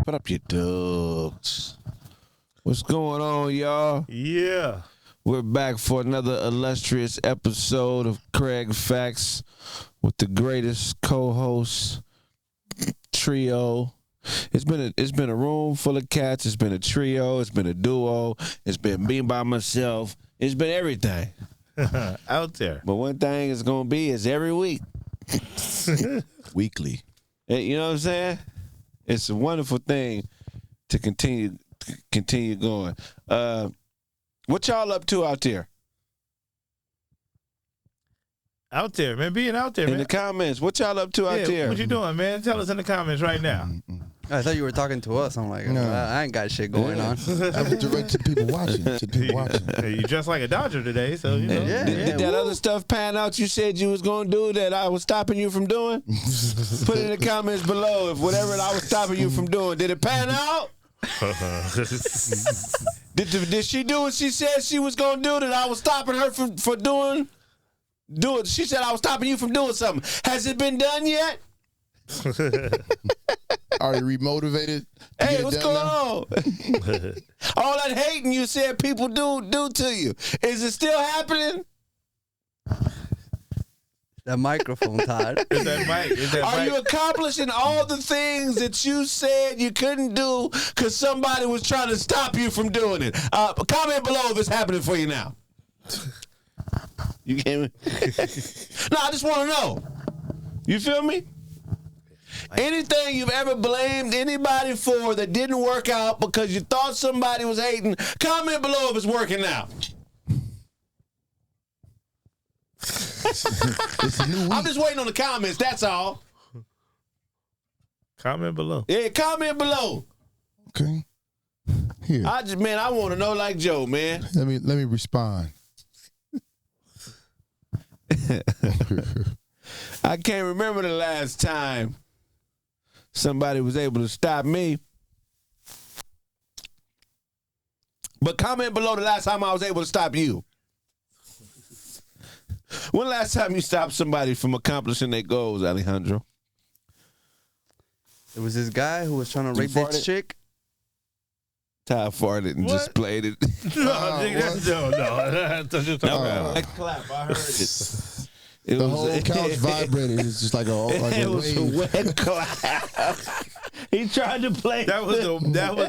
Put up your dudes. What's going on, y'all? Yeah. We're back for another illustrious episode of Kraig Facts with the greatest co-host trio. It's been a room full of cats. It's been a trio. It's been a duo. It's been me by myself. It's been everything. Out there. But one thing it's going to be is every week. Weekly. You know what I'm saying? It's a wonderful thing to continue going. What y'all up to out there? Out there, man. Being out there, In man. the comments, what y'all up to out there? What you doing, man? Tell us in the comments right now. I thought you were talking to us. I'm like, No. I ain't got shit going on. I was direct to the people watching. Hey, you dressed like a Dodger today, so you know. Yeah. Did that other stuff pan out you said you was going to do that I was stopping you from doing? Put it in the comments below if whatever I was stopping you from doing, did it pan out? Did she do what she said she was going to do that I was stopping her for doing? She said I was stopping you from doing something. Has it been done yet? Are you remotivated? Hey, what's going on? All that hating you said people do to you. Is it still happening? That microphone, Todd. Is that mic? Are you accomplishing all the things that you said you couldn't do because somebody was trying to stop you from doing it? Comment below if it's happening for you now. You can't. No, I just want to know. You feel me? Anything you've ever blamed anybody for that didn't work out because you thought somebody was hating, comment below if it's working out. It's a new week. I'm just waiting on the comments, that's all. Comment below. Yeah, comment below. Okay. Here, I want to know like Joe, man. let me respond. I can't remember the last time somebody was able to stop me. But comment below the last time I was able to stop you. When last time you stopped somebody from accomplishing their goals, Alejandro? There was this guy who was trying to rape this chick. Ty farted and just played it. No. Clap, I heard it. It The was whole couch vibrated. It's just like a it was a wave. wet clap. He tried to play. That was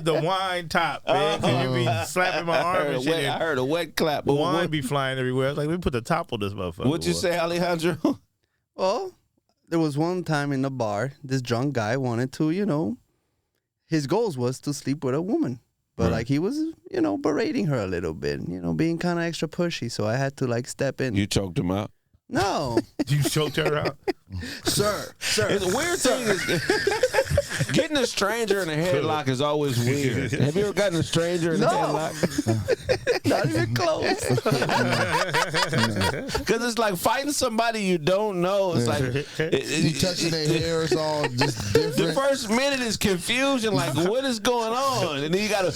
the wine top, man. Cause you be slapping my arm and shit. I heard a wet clap. The wine be flying everywhere. I was like, we put the top on this motherfucker. What'd you say, Alejandro? Well, there was one time in the bar, this drunk guy wanted to, his goals was to sleep with a woman. But like he was, berating her a little bit, being kind of extra pushy. So I had to step in. You choked him out. No. You choked her out? Sir. It's a weird thing is getting a stranger in a headlock is always weird. Have you ever gotten a stranger in a headlock? Not even close. Because it's like fighting somebody you don't know. It's like You touching their hair is all just different. the first minute is confusion, like what is going on, and then you gotta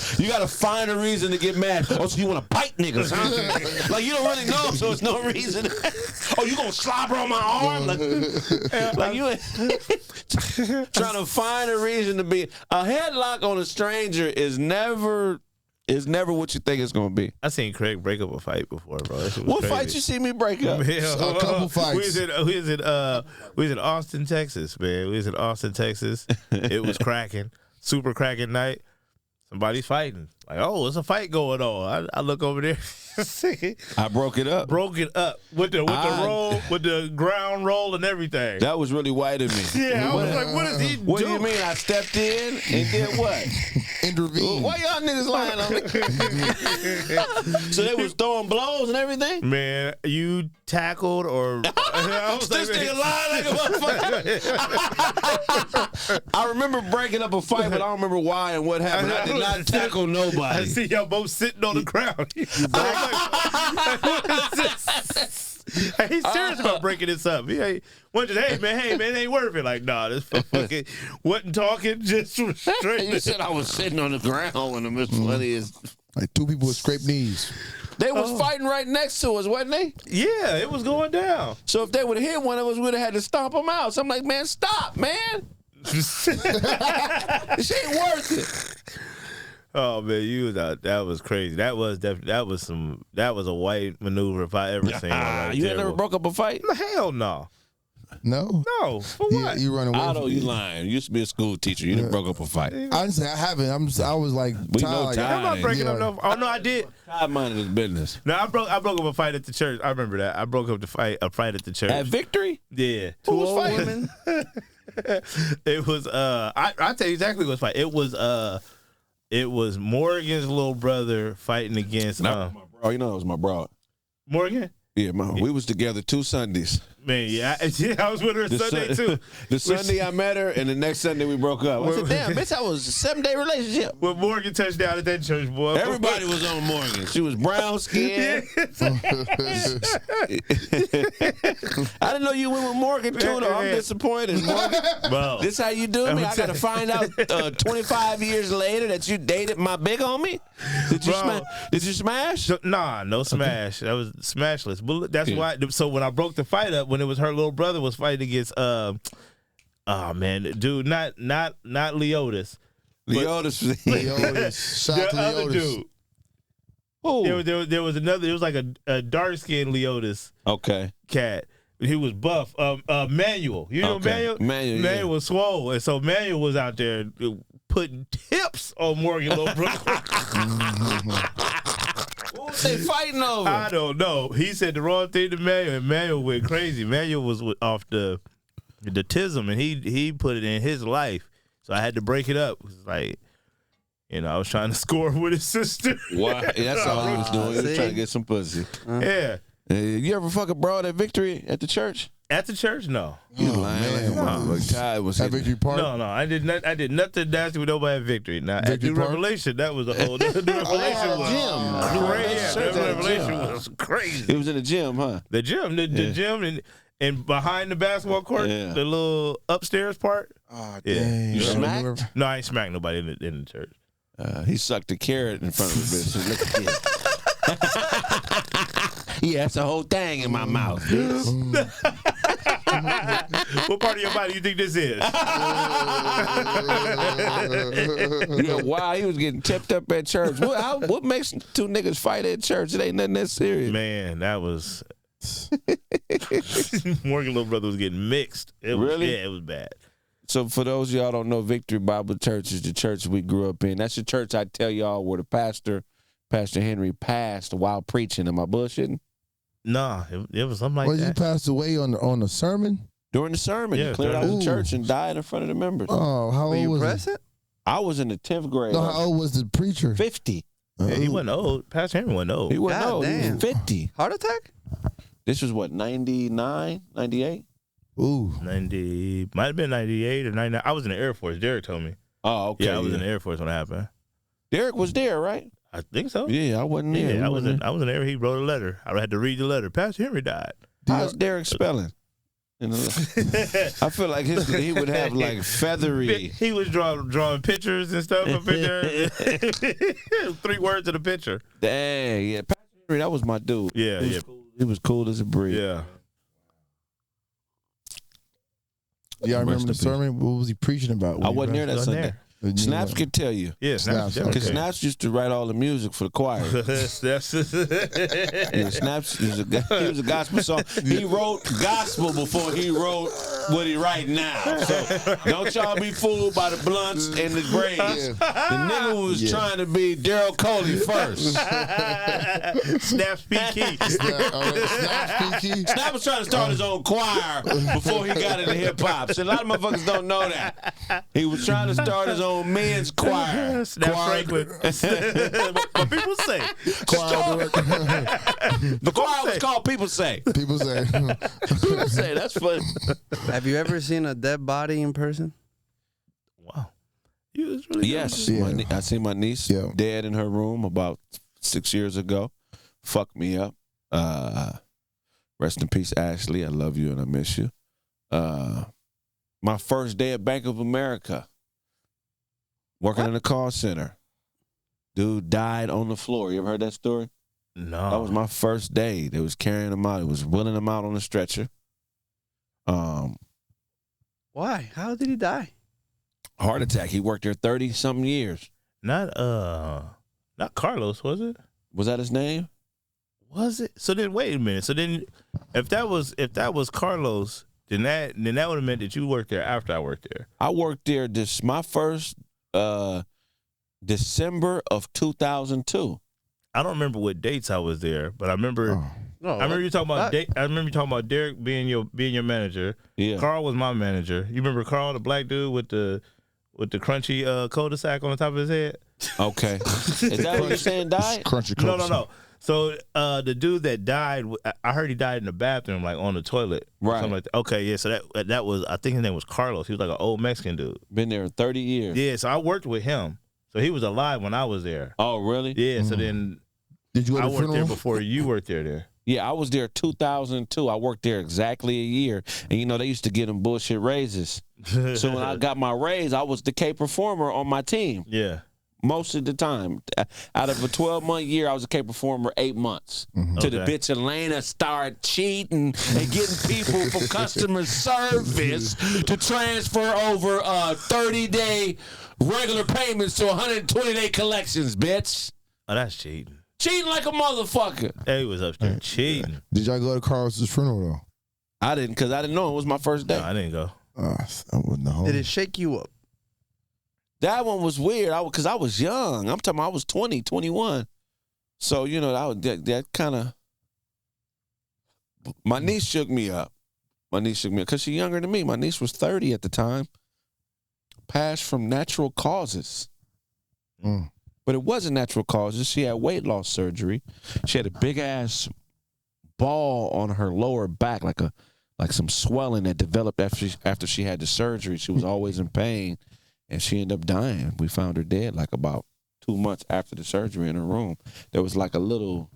find a reason to get mad. Oh, so you want to bite niggas? Huh? Like you don't really know, so it's no reason. Oh, you gonna slobber on my arm? Like you trying to find a reason to be a headlock on a stranger is never what you think it's gonna be. I seen Kraig break up a fight before, bro. What fight you see me break up? A couple fights. We was in Austin, Texas, man. We was in Austin, Texas. It was cracking, super cracking night. Somebody's fighting. Like, oh, there's a fight going on. I look over there. I broke it up. Broke it up with the roll, with the ground roll and everything. That was really white of me. Yeah, I was like, what is he doing? What do you mean? I stepped in and did what? Intervene. Why y'all niggas lying on me? So they was throwing blows and everything? Man, you tackled or I was This like, nigga lying like a motherfucker. I remember breaking up a fight, but I don't remember why and what happened. I did not tackle I nobody. see y'all both sitting on the ground. He's serious about breaking this up. He ain't, hey man, it ain't worth it. Like, nah, this fucking wasn't talking, just straight. You said I was sitting on the ground when the miscellaneous. Like two people with scraped knees. They was fighting right next to us, wasn't they? Yeah, it was going down. So if they would have hit one of us, we'd have had to stomp them out. So I'm like, man, stop, man. This ain't worth it. Oh man, you was out. That was crazy. That was definitely that was a white maneuver if I ever seen one. You ain't never broke up a fight? Hell no. No. No. For what? You run away. Otto, you lying. You used to be a school teacher. You done broke up a fight. Honestly, I haven't. I was like, We know like, time. I'm not breaking Yeah. up no. Oh no, I did. I minded his business. No, I broke up a fight at the church. I remember that. I broke up a fight at the church. At Victory? Yeah. Who was Old fighting? women. It was I'll tell you exactly what fight. It was Morgan's little brother fighting against My bro. You know it was my bro. Morgan. Yeah, we was together 2 Sundays. Man, yeah, I was with her Sunday too. The Sunday I met her, and the next Sunday we broke up. I said, damn, bitch, that was a 7-day relationship. When Morgan touched down at that church, boy. Everybody was on Morgan. She was brown skinned. I didn't know you went with Morgan too, though. I'm disappointed, Morgan. Bro. This how you do me? I got to find out 25 years later that you dated my big homie? Did you smash? Nah, no smash. That was smashless. But that's why. So when I broke the fight up, when it was her little brother was fighting against, oh man, dude, not Leotis. Leotis. Shout out to The other Leotis. dude. Who? There was another. It was like a dark skinned Leotis Okay. cat. He was buff. Manuel. You know Okay. Manuel? Manuel, Manuel yeah. was swole, and so Manuel was out there putting tips on Morgan little brother. What was they fighting over? I don't know. He said the wrong thing to Manuel, and Manuel went crazy. Manuel was off the tism, and he put it in his life. So I had to break it up. It was like, I was trying to score with his sister. Why? That's all he was doing. He was trying to get some pussy. Yeah. You ever fuck a broad at Victory at the church? At the church, no. You lying like a motherfucker. Ty was At Victory Park. No, I did nothing nasty with nobody at Victory. Now at Victory New Park? Revelation, that was a whole New Revelation was crazy. Yeah, New Revelation was crazy. It was in the gym, huh? The gym, the gym, and behind the basketball court, Yeah. the little upstairs part. Oh, Yeah. dang. You smacked? No, I ain't smacked nobody in the church. He sucked a carrot in front of the bitch. Look at this. Yeah, that's the whole thing in my mouth. What part of your body you think this is? Yeah, wow, he was getting tipped up at church. What makes 2 niggas fight at church? It ain't nothing that serious. Man, that was Morgan little brother was getting mixed. Really? Yeah, it was bad. So for those of y'all don't know, Victory Bible Church is the church we grew up in. That's the church I tell y'all where the Pastor Henry passed while preaching. Am I bullshitting? Nah, it was something like Well, you that. passed away on the sermon. During the sermon, Yeah, he cleared out during- the church and died in front of the members. Oh, how Were old you was he? present? I was in the 10th grade. No, how old was the preacher? 50. Yeah, he Oh. wasn't old. Pastor Henry wasn't old. He wasn't God old. He damn. was 50. Heart attack? This was what, 99, 98? Ooh. 90, might have been 98 or 99. I was in the Air Force. Derek told me. Oh, okay. Yeah, I was in the Air Force when it happened. Derek was there, right? I think so. Yeah, I wasn't there. Yeah, I He was wasn't in the Air. He wrote a letter. I had to read the letter. Pastor Henry died. there. How's Derek spelling? I feel like he would have like feathery. He was drawing pictures and stuff up in there. 3 words in a picture. Dang, yeah. Pastor Henry, that was my dude. Yeah, yeah. He was cool as a breeze. Yeah. Yeah, I Rest remember in the peace. sermon. What was he preaching about? I wasn't there that Wasn't Sunday. there. Snaps could tell you. Yeah, Snaps, Snaps. Because Okay. Snaps used to write all the music for the choir. Snaps. Yeah, Snaps he was a gospel song. He wrote gospel before he wrote what he write now. So don't y'all be fooled by the blunts and the braids. Yeah. The nigga was trying to be Daryl Coley first. Snaps P. Key. Snaps, Pinky. Snap was trying to start his own choir before he got into hip hop. So a lot of motherfuckers don't know that. He was trying to start his own men's choir. Snap Franklin. What people say. Choir director. The choir was called People Say. People say. People Say, that's funny. Have you ever seen a dead body in person? Wow. You was really Yes, Yeah. I seen my niece Yeah. dead in her room about 6 years ago. Fucked me up. Rest in peace, Ashley. I love you and I miss you. My first day at Bank of America, working in a call center. Dude died on the floor. You ever heard that story? No. That was my first day. They was carrying him out. It was wheeling him out on a stretcher. Why? How did he die? Heart attack. He worked there 30-something years. Not Carlos, was it? Was that his name? Was it? So then, wait a minute. So then, if that was Carlos, then that would have meant that you worked there after I worked there. I worked there my first December of 2002. I don't remember what dates I was there, but I remember. Oh. No, I remember you talking about. I remember you talking about Derek being your manager. Yeah. Carl was my manager. You remember Carl, the black dude with the crunchy cul-de-sac on the top of his head? Okay. Is that what you're saying died? Crunchy No. So the dude that died, I heard he died in the bathroom, like on the toilet. Right. Something like that. Okay, yeah. So that was, I think his name was Carlos. He was like an old Mexican dude. Been there 30 years. Yeah. So I worked with him. So he was alive when I was there. Oh, really? Yeah. So then Did you go to I the worked there funeral? before you worked there. Yeah, I was there 2002. I worked there exactly a year. And, you know, they used to give them bullshit raises. So when I got my raise, I was the K performer on my team Yeah. most of the time. Out of a 12-month year, I was a K performer 8 months. Till the Okay. bitch Elena started cheating and getting people from customer service to transfer over 30-day regular payments to 120-day collections, bitch. Oh, that's cheating. Cheating like a motherfucker. He was up there cheating. Did y'all go to Carlos's funeral though? I didn't, because I didn't know it was my first day. No, I didn't go. I wouldn't have. Did it shake you up? That one was weird because I was young. I'm talking about I was 20, 21. So, you know, that kind of, my niece shook me up. Because she's younger than me. My niece was 30 at the time. Passed from natural causes. Mm. But it wasn't natural causes. She had weight loss surgery. She had a big-ass ball on her lower back, like some swelling that developed after she had the surgery. She was always in pain. And she ended up dying. We found her dead like about 2 months after the surgery in her room. There was like a little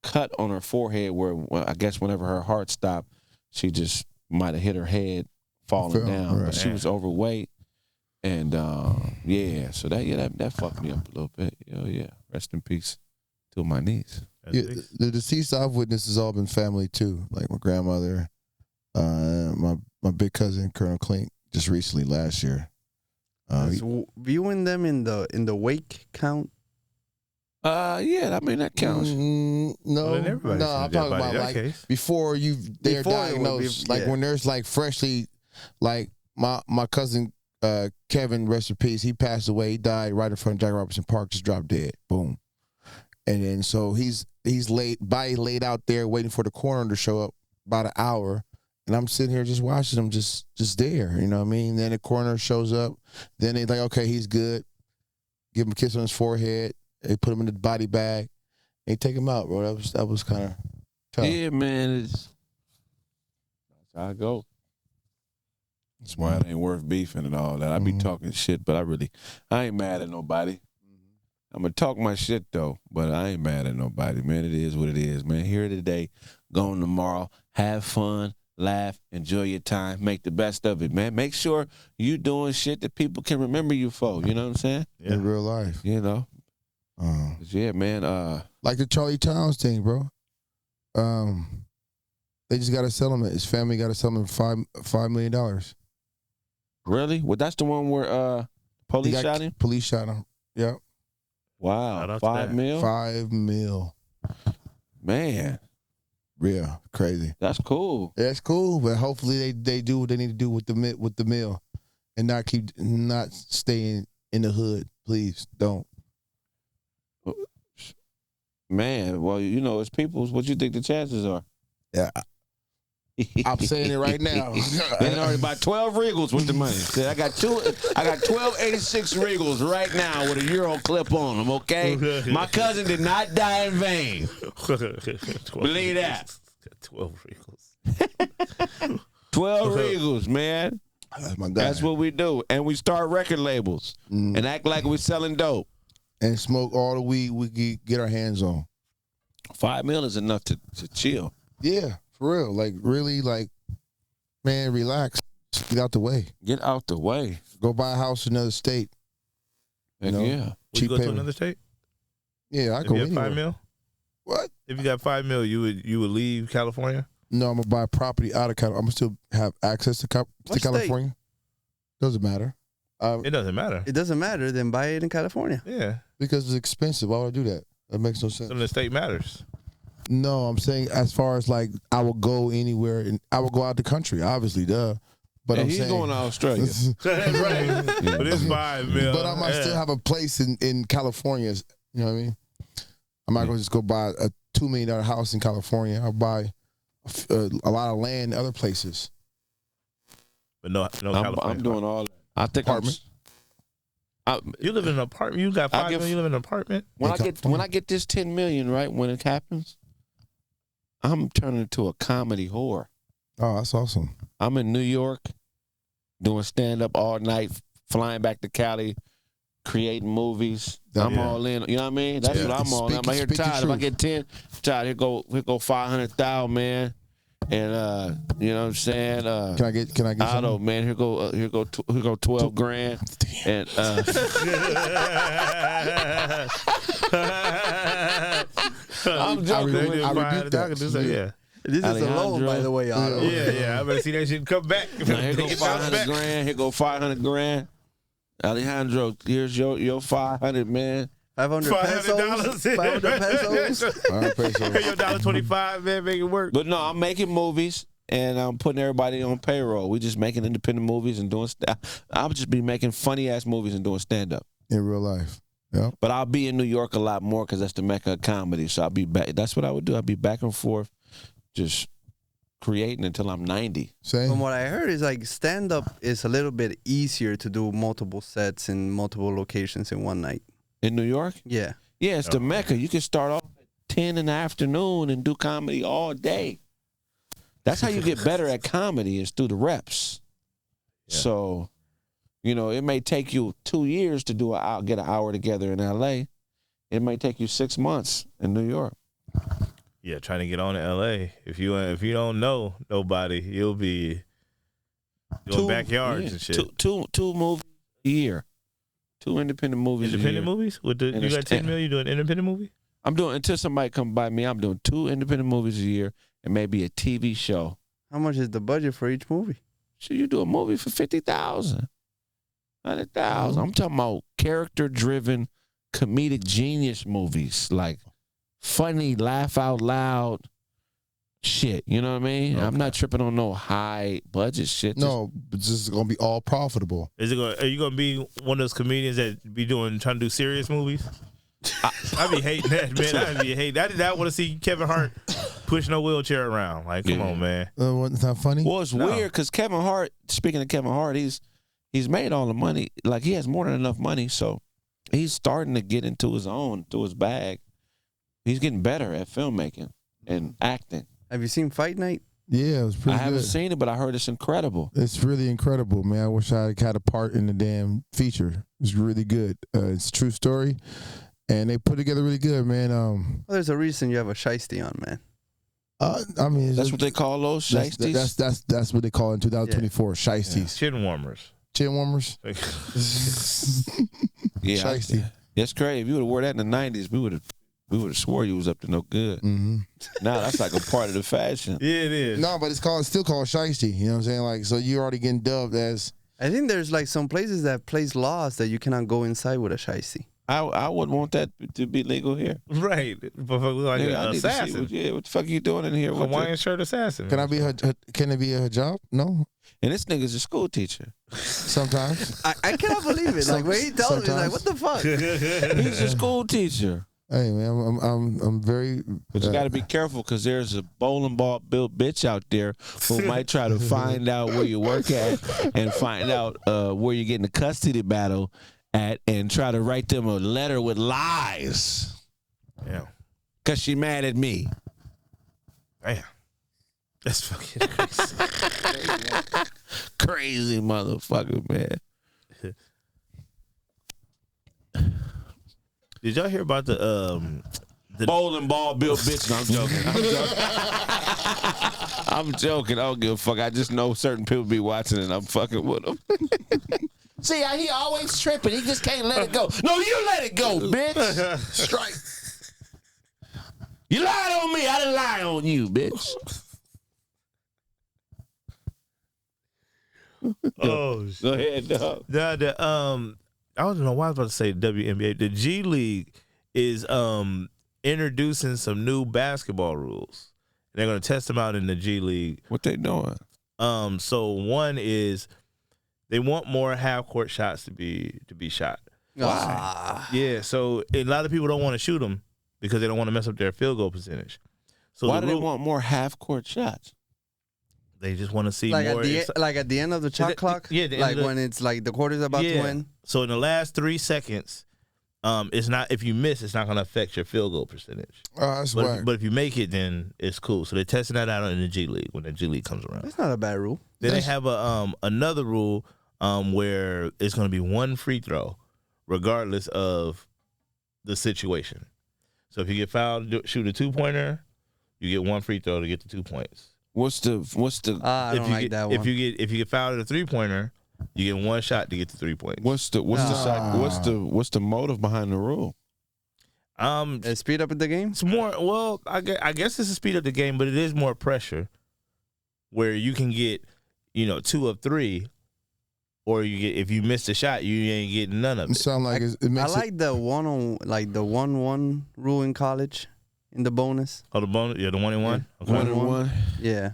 cut on her forehead where, well, I guess whenever her heart stopped, she just might have hit her head falling down. Right. But she was overweight. And, yeah, so that fucked me up a little bit. Yeah. Rest in peace to my niece. Yeah, the deceased I've witnessed has all been family too. Like my grandmother, my big cousin Colonel Clink just recently last year. Does viewing them in the wake count? Yeah, I mean that counts. No, Well, then everybody's I'm in talking that about body, like that case. before they're Before it would be- diagnosed. Like yeah. when there's like freshly, like my cousin Kevin, rest in peace. He passed away. He died right in front of Jack Robinson Park. Just dropped dead. Boom. And then so he's body laid out there waiting for the coroner to show up about an hour. And I'm sitting here just watching him just there, you know what I mean? Then the coroner shows up. Then they like, okay, he's good. Give him a kiss on his forehead. They put him in the body bag. They take him out, bro. That was kind of tough. Yeah, man. That's how I go. That's why it ain't worth beefing and all that. I be talking shit, but I ain't mad at nobody. I'm going to talk my shit, though, but I ain't mad at nobody, man. It is what it is, man. Here today, going tomorrow. Have fun, laugh, enjoy your time, make the best of it, man. Make sure you doing shit that people can remember you for, you know what I'm saying? Yeah. In real life. You know? Yeah, man. Like the Charlie Towns thing, bro. They just got a settlement. His family got a settlement for $5 million. Really? Well, that's the one where police shot him? Police shot him. Yep. Wow. Shout out to 5 that. mil? $5 million. Man, Yeah, crazy. that's cool. That's cool, but hopefully they do what they need to do with the mill, and not staying in the hood. Please don't. Man, well, you know, it's people's. What you think the chances are? Yeah, I'm saying it right now. They already bought 12 Regals with the money. Said, I got 1286 Regals right now with a Euro clip on them, okay? My cousin did not die in vain. Believe that. 12 Regals. 12 Regals, man. That's my guy. That's what we do. And we start record labels and act like we're selling dope. And smoke all the weed we get our hands on. 5 mil is enough to chill. Yeah, for real. Like really, like man, relax. Get out the way. Get out the way. Go buy a house in another state. Heck know? yeah. Would you Cheap go to payment. another state? Yeah, I If go you had anywhere. 5 mil? What? If you got 5 mil, you would leave California? No, I'm gonna buy property out of California. I'm gonna still have access to What state? California. Doesn't matter. It doesn't matter. It doesn't matter. Then buy it in California. Yeah. Because it's expensive. Why would I do that? That makes no sense. So the state matters. No, I'm saying as far as like I will go anywhere and I will go out the country, obviously, duh. But Yeah, I'm he's saying going to Australia. Right. But it's $5 million. But I might still have a place in California. You know what I mean? I'm not going to just go buy a $2 million house in California. I'll buy a lot of land in other places. But no California. I'm doing all that. I think Apartment. You live in an apartment. You got $5 million. You live in an apartment. when I get this $10 million, right, when it happens, I'm turning into a comedy whore. Oh, that's awesome. I'm in New York doing stand-up all night, flying back to Cali, creating movies. I'm all in. You know what I mean? That's what I'm on. I'm here tired. If I get 10, tired, here go 500,000, man. And you know what I'm saying? Can I get Otto, something? man, here go 12 grand. And I'm joking. I rebuke that. Yeah. This is a loan, by the way, Otto. Yeah. I better see that shit come back. Now, here go 500 grand. Here go 500 grand. Alejandro, here's your 500, man. 500 pesos. 500 pesos. 500 pesos. Pay your $1.25, man. Make it work. But no, I'm making movies and I'm putting everybody on payroll. We just making independent movies and doing I'll just be making funny ass movies and doing stand up In real life. Yeah. But I'll be in New York a lot more because that's the mecca of comedy. So I'll be back. That's what I would do. I'll be back and forth, just creating until I'm 90. Same. From what I heard, is like stand up is a little bit easier to do multiple sets in multiple locations in one night. In New York? Yeah. Yeah, it's the mecca. You can start off at 10 in the afternoon and do comedy all day. That's how you get better at comedy, is through the reps. Yeah. So, you know, it may take you 2 years to get an hour together in L.A. It may take you 6 months in New York. Yeah, trying to get on in L.A. If you don't know nobody, you'll be doing backyards and shit. Two movies a year. 2 independent movies. Independent movies? You got 10 million, you doing an independent movie? I'm doing, until somebody come by me, I'm doing 2 independent movies a year and maybe a TV show. How much is the budget for each movie? So you do a movie for 50,000, 100,000. I'm talking about character-driven, comedic genius movies, like funny, laugh out loud shit. You know what I mean? Okay. I'm not tripping on no high budget shit. No, it's just gonna be all profitable. Are you gonna be one of those comedians that be trying to do serious movies? I be hating that, man. I be hating. I did not want to see Kevin Hart push no wheelchair around. Like, come on, man. Wasn't that funny? Well, it's weird because Kevin Hart. Speaking of Kevin Hart, he's made all the money. Like, he has more than enough money, so he's starting to get into his own, to his bag. He's getting better at filmmaking and acting. Have you seen Fight Night? Yeah, it was pretty good. I haven't seen it, but I heard it's incredible. It's really incredible, man. I wish I had a part in the damn feature. It's really good. It's a true story, and they put it together really good, man. Well, there's a reason you have a shiesty on, man. I mean, that's what they call those shiesties? That's what they call it in 2024, shiesties. Yeah. Chin warmers. Chin warmers? Yeah. Shiesty. That's crazy. If you would have wore that in the 90s, we would have swore you was up to no good. Mm-hmm. Now that's like a part of the fashion. Yeah, it is. No, but it's still called shiesty. You know what I'm saying? Like, so you're already getting dubbed as. I think there's like some places that place laws that you cannot go inside with a shiesty. I wouldn't want that to be legal here. Right. But like an assassin. What the fuck are you doing in here? Hawaiian shirt assassin. Can it be a hijab? No. And this nigga's a school teacher. Sometimes. I cannot believe it. Like, when he tells me, like, what the fuck? He's a school teacher. Hey man, I'm very. But you got to be careful because there's a bowling ball built bitch out there who might try to find out where you work at and find out where you're getting a custody battle at and try to write them a letter with lies. Yeah. Because she mad at me. Damn. That's fucking crazy. Crazy motherfucker, man. Did y'all hear about the bowling ball built bitch? No, I'm joking. I don't give a fuck. I just know certain people be watching and I'm fucking with them. See, he always tripping. He just can't let it go. No, you let it go, bitch. Strike. You lied on me. I didn't lie on you, bitch. Oh, Go ahead, dog. I don't know why I was about to say WNBA. The G League is introducing some new basketball rules. They're going to test them out in the G League. What they doing? So one is they want more half court shots to be shot. Yeah, so a lot of people don't want to shoot them because they don't want to mess up their field goal percentage. So Why do they want more half court shots? They just want to see Like more. at the end of the shot clock? Yeah, the end like of the- when it's like the quarter's about to win? So in the last 3 seconds, it's not, if you miss, it's not going to affect your field goal percentage. Oh, that's But, whack. but if you make it, then it's cool. So they're testing that out in the G League when the G League comes around. That's not a bad rule. Then they have another rule where it's going to be one free throw, regardless of the situation. So if you get fouled, shoot a 2-pointer, you get one free throw to get the 2 points. What's the? I don't like that one. If you get fouled at a 3-pointer, you get one shot to get the 3 points. What's the motive behind the rule? Speed up the game? It's more. Well, I guess it's to speed up the game, but it is more pressure, where you can get 2 of 3. Or if you miss a shot, you ain't getting none of It it. sound like it I makes like the 1-1 rule in college in the bonus. Oh, the bonus, the 1-1. Okay. 1-1. Yeah.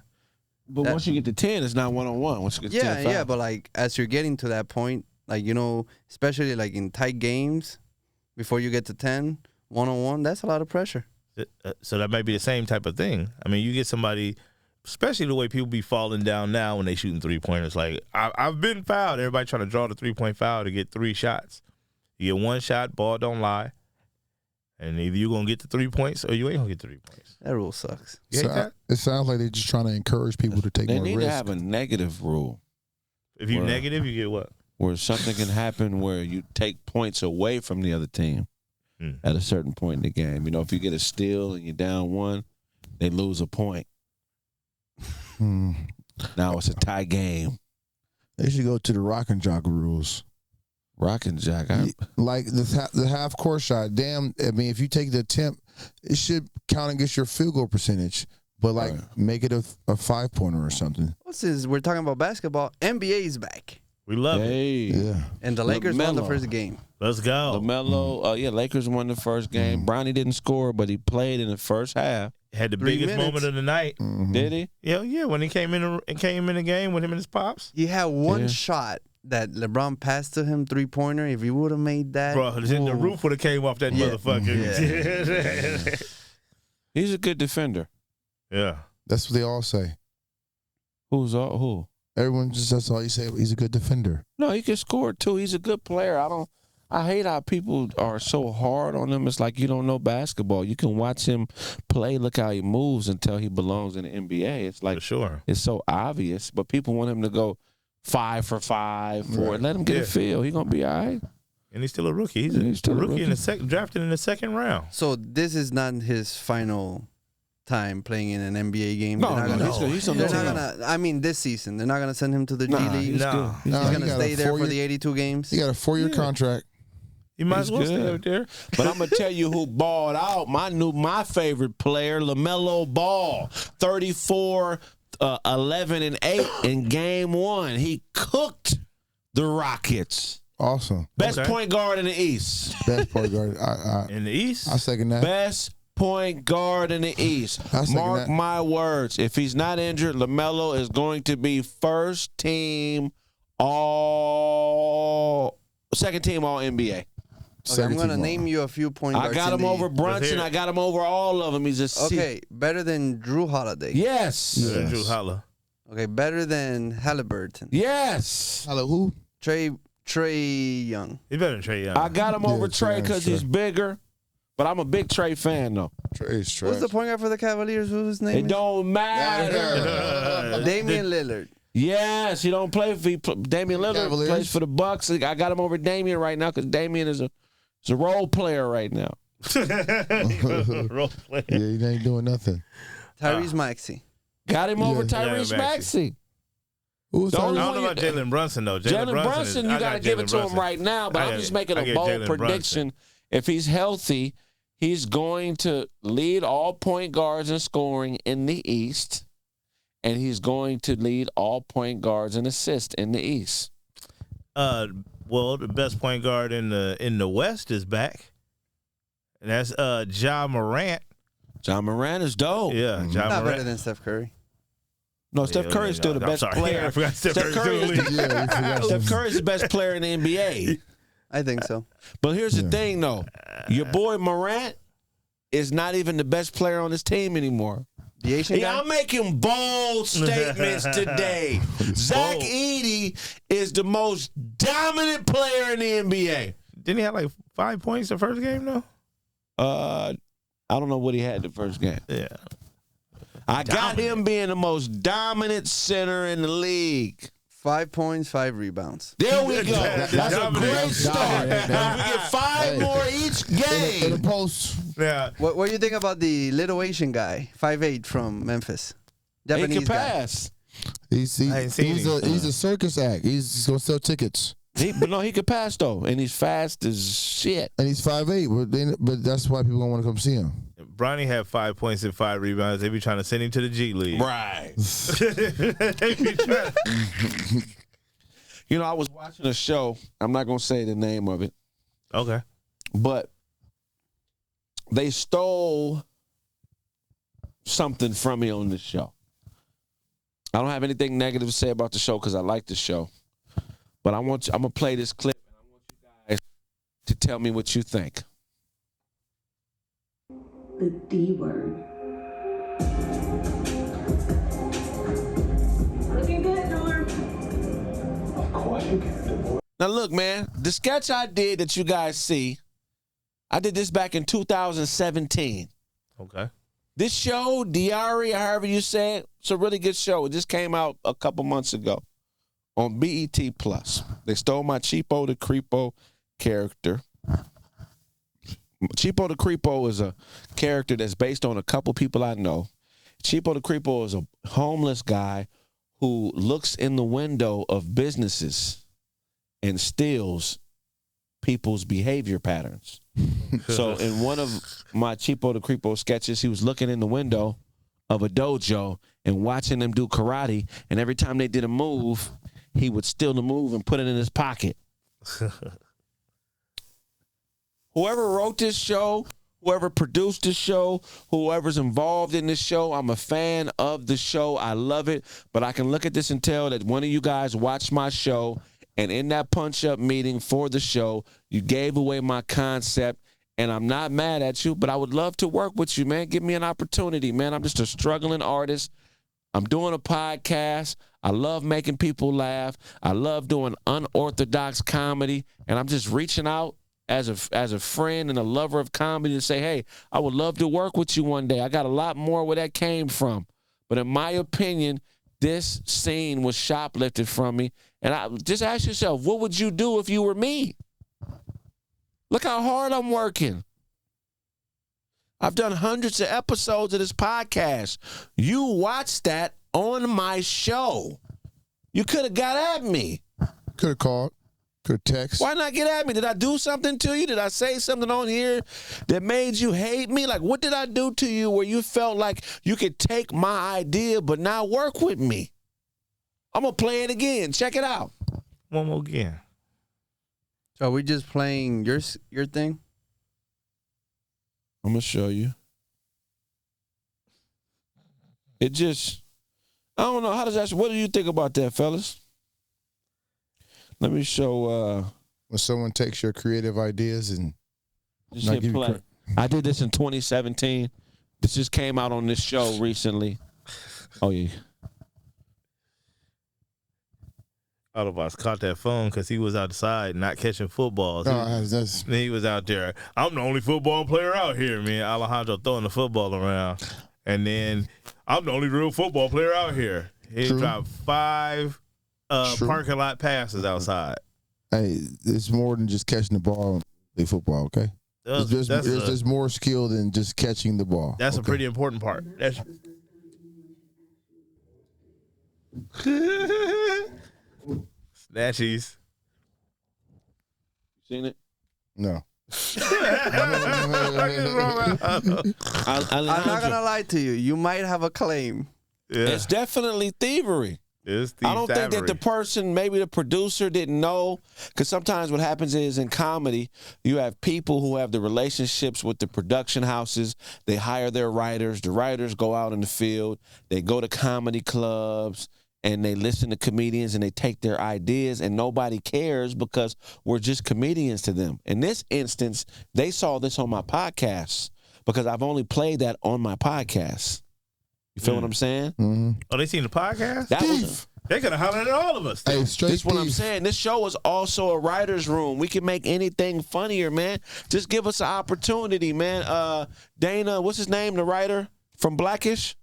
But once you get to 10, it's not 1-on-1. Once you get to 10, Yeah, but like as you're getting to that point, like especially like in tight games, before you get to 10, 1-on-1, that's a lot of pressure. So that might be the same type of thing. I mean, you get somebody, especially the way people be falling down now when they shooting 3-pointers. Like I've been fouled. Everybody trying to draw the 3-point foul to get 3 shots. You get 1 shot, ball don't lie, and either you're gonna get the 3 points or you ain't gonna get 3 points. That rule sucks. You hate that? it sounds like they're just trying to encourage people to take they more need risk. to have a negative rule If you Well, negative, you get what? where something can happen where you take points away from the other team at a certain point in the game. If you get a steal and you're down 1, they lose a point. Now it's a tie game. They should go to the rock and jock rules. Rock and jack. Like the half court shot. Damn, I mean, if you take the attempt, it should count against your field goal percentage. But like, make it a 5-pointer or something. What's this? We're talking about basketball. NBA is back, We love it. Hey, Yeah. and the Lakers won the LaMelo. first game. Let's go. LaMelo. Lakers won the first game. Bronny didn't score, but he played in the first half. Had the 3 biggest minutes. moment of the night. Did he? Yeah. When he came in the game with him and his pops. He had one Yeah. shot that LeBron passed to him, 3-pointer. If he would have made that, Bro, then the roof would have came off that motherfucker. He's a good defender. Yeah. That's what they all say. Who? Everyone that's all you say. He's a good defender. No, he can score too. He's a good player. I hate how people are so hard on him. It's like you don't know basketball. You can watch him play, look how he moves, and tell he belongs in the NBA. It's like For sure. it's so obvious, but people want him to go 5 for 5, 4. Let him get a feel. He's gonna be all right. And he's still a rookie. He's He's a still a rookie in rookie. the drafted in the 2nd round. So this is not his final time playing in an NBA game. No, They're not no, gonna- he's on They're the not team. gonna. I mean, this season they're not gonna send him to the G Nah, League. he's No. good. He's No, He's he gonna got a stay there for 4-year the 82 games. He got a 4-year contract. You might as He's well stay good. out there. But I'm gonna tell you who balled out. My favorite player, LaMelo Ball, 34, 11 and 8 in game 1. He cooked the Rockets. Awesome. Best Okay. point guard in the East. Best point guard. In the East. I second that. Best point guard in the East. I second Mark that. my words. If he's not injured, LaMelo is going to be second team all NBA. Okay, I'm gonna name you a few point guards. I got in him the- over Brunson. I got him over all of them. He's a C. Okay, better than Drew Holiday. Yes. Drew Holla. Okay, better than Halliburton. Yes. Hello, who? Trey Young. He's better than Trey Young. I got him over Yeah, Trey because sure. he's bigger, but I'm a big Trey fan though. Trey's trash. Who's the point guard for the Cavaliers? Whose name? It don't matter. Damian Lillard. Yes, he don't play for Damian Lillard Cavaliers? plays for the Bucks. I got him over Damian right now because Damian is a role player right now. Role player. Yeah, he ain't doing nothing. Tyrese Maxey. Got him over Yeah. Tyrese Yeah, Maxey. Who's The I only don't one know about you- Jalen Brunson though. Jalen Brunson, you I got to got give it Jalen to him Brunson. right now. But I'm just making I a get bold Jalen prediction. Brunson. If he's healthy, he's going to lead all point guards in scoring in the East. and he's going to lead all point guards and assists in the East. Well, the best point guard in the West is back. And that's Ja Morant. Ja Morant is dope. Yeah, Ja Not better Morant. than Steph Curry. No, Steph Curry is still the best player. I forgot Steph Steph Curry is Steph Curry is the best player in the NBA. I think so. But here's the thing, though. Your boy Morant is not even the best player on his team anymore. The Asian guy? I'm making bold statements today. Zach Edey is the most dominant player in the NBA. Didn't he have like 5 points the first game, though? I don't know what he had the first game. Yeah. I got him being the most dominant center in the league. 5 points, 5 rebounds. There we go. That's a great start. If we get 5 more each In the game. post. Yeah. What do you think about the little Asian guy, 5'8" from Memphis? He Japanese can guy. pass. He's a circus act. He's gonna sell tickets. But no, he can pass though, and he's fast as shit. And he's 5'8", but that's why people don't want to come see him. Bronny had 5 points and 5 rebounds. They be trying to send him to the G League. Right. They be trying. You know, I was watching a show. I'm not gonna say the name of it, Okay. but they stole something from me on this show. I don't have anything negative to say about the show because I like the show. But I'm gonna play this clip and I want you guys to tell me what you think. The D word. Looking good, Norm. Of course you can. Now look, man, the sketch I did that you guys see, I did this back in 2017. Okay. This show, Diary, however you say it, it's a really good show. It just came out a couple months ago on BET Plus. They stole my Cheapo the Creepo character. Cheapo the Creepo is a character that's based on a couple people I know. Cheapo the Creepo is a homeless guy who looks in the window of businesses and steals people's behavior patterns. So in one of my Cheapo the Creepo sketches, he was looking in the window of a dojo and watching them do karate, and every time they did a move, he would steal the move and put it in his pocket. Whoever wrote this show, whoever produced this show, whoever's involved in this show, I'm a fan of the show. I love it. But I can look at this and tell that one of you guys watched my show, and in that punch-up meeting for the show, you gave away my concept, and I'm not mad at you, but I would love to work with you, man. Give me an opportunity, man. I'm just a struggling artist. I'm doing a podcast. I love making people laugh. I love doing unorthodox comedy, and I'm just reaching out as a friend and a lover of comedy to say, hey, I would love to work with you one day. I got a lot more where that came from. But in my opinion, this scene was shoplifted from me. And I just ask yourself, what would you do if you were me? Look how hard I'm working. I've done hundreds of episodes of this podcast. You watched that on my show. You could have got at me. Could have called. Could text. Why not get at me? Did I do something to you? Did I say something on here that made you hate me? Like, what did I do to you where you felt like you could take my idea but not work with me? I'm going to play it again. Check it out. One more again. So are we just playing your thing? I'm going to show you. It just, I don't know. How does that, what do you think about that, fellas? Let me show. When someone takes your creative ideas and Just not hit give you play. credit. I did this in 2017. This just came out on this show recently. Oh, yeah. Autobots caught that phone because he was outside not catching footballs. that's He was out there. I'm the only football player out here, man. Alejandro throwing the football around. And then I'm the only real football player out here. He True. dropped 5 True. parking lot passes outside. hey, it's more than just catching the ball in play football. Okay, there's more skill than just catching the ball. That's a okay? pretty important part. That's Snatchies. Seen it? No. I'm not gonna lie to you. You might have a claim. Yeah. It's definitely thievery. It's I don't think that the person, maybe the producer, didn't know. Because sometimes what happens is in comedy, you have people who have the relationships with the production houses. They hire their writers. The writers go out in the field. They go to comedy clubs and they listen to comedians and they take their ideas and nobody cares because we're just comedians to them. In this instance, they saw this on my podcast because I've only played that on my podcast. You feel what I'm saying? Mm-hmm. Oh, they seen the podcast? That was They could have hollered at all of us. Hey, straight this is what I'm thief. saying. This show is also a writer's room. We can make anything funnier, man. Just give us an opportunity, man. Dana, what's his name? The writer from Blackish?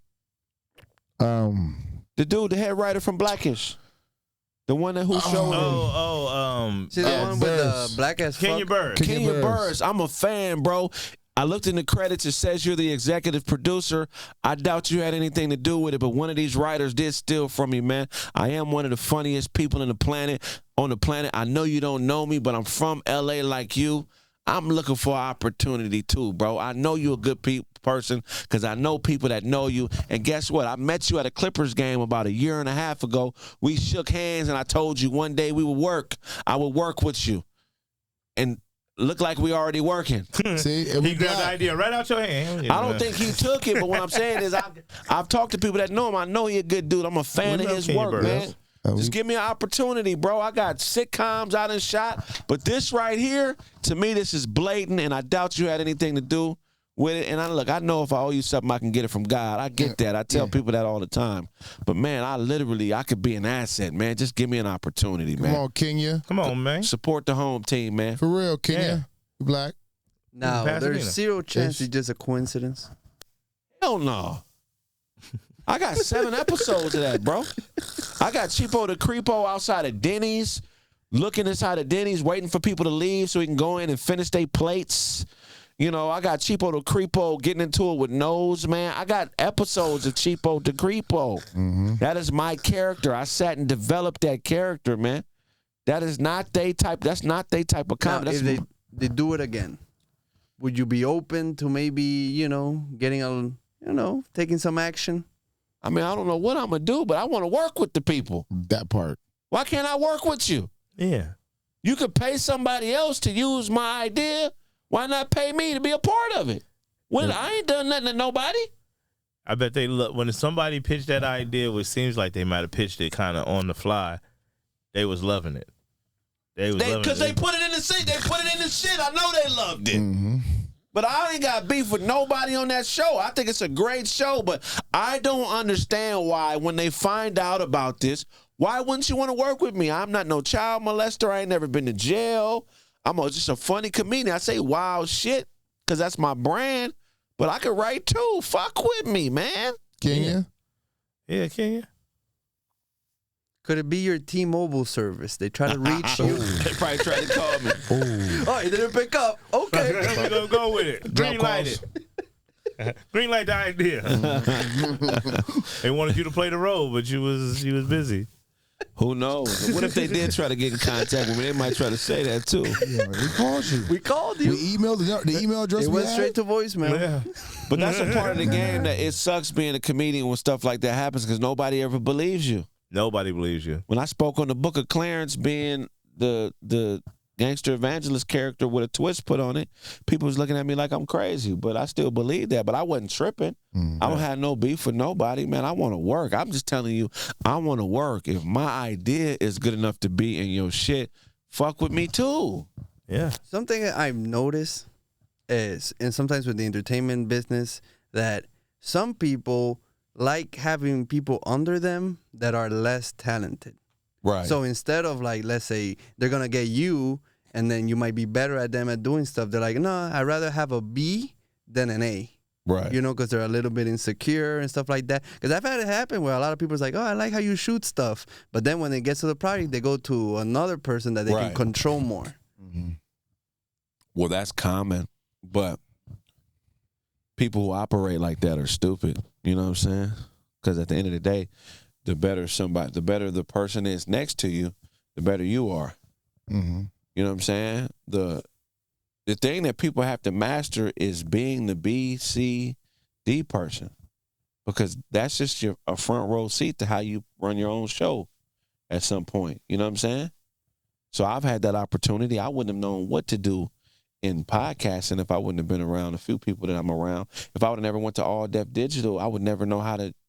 The dude, the head writer from Blackish. The one that who showed See the one with the Burrs. black ass Kenya fuck? Bird. Kenya Burrs. Burrs. I'm a fan, bro. I looked in the credits. It says you're the executive producer. I doubt you had anything to do with it, but one of these writers did steal from you, man. I am one of the funniest people on the planet. I know you don't know me, but I'm from L.A. like you. I'm looking for opportunity too, bro. I know you're a good person because I know people that know you. And guess what? I met you at a Clippers game about 1.5 years ago. We shook hands, and I told you one day we would work. I would work with you. And look like we already working. See, and He grabbed the idea right out your hand. I don't think he took it, but what I'm saying is I've talked to people that know him. I know he's a good dude. I'm a fan We of love his Kenya work, Burrs. man. Just give me an opportunity, bro. I got sitcoms I done shot, but this right here, to me, this is blatant, and I doubt you had anything to do with it. And I know if I owe you something, I can get it from God. I get that. I tell people that all the time. But man, I could be an asset, man. Just give me an opportunity, man. Come on, Kenya. Come on, man. Support the home team, man. For real, Kenya. Yeah. You black. No, Pasadena. there's zero chance Yes. it's just a coincidence. Hell no. I got 7 episodes of that, bro. I got Cheapo the Creepo outside of Denny's, looking inside of Denny's, waiting for people to leave so he can go in and finish their plates. You know, I got Cheapo the Creepo getting into it with Nose, man. I got episodes of Cheapo the Creepo. That is my character. I sat and developed that character, man. That's not they type of Now, comedy. if they do it again, would you be open to maybe, getting taking some action? I mean, I don't know what I'm going to do, but I want to work with the people. That part. Why can't I work with you? Yeah. You could pay somebody else to use my idea. Why not pay me to be a part of it? When I ain't done nothing to nobody. I bet they look when somebody pitched that idea, which seems like they might have pitched it kind of on the fly. They was loving it. Because they put it in the shit. They put it in the shit. I know they loved it. Mm-hmm. But I ain't got beef with nobody on that show. I think it's a great show, but I don't understand why when they find out about this, why wouldn't you want to work with me? I'm not no child molester. I ain't never been to jail. I'm just a funny comedian. I say wild shit because that's my brand, but I could write too. Fuck with me, man. Kenya. Yeah, Kenya. Could it be your T-Mobile service? They try to reach you. They probably tried to call me. Oh, you didn't pick up. Okay. We're going to go with it. Green light it. Green light the idea. They wanted you to play the role, but you was busy. Who knows? What if they did try to get in contact with me? They might try to say that too. Yeah, we called you. We called you. We emailed the email address. It we went had. straight to voicemail. Yeah. But that's a part of the game that it sucks being a comedian when stuff like that happens because nobody ever believes you. Nobody believes you. When I spoke on the Book of Clarence being the gangster evangelist character with a twist put on it, people was looking at me like I'm crazy, but I still believe that. But I wasn't tripping. I don't have no beef with nobody, man. I want to work. I'm just telling you, I want to work. If my idea is good enough to be in your shit, fuck with me too. Yeah. Something that I've noticed is, and sometimes with the entertainment business, that some people like having people under them that are less talented. Right. So instead of like, let's say they're going to get you and then you might be better at them at doing stuff, they're like, no, I'd rather have a B than an A. right. Because they're a little bit insecure and stuff like that. Because I've had it happen where a lot of people's like, oh, I like how you shoot stuff. But then when they get to the project, they go to another person that they can Right. control more. Well, that's common, but people who operate like that are stupid. You know what I'm saying? Because at the end of the day, the better the person is next to you, the better you are. Mm-hmm. You know what I'm saying? The thing that people have to master is being the B, C, D person. because that's just a front row seat to how you run your own show at some point. You know what I'm saying? So I've had that opportunity. I wouldn't have known what to do in podcasting if I wouldn't have been around a few people that I'm around. If I would have never went to All Def Digital, I would never know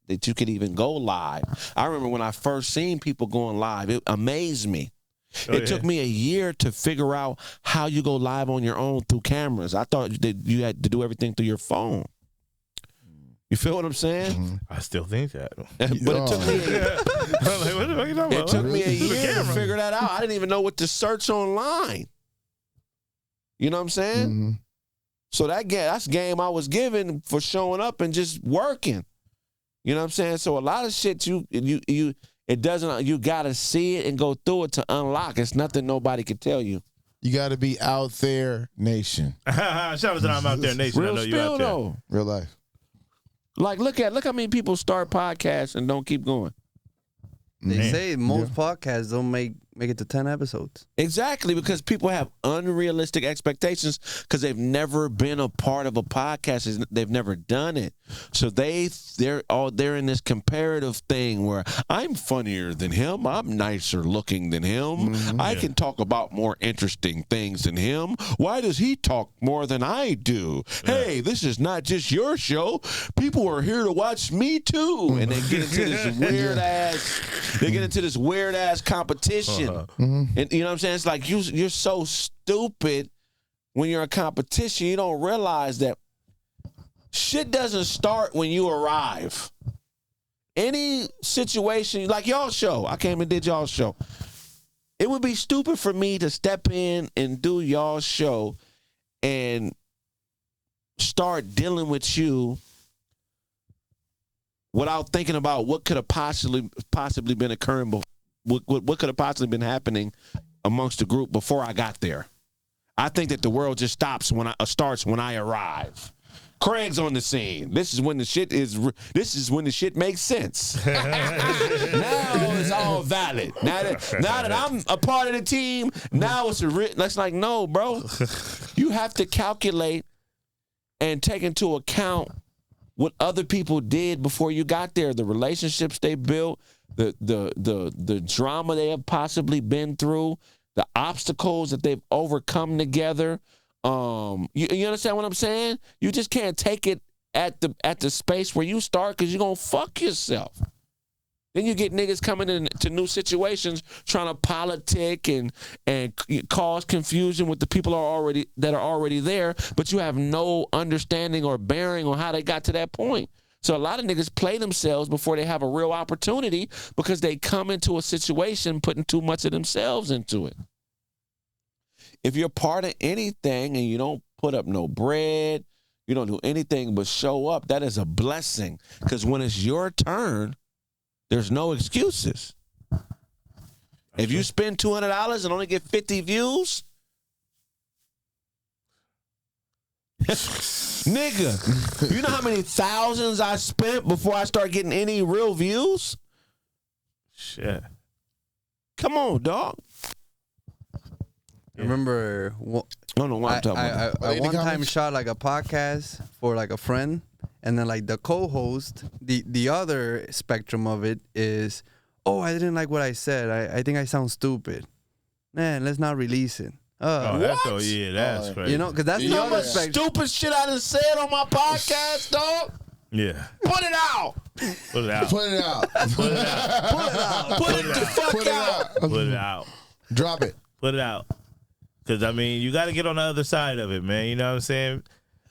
that you could even go live. I remember when I first seen people going live, it amazed me. It took me a year to figure out how you go live on your own through cameras. I thought that you had to do everything through your phone. You feel what I'm saying? Mm-hmm. I still think that. But it took me I'm like, what the fuck you talking about? it took me a Through the year to camera. figure that out. I didn't even know what to search online. You know what I'm saying? Mm-hmm. So that's game I was given for showing up and just working. You know what I'm saying? So a lot of shit you gotta see it and go through it to unlock. It's nothing nobody can tell you. You got to be out there, nation. Shout out to I'm out there, nation. I Real know you spill out there. though. Real life. Like look how many people start podcasts and don't keep going. They Man. say most podcasts don't make it to 10 episodes. Exactly, because people have unrealistic expectations because they've never been a part of a podcast. They've never done it. So they're in this comparative thing where I'm funnier than him. I'm nicer looking than him. I can talk about more interesting things than him. Why does he talk more than I do? Hey, this is not just your show. People are here to watch me too. And they get into this weird ass competition. And you know what I'm saying? It's like you're so stupid when you're in competition. You don't realize that shit doesn't start when you arrive. Any situation, like y'all show, I came and did y'all show. It would be stupid for me to step in and do y'all show and start dealing with you without thinking about what could have possibly been occurring, what could have possibly been happening amongst the group before I got there. I think that the world just starts when I arrive. Kraig's on the scene. This is when the shit makes sense. Now it's all valid. Now that I'm a part of the team, now that's like, no, bro. You have to calculate and take into account what other people did before you got there, the relationships they built, the drama they have possibly been through, the obstacles that they've overcome together. You understand what I'm saying? You just can't take it at the space where you start because you're gonna fuck yourself. Then you get niggas coming into new situations trying to politic and cause confusion with the people that are already there, but you have no understanding or bearing on how they got to that point. So a lot of niggas play themselves before they have a real opportunity because they come into a situation putting too much of themselves into it. If you're part of anything and you don't put up no bread, you don't do anything but show up, that is a blessing. Because when it's your turn, there's no excuses. If you spend $200 and only get 50 views, nigga, you know how many thousands I spent before I start getting any real views? Shit. Come on, dog. I remember I don't know what I'm talking about. I Any one time comments? shot like a podcast for like a friend, and then like the co-host, the other spectrum of it is, oh, I didn't like what I said. I think I sound stupid. Man, let's not release it. That's What? that's crazy. You know, because that's You the know how other much spectrum. stupid shit I done said on my podcast, dog? Yeah. Put it out. Put it out. Put it out. Put it out. Put it the fuck Put it out. out. Put it out. Drop it. Put it out. Because, I mean, you got to get on the other side of it, man. You know what I'm saying?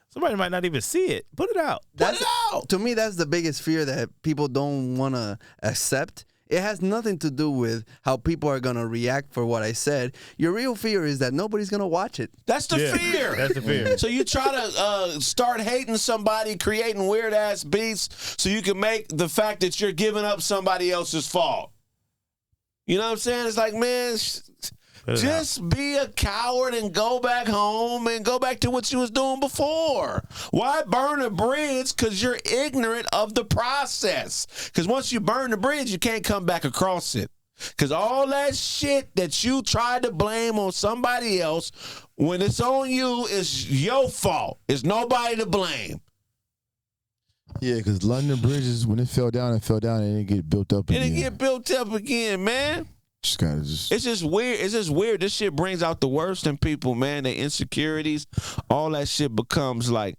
Somebody might not even see it. Put it out. That's, it out. To me, that's the biggest fear that people don't want to accept. It has nothing to do with how people are going to react for what I said. Your real fear is that nobody's going to watch it. That's the Yeah, fear. that's the fear. So you try to start hating somebody, creating weird ass beats, so you can make the fact that you're giving up somebody else's fault. You know what I'm saying? It's like, man, just be a coward and go back home and go back to what you was doing before. Why burn a bridge? Because you're ignorant of the process. Because once you burn the bridge, you can't come back across it. Because all that shit that you tried to blame on somebody else, when it's on you, it's your fault. It's nobody to blame. Yeah, because London Bridges, when it fell down, and it get built up again. And it get built up again, man. Just gotta It's just weird. It's just weird. This shit brings out the worst in people, man. Their insecurities, all that shit becomes like,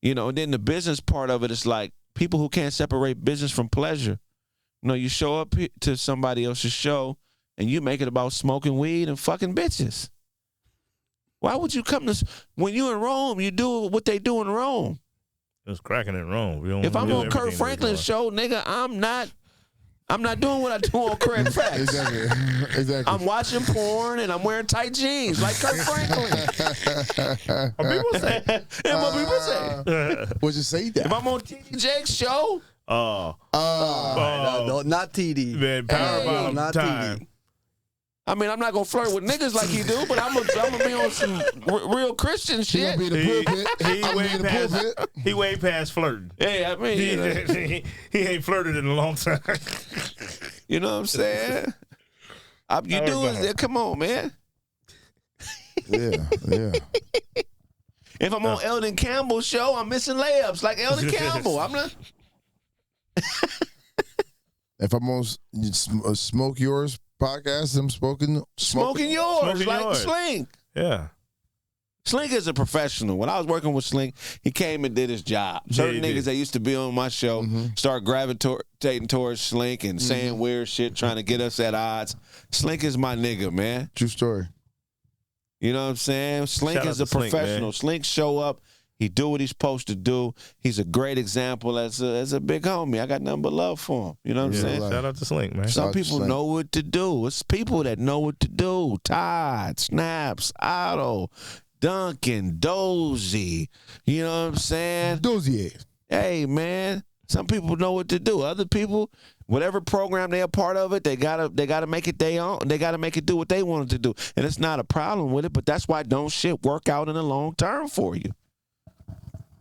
and then the business part of it is like people who can't separate business from pleasure. You show up to somebody else's show and you make it about smoking weed and fucking bitches. Why would you come to, when you in Rome, you do what they do in Rome. It's cracking in Rome. If I'm on Kurt Franklin's show, nigga, I'm not doing what I do on Kraig Facts. Exactly. I'm watching porn and I'm wearing tight jeans like Kurt Franklin. What people say? And what people say. What'd you say that? If I'm on TD Jake's show, No, not TD. Man, power bottom not time. TD. I mean, I'm not gonna flirt with niggas like he do, but I'm gonna be on some real Christian He gonna shit. be in the pulpit. He way past flirting. Yeah, I mean, He ain't flirted in a long time. you know what I'm saying? You do it. Come on, man. Yeah. If I'm on Eldon Campbell's show, I'm missing layups like Eldon Campbell. I'm not. If I'm on Smoke Yours podcast, I'm smoking yours Smoking like yours. Slink. Yeah. Slink is a professional. When I was working with Slink, he came and did his job. Certain he niggas did. that used to be on my show start gravitating towards Slink and saying weird shit, trying to get us at odds. Slink is my nigga, man. True story. You know what I'm saying? Slink Shout is out a to Slink, professional. man. Slink show up. He do what he's supposed to do. He's a great example as a big homie. I got nothing but love for him. You know what I'm saying? Shout out to Slink, man. Some out to people Slink. know what to do. It's people that know what to do. Todd, Snaps, Otto, Duncan, Dozy. You know what I'm saying? Dozier. Hey, man. Some people know what to do. Other people, whatever program they're a part of it, they gotta make it their own. They gotta make it do what they wanted to do. And it's not a problem with it, but that's why don't shit work out in the long term for you.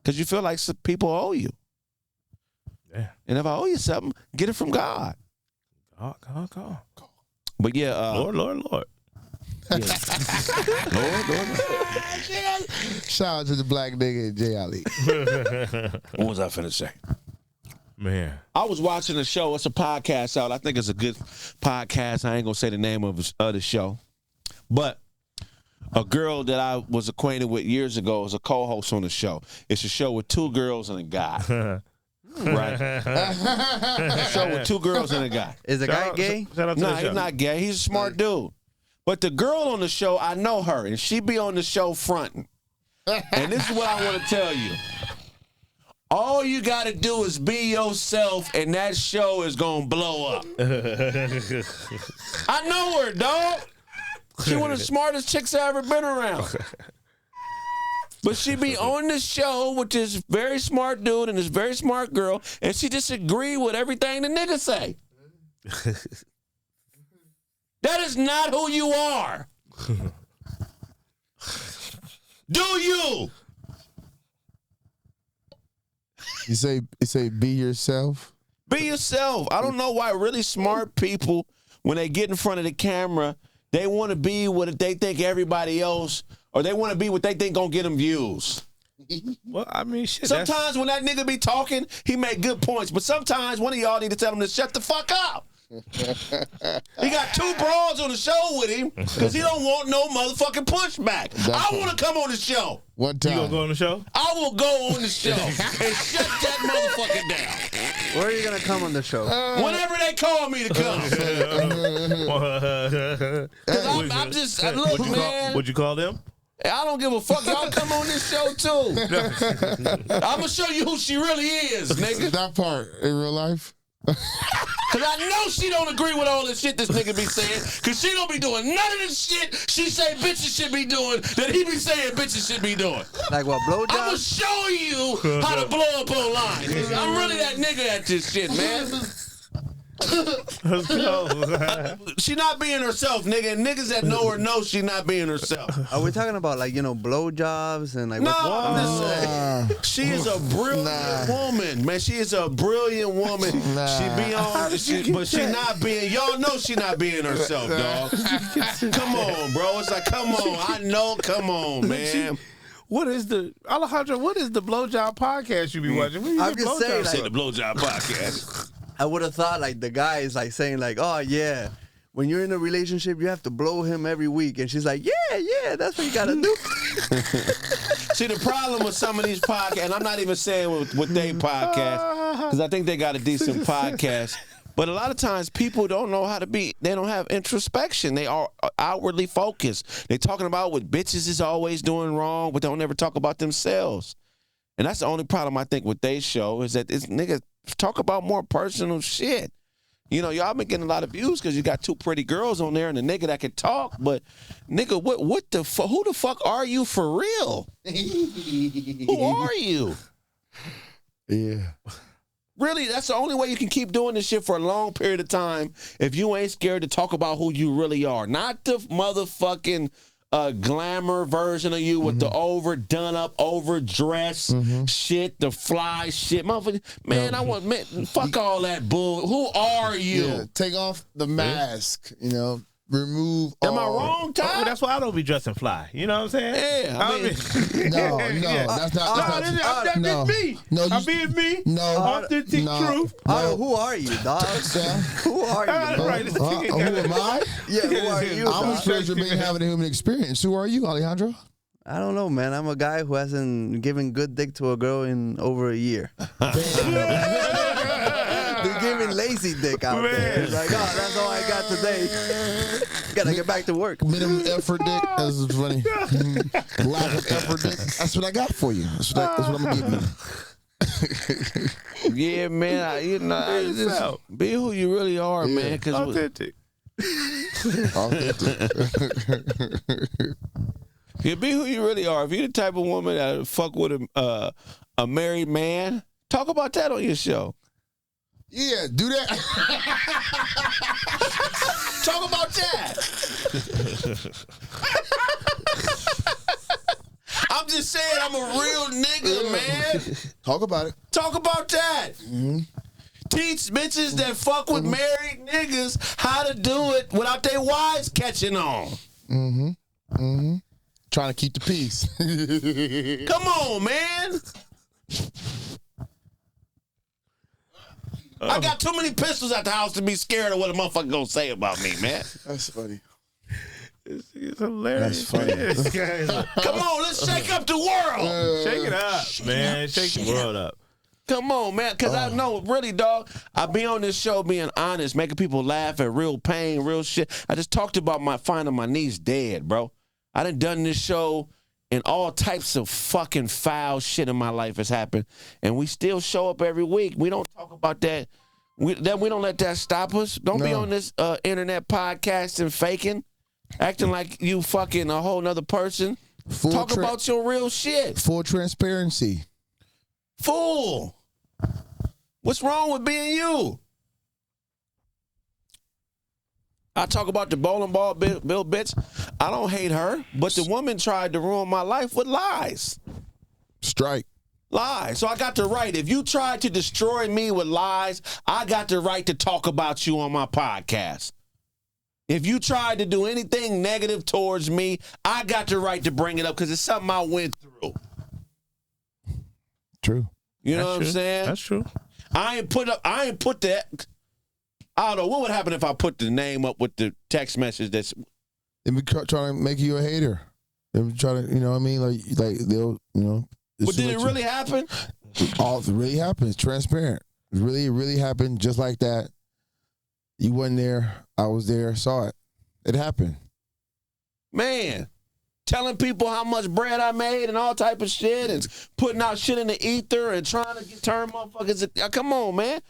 Because you feel like some people owe you. Yeah. And if I owe you something, get it from God. Call. But yeah, Lord. Lord. Shout out to the black nigga Jay Ali. What was I finna say? Man. I was watching a show. It's a podcast out. I think it's a good podcast. I ain't gonna say the name of the show, but a girl that I was acquainted with years ago is a co-host on the show. It's a show with two girls and a guy. Right? A show with two girls and a guy. Is the guy gay? Shout out to No, the show. he's not gay. He's a smart dude. But the girl on the show, I know her, and she be on the show fronting. And this is what I want to tell you. All you got to do is be yourself, and that show is going to blow up. I know her, dog. She one of the smartest chicks I ever been around. But she be on the show with this very smart dude and this very smart girl, and she disagree with everything the nigga say. That is not who you are. Do you? You say be yourself. Be yourself. I don't know why really smart people, when they get in front of the camera, they want to be what they think everybody else, or they want to be what they think gonna get them views. Well, I mean, shit. Sometimes when that nigga be talking, he make good points, but sometimes one of y'all need to tell him to shut the fuck up. He got two broads on the show with him because he don't want no motherfucking pushback. I want to come on the show. One You time. gonna go on the show? I will go on the show and shut that motherfucker down. Where are you gonna come on the show? Whenever they call me to come. Cause I'm just, look, man. Would you call them? I don't give a fuck. Y'all come on this show too. I'm gonna show you who she really is, nigga. That part in real life. Cause I know she don't agree with all the shit this nigga be saying. Cause she don't be doing none of the shit she say bitches should be doing that he be saying bitches should be doing. Like what, I'm gonna blowjob? show you how to blow up online. I'm really that nigga at this shit, man. Let's go. She not being herself, nigga. And niggas that know her know she not being herself. Are we talking about like, blowjobs and like No, what? I'm just saying. She is a brilliant woman, man. She is a brilliant woman. She be on, but she not being. Y'all know she not being herself, dog. Come on, bro. It's like, come on. I know. Come on, man. What is the Alejandro? What is the blowjob podcast you be watching? What you I'm get just saying, blowjob like- from? The blowjob podcast. I would have thought like the guy is like saying like, oh yeah, when you're in a relationship, you have to blow him every week, and she's like, yeah, that's what you gotta do. See, the problem with some of these podcasts, and I'm not even saying with they podcast, because I think they got a decent podcast. But a lot of times people don't know how to be, they don't have introspection. They are outwardly focused. They talking about what bitches is always doing wrong, but don't ever talk about themselves. And that's the only problem I think with they show is that this niggas talk about more personal shit. You know, y'all been getting a lot of views because you got two pretty girls on there and a nigga that can talk, but nigga, what the fuck? Who the fuck are you for real? Who are you? Yeah. Really, that's the only way you can keep doing this shit for a long period of time if you ain't scared to talk about who you really are. Not the motherfucking glamour version of you with the overdone up, overdressed shit, the fly shit. Motherfucker, man, fuck all that bull. Who are you? Yeah. Take off the mask, you know, remove Am I all. wrong, Oh, Ty? that's why I don't be dressing fly. You know what I'm saying? Yeah, I mean, No, Yeah. that's No, not. that's no. me. No, I'm you- being me. No. Authentic truth. Oh, who are you, dog? Sam? Who are you? That's dog? right. Who am I? Yeah, who are you? I'm a dog? stranger being having a human experience. Who are you, Alejandro? I don't know, man. I'm a guy who hasn't given good dick to a girl in over a year. They're giving lazy dick out there. It's like, oh, that's all I got today. Gotta get back to work. Minimum effort dick. That's funny. Lack of effort dick. That's what I got for you. That's what I'm gonna give you. yeah, man. Just be who you really are, man. Because Authentic. you be who you really are. If you're the type of woman that fuck with a married man, talk about that on your show. Yeah, do that. Talk about that. I'm just saying, I'm a real nigga, man. Talk about it. Talk about that. Teach bitches that fuck with married niggas how to do it without their wives catching on. Trying to keep the peace. Come on, man. I got too many pistols at the house to be scared of what a motherfucker gonna say about me, man. That's funny. It's hilarious. That's funny. This guy is Come on, let's shake up the world. shake it up, man. Shake the world up. Come on, man, because I know, really, dog, I be on this show being honest, making people laugh at real pain, real shit. I just talked about finding my niece dead, bro. I done this show and all types of fucking foul shit in my life has happened, and we still show up every week. We don't talk about that. We don't let that stop us. Don't be on this internet podcasting, faking, acting like you fucking a whole nother person. Talk about your real shit. Full transparency. Fool. What's wrong with being you? I talk about the bowling ball bill bitch. I don't hate her, but the woman tried to ruin my life with lies. Strike. Lies. So I got the right. If you tried to destroy me with lies, I got the right to talk about you on my podcast. If you tried to do anything negative towards me, I got the right to bring it up because it's something I went through. True. You know what I'm saying? That's true. I ain't put that. I don't know what would happen if I put the name up with the text message. That's They be trying to make you a hater. They be trying to, you know what I mean? Like they'll, you know. but did it really happen? All it really happened. It's transparent. It really happened just like that. You wasn't there. I was there. Saw it. It happened. Man, telling people how much bread I made and all type of shit and putting out shit in the ether and trying to turn motherfuckers. Come on, man.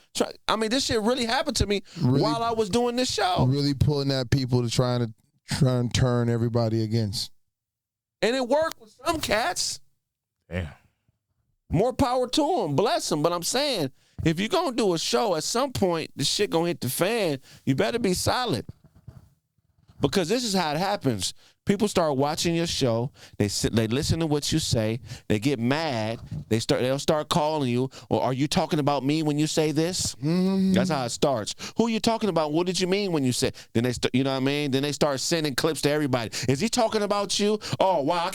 This shit really happened to me while I was doing this show. Really pulling at people to try and turn everybody against. And it worked with some cats. Damn. More power to them. Bless them. But I'm saying, if you're going to do a show, at some point, the shit going to hit the fan. You better be solid. Because this is how it happens. People start watching your show. They listen to what you say. They get mad. They'll start calling you. Or are you talking about me when you say this? Mm-hmm. That's how it starts. Who are you talking about? What did you mean when you said? Then you know what I mean? Then they start sending clips to everybody. Is he talking about you? Oh wow.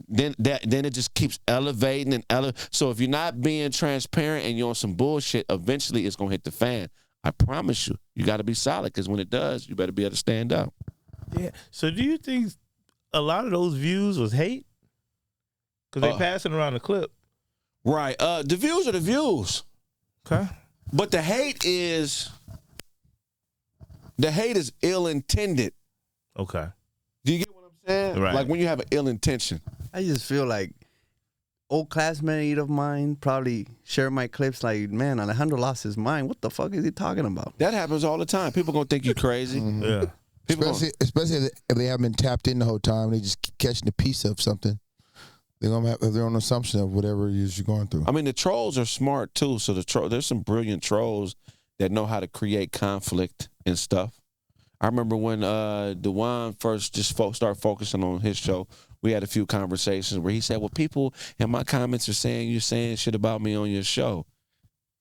Then it just keeps elevating and elevating. So if you're not being transparent and you're on some bullshit, eventually it's gonna hit the fan. I promise you. You got to be solid, because when it does, you better be able to stand up. Yeah. So do you think a lot of those views was hate? Because they passing around the clip. Right. The views are the views. Okay. But the hate is ill-intended. Okay. Do you get what I'm saying? Right. Like when you have an ill intention. I just feel like old classmate of mine probably share my clips like, man, Alejandro lost his mind. What the fuck is he talking about? That happens all the time. People gonna think you crazy. Mm-hmm. Yeah. Especially if they haven't been tapped in the whole time, they just keep catching a piece of something. They're gonna have their own assumption of whatever it is you're going through. I mean, the trolls are smart too. So there's some brilliant trolls that know how to create conflict and stuff. I remember when Dewan first just started focusing on his show. We had a few conversations where he said, well, people in my comments are saying you're saying shit about me on your show.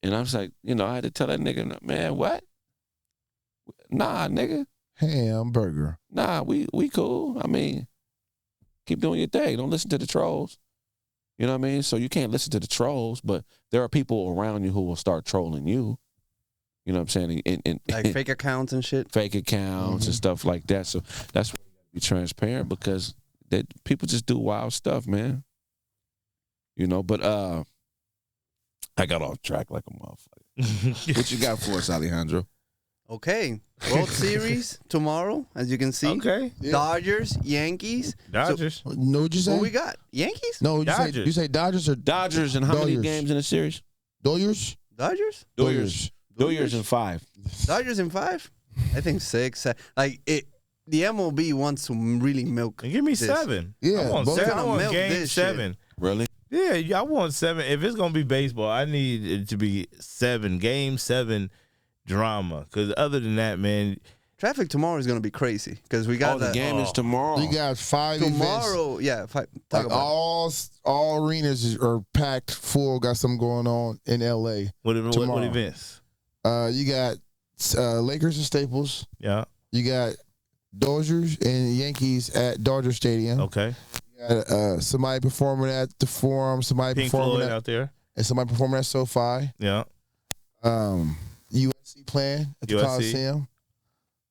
And I was like, I had to tell that nigga, man, what? Nah, nigga. Hamburger. Nah, we cool. I mean, keep doing your thing. Don't listen to the trolls. You know what I mean? So you can't listen to the trolls, but there are people around you who will start trolling you. You know what I'm saying? And like fake accounts and shit? Fake accounts and stuff like that. So that's why you gotta be transparent, because that people just do wild stuff, man. But I got off track like a motherfucker. What you got for us, Alejandro? Okay. World Series tomorrow, as you can see. Okay. Yeah. Dodgers, Yankees. Dodgers. No, what'd you say? What we got? Yankees? No, Dodgers. You say Dodgers or Dodgers and how many Dodgers. games in the series? Dodgers? Dodgers? Dodgers in 5. Dodgers in 5? I think 6. Like the MLB wants to really milk. Give me this. 7. Yeah, I want both 7. I of them. want Milk game this 7. Really? Yeah, I want 7. If it's gonna be baseball, I need it to be 7. Game 7 drama. Because other than that, man, Traffic tomorrow is going to be crazy because we got the game is tomorrow. You got 5 events. tomorrow. Yeah, talk Like about all arenas are packed full. Got something going on in LA. what Tomorrow. events? You got Lakers and Staples. Yeah. You got Dodgers and Yankees at Dodger Stadium. Okay. You got somebody performing at the Forum. Somebody Pink performing Floyd at, out there. and somebody performing at SoFi. Yeah. USC playing at the USC. Coliseum.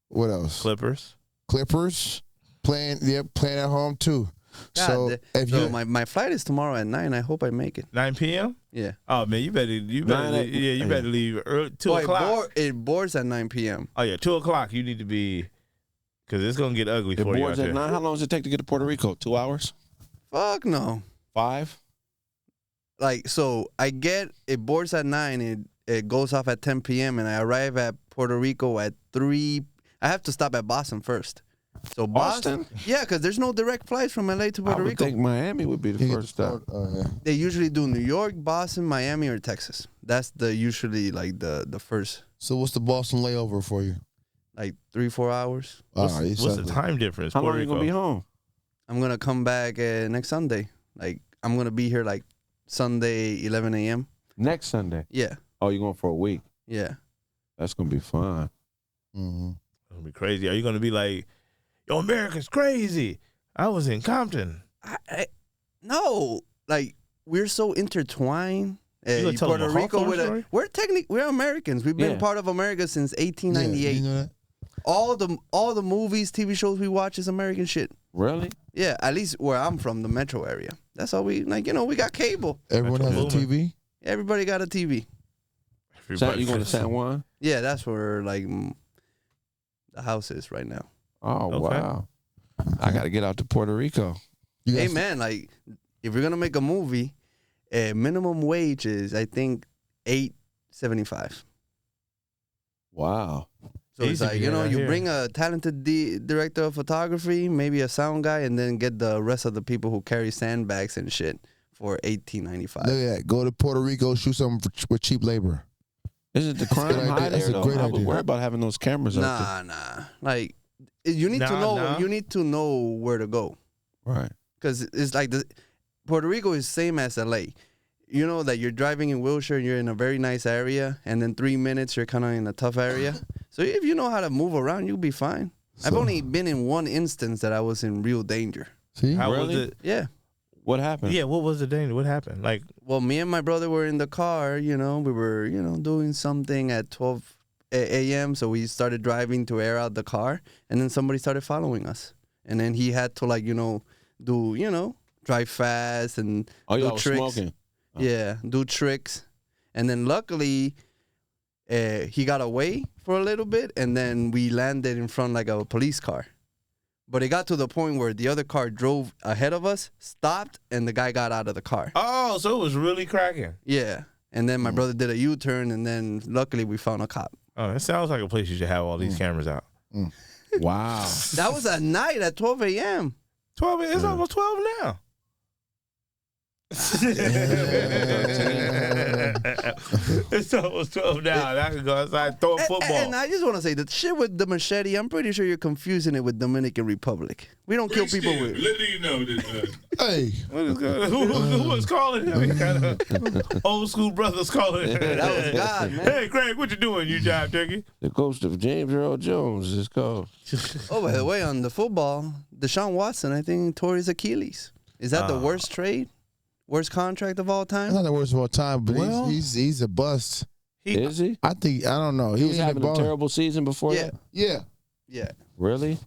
What else? Clippers. Playing at home too. God, So if you my flight is tomorrow at 9. I hope I make it. 9 p.m. Yeah. Oh man, you better better leave early, 2 o'clock. It boards at 9 p.m. Oh yeah, 2 o'clock. You need to be, because it's gonna get ugly It for you out boards at there. 9. How long does it take to get to Puerto Rico? 2 hours? Fuck no. 5? Like, so it boards at 9. It goes off at 10 p.m. and I arrive at Puerto Rico at 3. I have to stop at Boston first. So Boston? Yeah, because there's no direct flights from LA to I Puerto would Rico. think Miami would be the you first stop. They usually do New York, Boston, Miami, or Texas. That's usually like the first So what's the Boston layover for you? like 3-4 hours. What's you the suck. time difference? How long Puerto are you going to be Rico? home? I'm gonna come back next Sunday. Like I'm gonna be here like Sunday 11 a.m. Next Sunday. Yeah, Oh, you're going for a week. yeah. That's going to be fun. Mm-hmm. It's gonna be crazy. Are you gonna be like, yo, America's crazy? I was in Compton. No, like we're so intertwined. You gonna tell them Puerto a Rico Hawthorne with story? we're Americans. We've been Yeah. part of America since 1898. You know that? All the movies, TV shows we watch is American shit. Really? Yeah, at least where I'm from, the metro area. That's all we like. We got cable. Everyone has a Metro TV. Everybody got a TV. You going to San Juan? Yeah, that's where like the house is right now. Oh, Okay. wow. I got to get out to Puerto Rico. You Hey guys- man, like if you're gonna make a movie, minimum wage is I think $8.75. Wow. So it's Easy like to get out you here. bring a talented director of photography, maybe a sound guy, and then get the rest of the people who carry sandbags and shit for $18.95. Look at that. Go to Puerto Rico, shoot something with cheap labor. Is it the crime good idea. high That's there, a though? great I would idea. worry about having those cameras out Nah. Like You need to know. Nah. You need to know where to go. Right. Because it's like Puerto Rico is same as LA. You know that you're driving in Wilshire and you're in a very nice area, and then 3 minutes you're kind of in a tough area. So if you know how to move around, you'll be fine. I've only been in one instance that I was in real danger. See? How Really? was it? Yeah. What happened? Yeah, what was the danger? What happened? Like, Well, me and my brother were in the car. We were doing something at 12 a.m. So we started driving to air out the car, and then somebody started following us, and then he had to do drive fast and Oh, do y'all was tricks. smoking. Yeah, do tricks. And then luckily, he got away for a little bit, and then we landed in front like of a police car. But it got to the point where the other car drove ahead of us, stopped, and the guy got out of the car. oh, so it was really cracking. Yeah. And then my brother did a U-turn, and then luckily we found a cop. Oh, it sounds like a place you should have all these cameras out. Wow. That was at night at 12 a.m. 12, it's almost 12 now. It's almost 12 now. And I can go outside and throw a football. And I just want to say that shit with the machete, I'm pretty sure you're confusing it with Dominican Republic. We don't kill people with... Letting you know that. Hey. What is going who was calling him? Kind of old school brothers calling him. That was God, man. Hey, Kraig, what you doing, you jive turkey? The ghost of James Earl Jones is called. Oh, by the way, on the football, Deshaun Watson, I think, tore his Achilles. Is that the worst trade? Worst contract of all That's time? not the worst of all time, but Well- he's a bust. Is he? I don't know. He was in the having a ball. terrible season before Yeah. that? Yeah. Yeah. Really?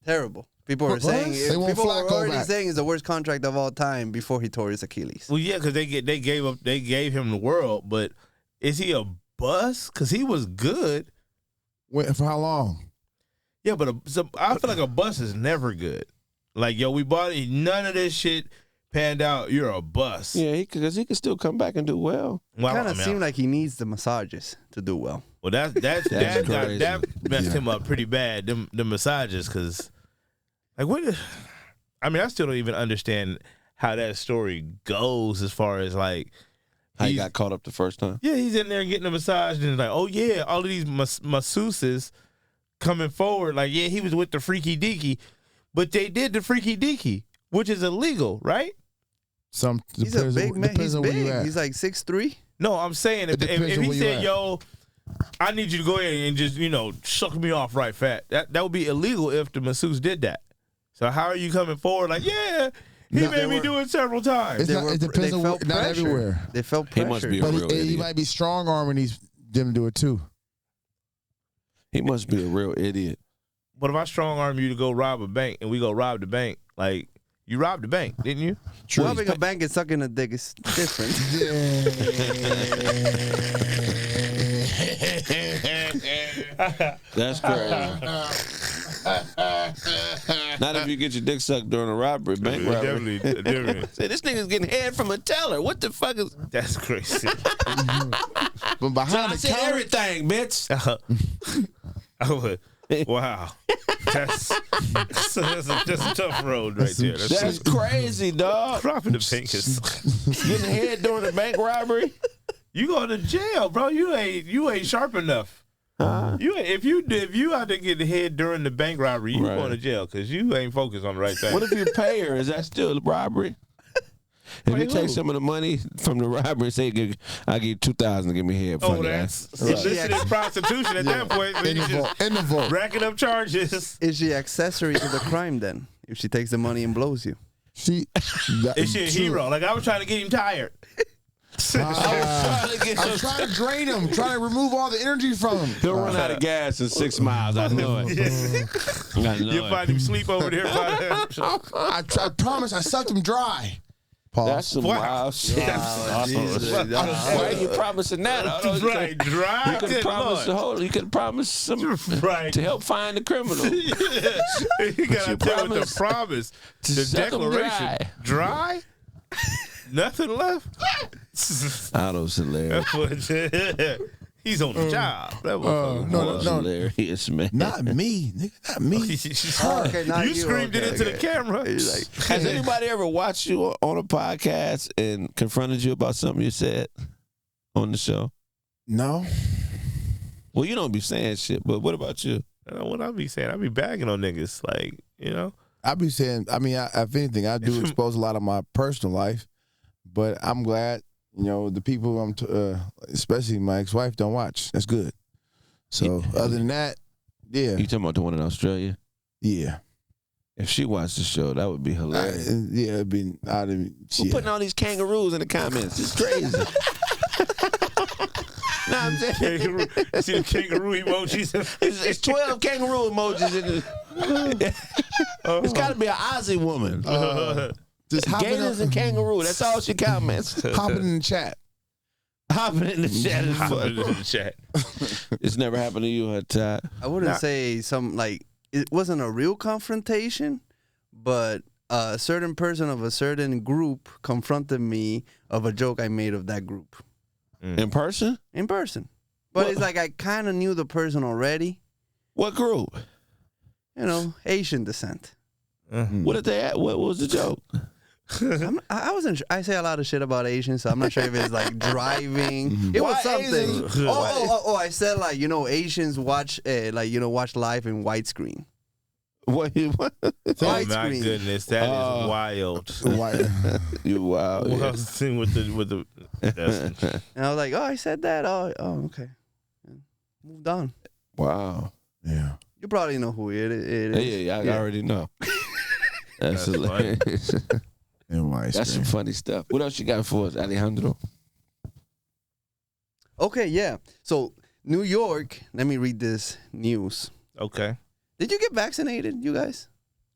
Terrible. People are What? saying They want people are Flacco already back. saying it's the worst contract of all time before he tore his Achilles. Well, yeah, because they gave him the world, but is he a bust? Because he was good. Wait, for how long? Yeah, but I feel like a bust is never good. Like, yo, we bought it, none of this shit panned out. You're a bust. Yeah, because he could still come back and do well. Well, Kind I of mean, seemed like he needs the massages to do well. well, that crazy. messed him up pretty bad. The massages, because like what? I mean, I still don't even understand how that story goes as far as like How he he's- got caught up the first time. Yeah, he's in there getting a massage, and it's like, oh yeah, all of these masseuses coming forward, like, yeah, he was with the freaky deaky, but they did the freaky deaky, which is illegal, right? He's a big man. He's Depends on where you big. at. He's like 6'3". No, I'm saying if depends if on he where you said, at. yo, I need you to go ahead and just, suck me off right fat, that would be illegal if the masseuse did that. So how are you coming forward like, yeah, he No, made me do it several times? It depends on felt not pressure. everywhere. They felt He pressure. must be a But real he idiot. might be strong arming them to do it too. He must be a real idiot. But if I strong arm you to go rob a bank and we go rob the bank, like, you robbed the bank, didn't you? Robbing a bank and sucking a dick is different. That's crazy. Not if you get your dick sucked during a robbery, bank robbery. Definitely different. Say, this nigga's getting head from a teller. What the fuck is... That's crazy. But So behind I the said counter, everything, bitch. I would. Wow. That's a tough road right there. That's crazy, dog. Dropping the fingers. Getting head during a bank robbery. You go to jail, bro. You ain't sharp enough. You ain't, if you out there getting head during the bank robbery, you Right. going to jail because you ain't focused on the right thing. What if you pay her? Is that still robbery? If Pay you take who? some of the money from the robbery and say, I'll give you $2,000 to give me head. Oh, Fuck it, that's Right. solicited prostitution at that point. So in you the just vault, in the vault. racking up charges. Is she accessory to the crime then? If she takes the money and blows you. She, Is she a hero? Like, I was trying to get him tired. I'm trying to drain him, trying to remove all the energy from him. He'll run out of gas in 6 miles. I know it. I know You'll it. find him sleep over there. I promise I sucked him dry. Pause. That's some Wow. wild shit. Why are you promising that? I don't know. Right, dry. You could Good promise the Lord. whole. You could promise some Right. to help find the criminal. You gotta tell with the promise. The suck 'em declaration. Dry? Nothing left? Otto's hilarious. He's on the job. That Otto's no. hilarious, man. Not me, nigga. Not me. Okay, not you you. screamed it Okay, into okay. the camera. Has anybody ever watched you on a podcast and confronted you about something you said on the show? No. Well, you don't be saying shit, but what about you? What I be saying, I be bagging on niggas, like, you know. I be saying, if anything, I do expose a lot of my personal life, but I'm glad, the people especially my ex-wife, don't watch. That's good. So other than that, yeah. You talking about the one in Australia? Yeah. If she watched the show, that would be hilarious. Yeah, it'd be. Who putting all these kangaroos in the comments? It's crazy. No, I'm saying. Kangaroo. You see the kangaroo emojis? It's 12 kangaroo emojis in the. It's got to be an Aussie woman. Just Gators and kangaroo. That's all she comments. Hopping in the chat. Hopping in the chat is Hopping fun. in the chat. It's never happened to you, Todd. I wouldn't say it wasn't a real confrontation, but a certain person of a certain group confronted me of a joke I made of that group. In person? In person. But it's like I kind of knew the person already. What group? Asian descent. What did they at? What was the joke? I wasn't sure. I say a lot of shit about Asians, so I'm not sure if it's like driving. It was Why something. Asians? I said Asians watch watch live in widescreen. What? Oh my Widescreen. goodness, that is wild. You wild. Well, I Yeah. was seeing with the And I was like, I said that. Oh, okay. Moved on. Wow. Yeah. You probably know who it is. Yeah, I already know. That's That's hilarious. That's some funny stuff. What else you got for us, Alejandro? Okay, yeah. So New York. Let me read this news. Okay, Did you get vaccinated, you guys?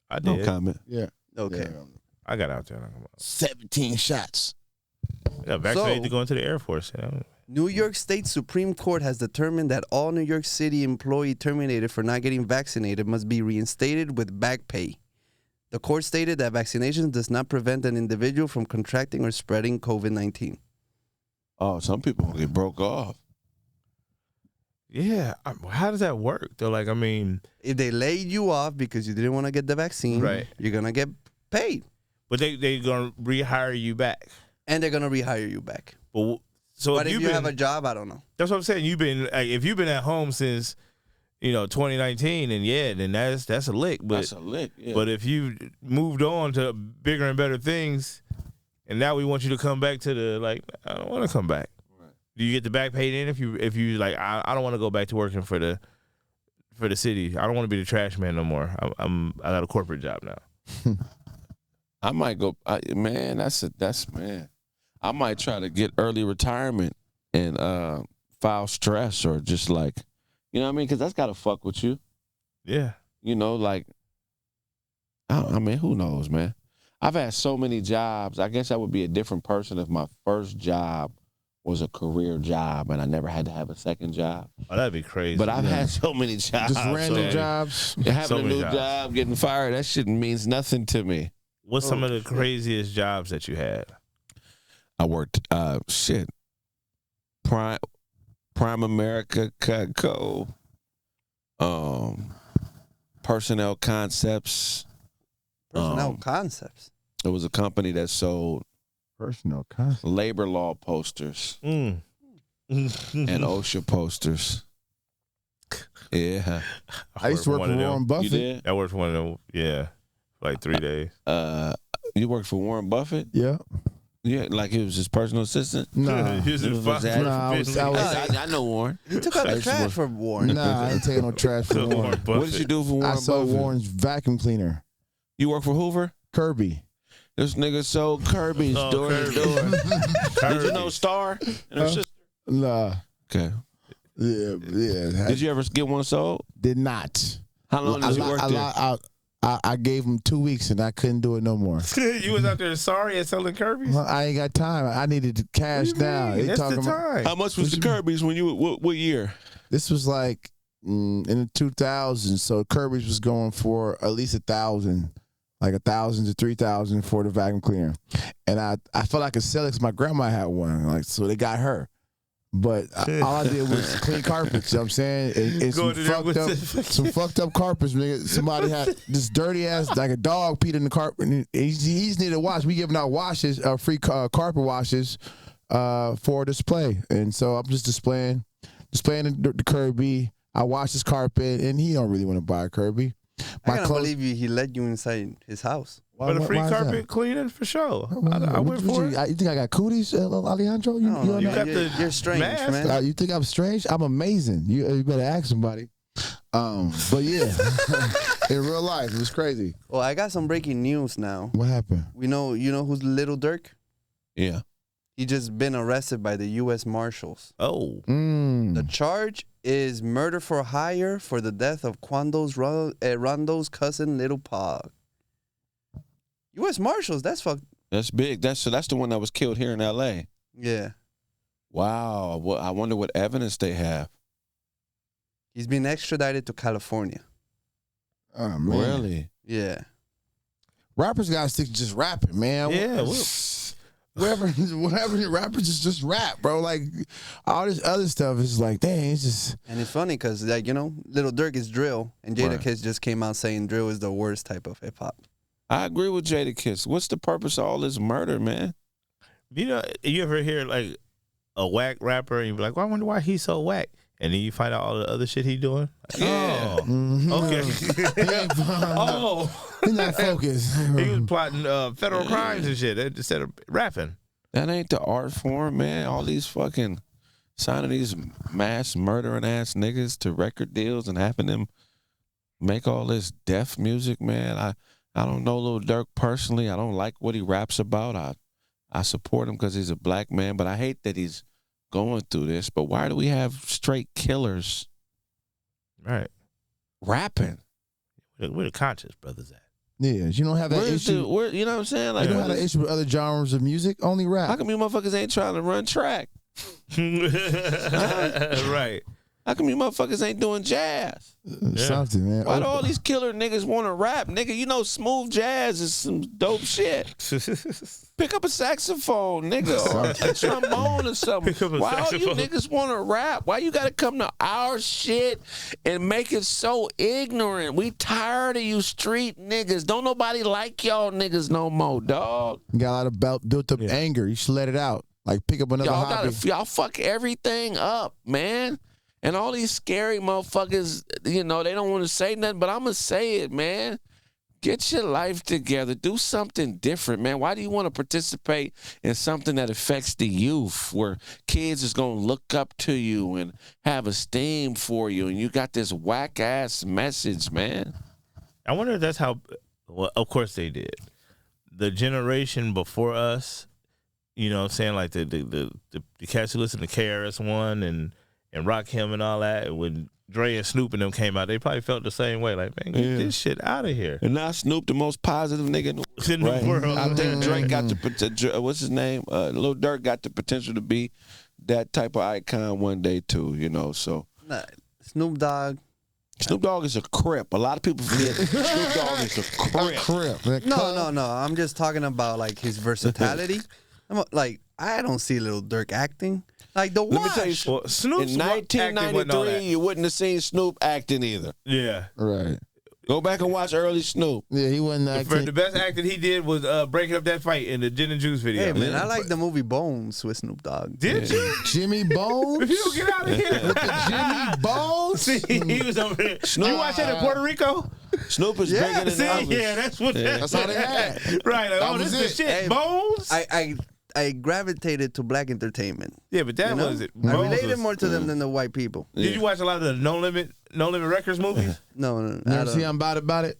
I No did. comment. Yeah. Okay. Yeah. I got out there. 17 shots. I got vaccinated So- to go into the Air Force. New York State Supreme Court has determined that all New York City employee terminated for not getting vaccinated must be reinstated with back pay. The court stated that vaccination does not prevent an individual from contracting or spreading COVID-19. Oh, some people get broke off. Yeah, how does that work though? Like, I mean, If they laid you off because you didn't want to get the vaccine, Right. you're going to get paid. but they gonna rehire you back. And they're going to rehire you back. But so But if you've you been, have a job, I don't know. that's what I'm saying. You've been like, if you've been at home since 2019, and then that's a lick. But That's a lick. Yeah. but if you moved on to bigger and better things, and now we want you to come back to I don't want to come back. Right. Do you get the back paid in if you like I don't want to go back to working for the city. I don't want to be the trash man no more. I got a corporate job now. I might go, man. Man. I might try to get early retirement and file stress or just like, you know what I mean? Because that's got to fuck with you. Yeah. I mean, who knows, man? I've had so many jobs. I guess I would be a different person if my first job was a career job and I never had to have a second job. Oh, that'd be crazy. But I've had so many jobs. Just random man. jobs. Having So a many new jobs. job, getting fired, that shit means nothing to me. What's some of the craziest jobs that you had? I worked, Prime America, Cutco, Personnel Concepts. Personnel concepts. It was a company that sold Personal concept. labor law posters Mm. and OSHA posters. Yeah. I used to work for Warren You Buffett. did? I worked for one of them, yeah, for like 3 days. You worked for Warren Buffett? Yeah. Yeah, like he was his personal assistant? Nah. He was in Was the that- Nah, I was- I know Warren. You took out the used to trash work- for Warren. Nah, I ain't taking no trash from Warren. What did you do for Warren I sold Buffett? Warren's vacuum cleaner. You work for Hoover? Kirby. This nigga sold Kirby's Oh, door Kirby. to door. Did you know Kirby. Star and her sister? Nah. Okay. Yeah. Did you ever get one sold? Did not. How long did you work there? I gave him 2 weeks and I couldn't do it no more. You was out there sorry at selling Kirby's? Well, I ain't got time. I needed the cash now. They That's the talking about- time. How much was the Kirby's when you what year? This was like in the 2000s, so Kirby's was going for at least 1,000, like 1,000 to 3,000 for the vacuum cleaner, and I felt I could sell it because my grandma had one, like so they got her. But all I did was clean carpets. You know what I'm saying, and Go some to there with some fucked up carpets. Nigga. Somebody had this dirty ass, like a dog peed in the carpet. And he just needed a wash. We giving out washes, free carpet washes, for display. And so I'm just displaying the Kirby. I wash his carpet, and he don't really want to buy a Kirby. I can't believe he let you inside his house. But a free why is that? carpet cleaning for sure. I went for it. You think I got cooties, Alejandro? You, I don't know. you got the You're strange, mask. man. You think I'm strange? I'm amazing. You better ask somebody. But yeah, in real life, it was crazy. Well, I got some breaking news now. What happened? You know who's Little Dirk? Yeah. He just been arrested by the U.S. Marshals. Oh. The charge is murder for hire for the death of Rondo's cousin, Little Pog. U.S. Marshals, that's fucked. That's big. That's the one that was killed here in L.A. Yeah. Wow. Well, I wonder what evidence they have. He's been extradited to California. Oh man, Really? Yeah. rappers gotta stick to just rapping, man. Yeah, whatever rappers just rap, bro. Like all this other stuff is like, dang, it's just. And it's funny because, like, Little Dirk is drill, and Jadakiss just came out saying drill is the worst type of hip hop. I agree with Jadakiss. What's the purpose of all this murder, man? You ever hear like a whack rapper and you be like, well, I wonder why he's so whack? And then you find out all the other shit he doing. Yeah. Oh, okay. He's not focused. He was plotting federal crimes and shit instead of rapping. That ain't the art form, man. All these fucking signing these mass murdering ass niggas to record deals and having them make all this death music, man. I don't know Lil Durk personally. I don't like what he raps about. I support him because he's a black man, but I hate that he's going through this. But why do we have straight killers Right. rapping? Where the conscious brothers at? Yeah, you don't have that issue. You know what I'm saying? Like, You don't have that issue with other genres of music. Only rap. how come you motherfuckers ain't trying to run track? Right. How come you motherfuckers ain't doing jazz? Something, man. Why do all these killer niggas want to rap? Nigga, smooth jazz is some dope shit. Pick up a saxophone, nigga, or a trombone or something. Pick up a Why all you saxophone. niggas want to rap? Why you got to come to our shit and make it so ignorant? We tired of you street niggas. Don't nobody like y'all niggas no more, dog. You got a lot of built up anger. You should let it out. Like pick up another hobby. Y'all fuck everything up, man. And all these scary motherfuckers, they don't want to say nothing, but I'm going to say it, man. Get your life together. Do something different, man. Why do you want to participate in something that affects the youth, where kids is going to look up to you and have esteem for you, and you got this whack-ass message, man? I wonder if that's how, well, of course they did. The generation before us, you know what I'm saying, like the cats who listen to KRS-One and Rakim and all that, when Dre and Snoop and them came out, they probably felt the same way. Like, man, get this shit out of here. And now Snoop, the most positive nigga in the world. I think Drake got the potential. What's his name? Lil Durk got the potential to be that type of icon one day too. So Nah, Snoop Dogg. Snoop Dogg is a crip. A lot of people forget Snoop Dogg is a crip. No. I'm just talking about like his versatility. I don't see Little Dirk acting. Like the Let me tell you, Well, Snoop's in acting wasn't all 1993, that. you wouldn't have seen Snoop acting either. Yeah. Right. Go back and watch early Snoop. Yeah, he wasn't acting. The best acting he did was breaking up that fight in the Gin and Juice video. Hey man, I like the movie Bones with Snoop Dogg. Did you? Jimmy Bones. If you don't get out of here. With the Jimmy Bones. See, he was over there. Snoop. You watch that in Puerto Rico? Snoop is bigger than See, Elvis. yeah, that's what That's all they had. Right. Like, That oh, was this is it. the shit. Hey, Bones? I gravitated to black entertainment. Yeah, but that was it. I Bones related was- more to them than the white people. Did you watch a lot of the No Limit Records movies? No, Never see I'm about it.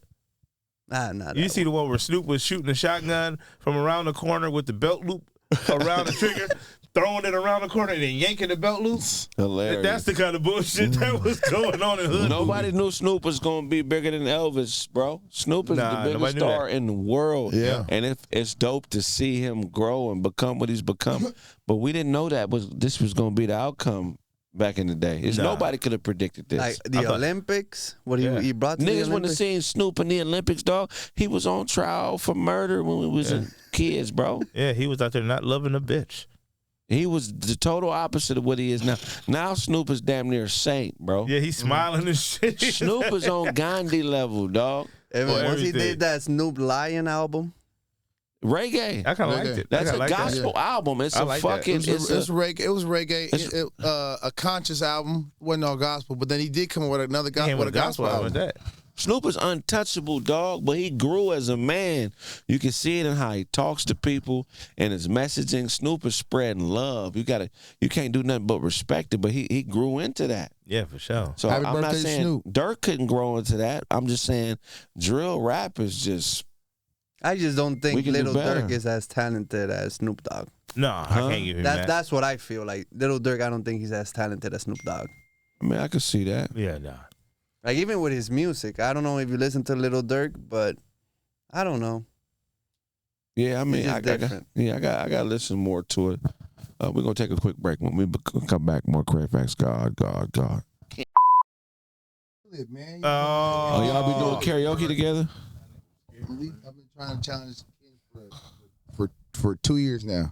Nah, You see the one where Snoop was shooting a shotgun from around the corner with the belt loop around the trigger, throwing it around the corner and then yanking the belt loop? Hilarious. That's the kind of bullshit that was going on in hood Nobody movies. knew Snoop was going to be bigger than Elvis, bro. Snoop is Nah, the nobody biggest knew star that. in the world. Yeah. And it's dope to see him grow and become what he's become. But we didn't know this was going to be the outcome back in the day. Nah. Nobody could have predicted this. Like the Olympics, what Yeah. he brought to the Niggas wouldn't have Olympics. seen Snoop in the Olympics, dog. He was on trial for murder when we was kids, bro. Yeah, he was out there not loving a bitch. He was the total opposite of what he is now. Now Snoop is damn near a saint, bro. Yeah, he's smiling and shit. Snoop is on Gandhi level, dog. And once he everything. did that Snoop Lion album, Reggae. I kind of Reggae. liked it. That's I a like that. gospel album. It's I a like that. fucking. It was reggae. It was reggae. A conscious album. Wasn't all gospel, but then he did come with another Came gospel. with With a gospel album. with that. Snoop is untouchable, dog, but he grew as a man. You can see it in how he talks to people and his messaging. Snoop is spreading love. You can't do nothing but respect it, but he grew into that. Yeah, for sure. So Happy I'm not birthday, saying Snoop. Dirk couldn't grow into that. I'm just saying drill rap is just I just don't We think can do Little better. Dirk is as talented as Snoop Dogg. No, I can't give him that. That's what I feel like. Little Dirk, I don't think he's as talented as Snoop Dogg. I mean, I could see that. Yeah, nah. Like even with his music, I don't know if you listen to Little Dirk, but I don't know. Yeah, I mean, just I got different. I got to listen more to it. We're gonna take a quick break. When we come back, more Kraig Facts. God. Man, Oh, y'all be doing karaoke together? I've been trying to challenge for 2 years now.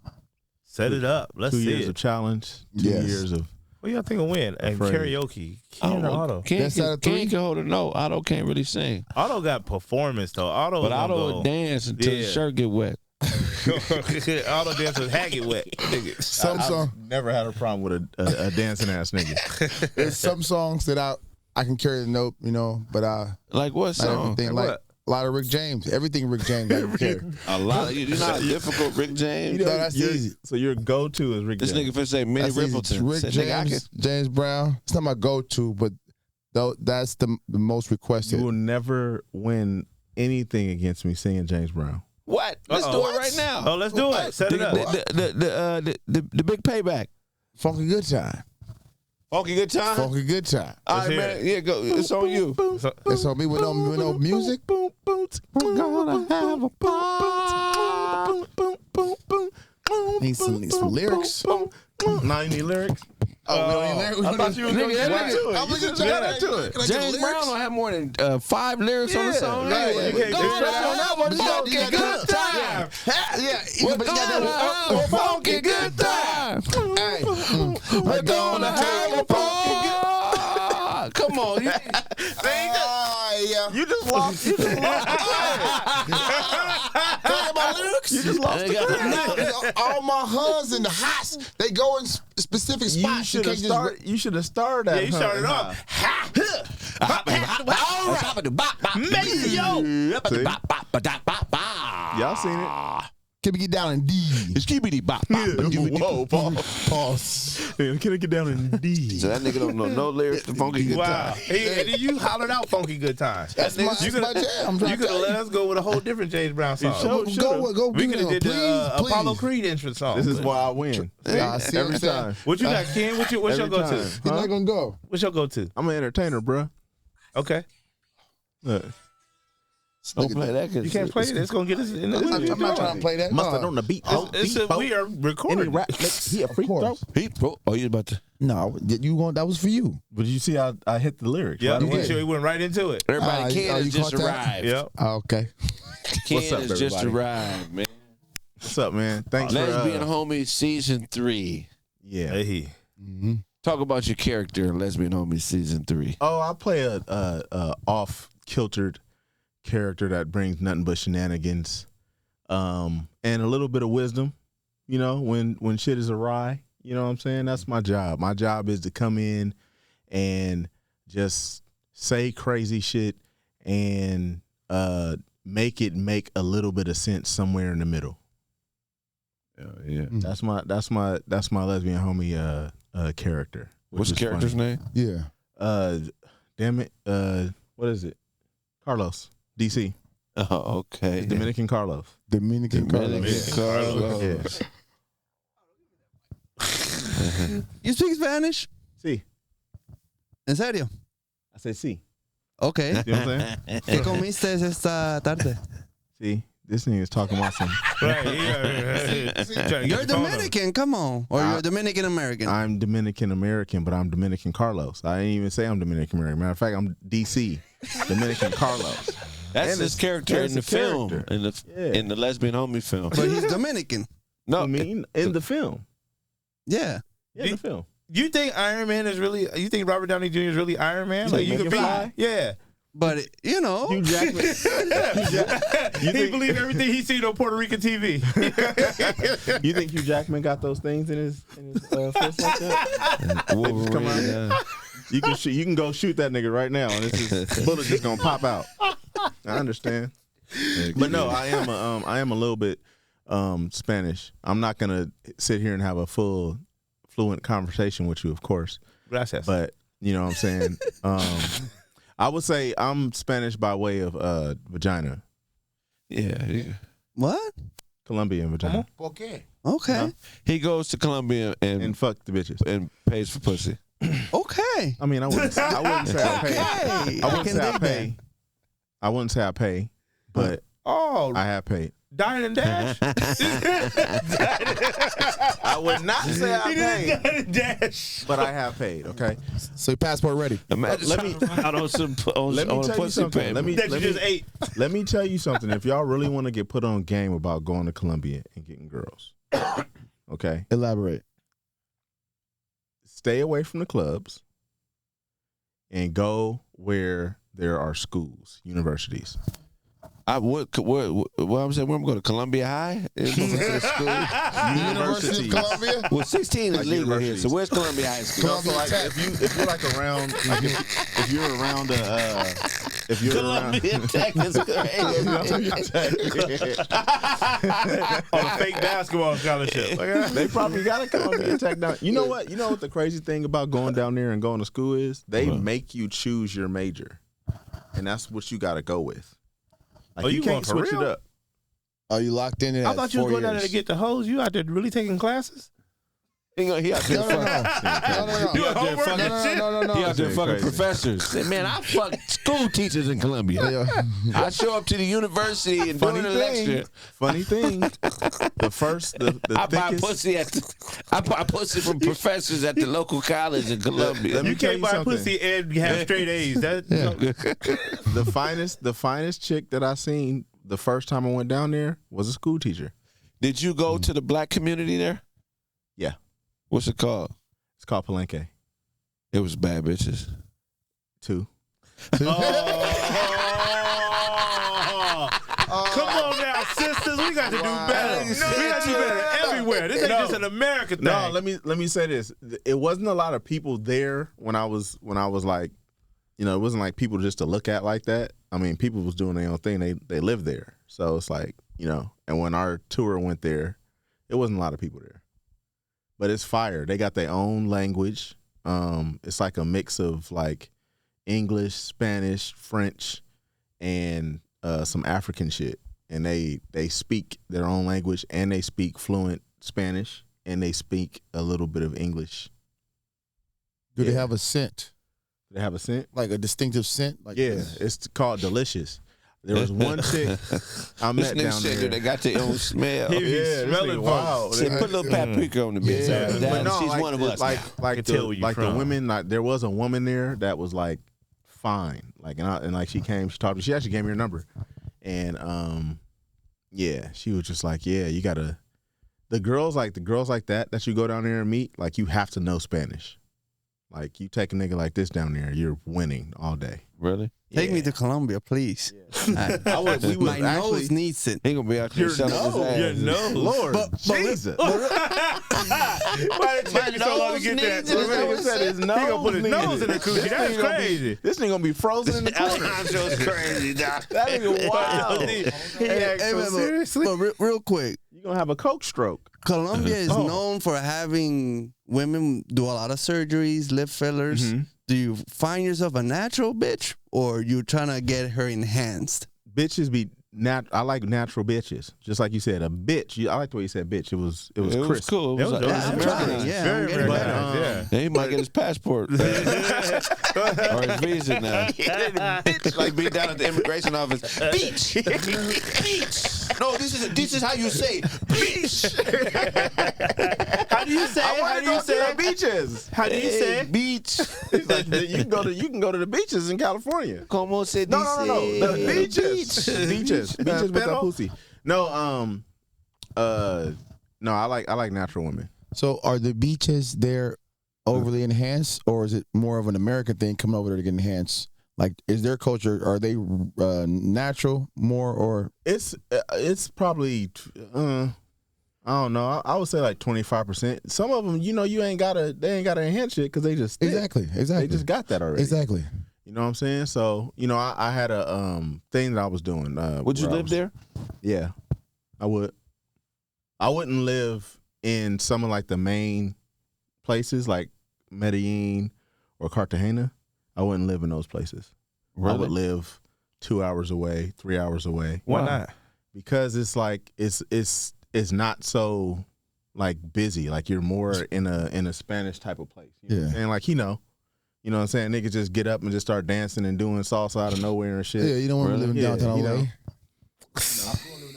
Set it up. Let's 2 see years it. of challenge, 2 Yes. years of What y'all think will win? And Afraid. karaoke. I don't Ken or know. Otto? That's out of three? Ken can hold a note. Otto can't really sing, Otto got performance though. Otto, but was Otto gonna will dance until his Yeah. shirt get wet. Otto dance with Haggett wet. Some song, never had a problem with a dancing ass nigga. there's some songs that I can carry the note, but Like what not song? everything. Like Like what? a lot of Rick James, everything Rick James I can carry. A lot. You know how difficult Rick James. No, that's easy. So your go-to is Rick This James. nigga finna say Minnie That's easy. Rippleton. Rick Said, nigga, I James, James Brown. It's not my go-to, but that's the most requested. You will never win anything against me singing James Brown. What? Let's do it right now. Oh, let's do it. Set it up. The big payback. Funky good time. Funky good time. Funky good time. All right, hear man. Yeah, go. It's on you. That's on me with no music. We're gonna have a Need some lyrics. Now you need lyrics. Oh, we don't need lyrics. I thought you were going to Nigga, get that into it. I'm looking at you. Get into it. Can I get James lyrics? Brown don't have more than 5 lyrics on the song. right. Anyway. You can't Go get on, straight on that one. You got Funky that good time. Yeah, but you got that. Funky good time. Hey, We're gonna have a party. Come on. You, yeah. You just lost. You just lost. My lyrics? You just lost the All my huns and the hots, they go in specific You spots. should have can't started. You should have started that. Yeah, you started off. Y'all seen it? Can we get down in D? Skibidi bop. Whoa, Pause. Can I get down in D? So that nigga don't know no lyrics to Funky Good Wow. Time. Hey, you hollered out funky good time. That's my jam. I'm trying You to could tell have let us go with a whole different James Brown song. Go. We could have did the please. Apollo Creed entrance song. This is why I win. See Every what I'm saying? time. What you got, Ken? What's your Every go-to? time. He's not gonna go. What's your go-to? I'm an entertainer, bruh. Okay. Look, Don't play that. You can't play it. It's going to get us in the I'm not trying to play that. mustard on the beat. We are recording. Any rap makes he a free course. throw. Oh, you about to? No, that was for you. But you see, I hit the lyrics. Yeah, right you away. sure he went right into it. Everybody, Ken has you just caught that? arrived. Yep. Okay. Ken What's up, has just everybody? arrived, man. What's up, man? Thanks Lesbian for Homie Season 3. yeah. Hey. Talk about your character in Lesbian Homie Season 3. Oh, I play a off-kiltered character that brings nothing but shenanigans, and a little bit of wisdom. You know, when shit is awry. You know what I'm saying? That's my job. My job is to come in and just say crazy shit and make it make a little bit of sense somewhere in the middle. Yeah. That's my lesbian homie character. which What's the is character's funny. name? Yeah. Damn it. What is it? Carlos. DC. Oh, okay. It's Dominican Carlos. Dominican Carlos. Carlos. You speak Spanish? Sí. ¿En serio? I said sí. Okay. You know what I'm saying? ¿Qué comiste esta tarde? See, this nigga's talking about some. Right. You're Dominican, come on. Or you're Dominican American. I'm Dominican American, but I'm Dominican Carlos. I didn't even say I'm Dominican American. Matter of fact, I'm DC. Dominican Carlos. That's And his it's- character that's in the the film, character. in the Lesbian Homie film. But he's Dominican. No, I mean, in the film. Yeah. In the film. You think Iron Man is really? You think Robert Downey Jr. is really Iron Man? Like you make could it be? fly? Yeah. But you know, Hugh Jackman. He believed everything he seen on Puerto Rican TV. You think Hugh Jackman got those things in his fist like that? Wolverine, Come on. You can shoot. You can go shoot that nigga right now, and this bullet just gonna pop out. I understand, but no, I am a little bit Spanish. I'm not gonna sit here and have a full fluent conversation with you, of course. Gracias. But you know what I'm saying. I would say I'm Spanish by way of vagina, Yeah. what? Colombian vagina, ¿Por qué? Okay, He goes to Colombia and and fuck the bitches. pays for pussy. okay. I mean, I wouldn't say I pay. Hey, I wouldn't can say I dig pay. that. I wouldn't say I pay, but Oh, I have paid. Dine and Dash. I would not say I paid, Dine and Dash. but I have paid. Okay. So your passport ready? Imagine Let me- trying to run out on some Let me on a tell you pussy something. payment. Let me That you just ate. let me tell you something. If y'all really want to get put on game about going to Colombia and getting girls, okay, Elaborate. stay away from the clubs and go where there are schools, universities. I would. What I'm saying? Where I'm going to Columbia High? University school. University of Columbia. Well, 16 is Like legal here. universities. So where's Columbia High School? So like if you're like around, like if you're around if you're Columbia Tech is On a fake basketball scholarship. they probably got to come and Tech down. You know what? You know what the crazy thing about going down there and going to school is? They make you choose your major, and that's what you got to go with. Like, Oh, you can't going for switch real? it up. Are you locked in it? I thought you was going down there to get the hose. You out there really taking classes? He out there No, no, no. fucking. No, no, He no. out there homework fucking. and shit? No, no, He no. out there fucking Crazy. professors. Say, man, I fuck school teachers in Columbia. I show up to the university and Funny during the lecture, thing. The I buy thickest. pussy I buy pussy from professors at the local college in Columbia. Let me You tell can't buy something. pussy and have straight A's. That, The finest chick that I seen the first time I went down there was a school teacher. Did you go to the black community there? Yeah, What's it called? it's called Palenque. It was bad bitches. 2. Come on now, sisters. We got to do better. No, we got to do better everywhere. This ain't just an American thing. No, let me say this. It wasn't a lot of people there when I was like, you know, it wasn't like people just to look at like that. I mean, people was doing their own thing. They lived there. So it's like, you know, and when our tour went there, it wasn't a lot of people there. But it's fire. They got their own language. It's like a mix of like English, Spanish, French, and some African shit. And they speak their own language, and they speak fluent Spanish, and they speak a little bit of English. Do they have a scent? They have a scent. Like a distinctive scent? Like Yeah, it's called Delicious. There was one chick I This met nigga down said there. they got their own smell. Yeah, this smelling nigga wild. Said, put a little paprika on the bitch. Yeah, but no, She's like, one of us. Like, now. like, can the, tell where you like the from. women. Like there was a woman there that was like fine. Like and like she came. She talked to me. She actually gave me her number, and yeah, she was just like, yeah, you gotta. The girls like that you go down there and meet. Like you have to know Spanish. Like you take a nigga like this down there, you're winning all day. Really? Take me Yeah. to Colombia, please. We would My actually- nose needs it. He gonna be out there selling his ass. Your nose. Lord, But- Jesus. Why did it take you so long to get that? nose needs it. Nigga said his He gonna put his needed. nose in the coochie. This That's nigga gonna be- crazy. This nigga gonna be frozen in the corner. Alejandro's crazy, doc. That nigga wild. He Hey, acts so but- seriously. But real quick, You gonna have a coke stroke. Colombia is known for having women do a lot of surgeries, lip fillers. Do you find yourself a natural bitch, or you trying to get her enhanced? Bitches be I like natural bitches, just like you said. A bitch. I like the way you said bitch. It was It was crisp. cool. It was, That was it was I'm American. trying. Yeah, Very, I'm very getting But, better. nice. Yeah, he might get his passport or his visa now. Bitch, like be down at the immigration office. Beach, beach. No, this is how you say beach. How do you say? How do you say? beaches? How do you say? Beach. Like, you can go to the beaches in California. Como se dice? No. The beaches. Beaches with that Pero? pussy. No, no, I like natural women. So are the beaches there overly enhanced, or is it more of an American thing coming over there to get enhanced? Like, is their culture, are they natural more or? It's probably I don't know. I would say like 25%. Some of them, you ain't gotta enhance it because they just thick. Exactly. They just got that already. Exactly. You know what I'm saying? So I had a thing that I was doing. Would you live there? Yeah, I would. I wouldn't live in some of like the main places like Medellin or Cartagena. I wouldn't live in those places. Really? I would live 2 hours away, 3 hours away. Why not? Because it's like it's not so like busy. Like you're more in a Spanish type of place. You know what I'm saying? Like you know what I'm saying? Niggas just get up and just start dancing and doing salsa out of nowhere and shit. Yeah, you don't want to live in downtown LA.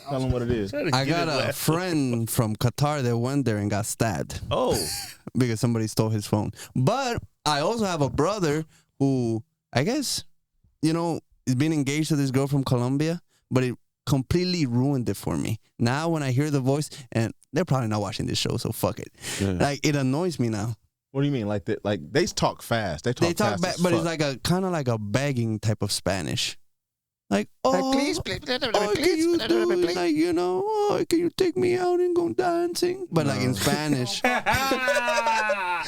Tell them what it is. I got a friend from Qatar that went there and got stabbed. Oh. Because somebody stole his phone. But I also have a brother who, I guess, is being engaged to this girl from Colombia, but it completely ruined it for me. Now when I hear the voice, and they're probably not watching this show, so fuck it. Yeah. Like, it annoys me now. What do you mean? Like that? Like they talk fast. They talk fast back, but it's like a kind of like a begging type of Spanish. Like, please, can you do, like, can you take me out and go dancing? But like in Spanish. Really?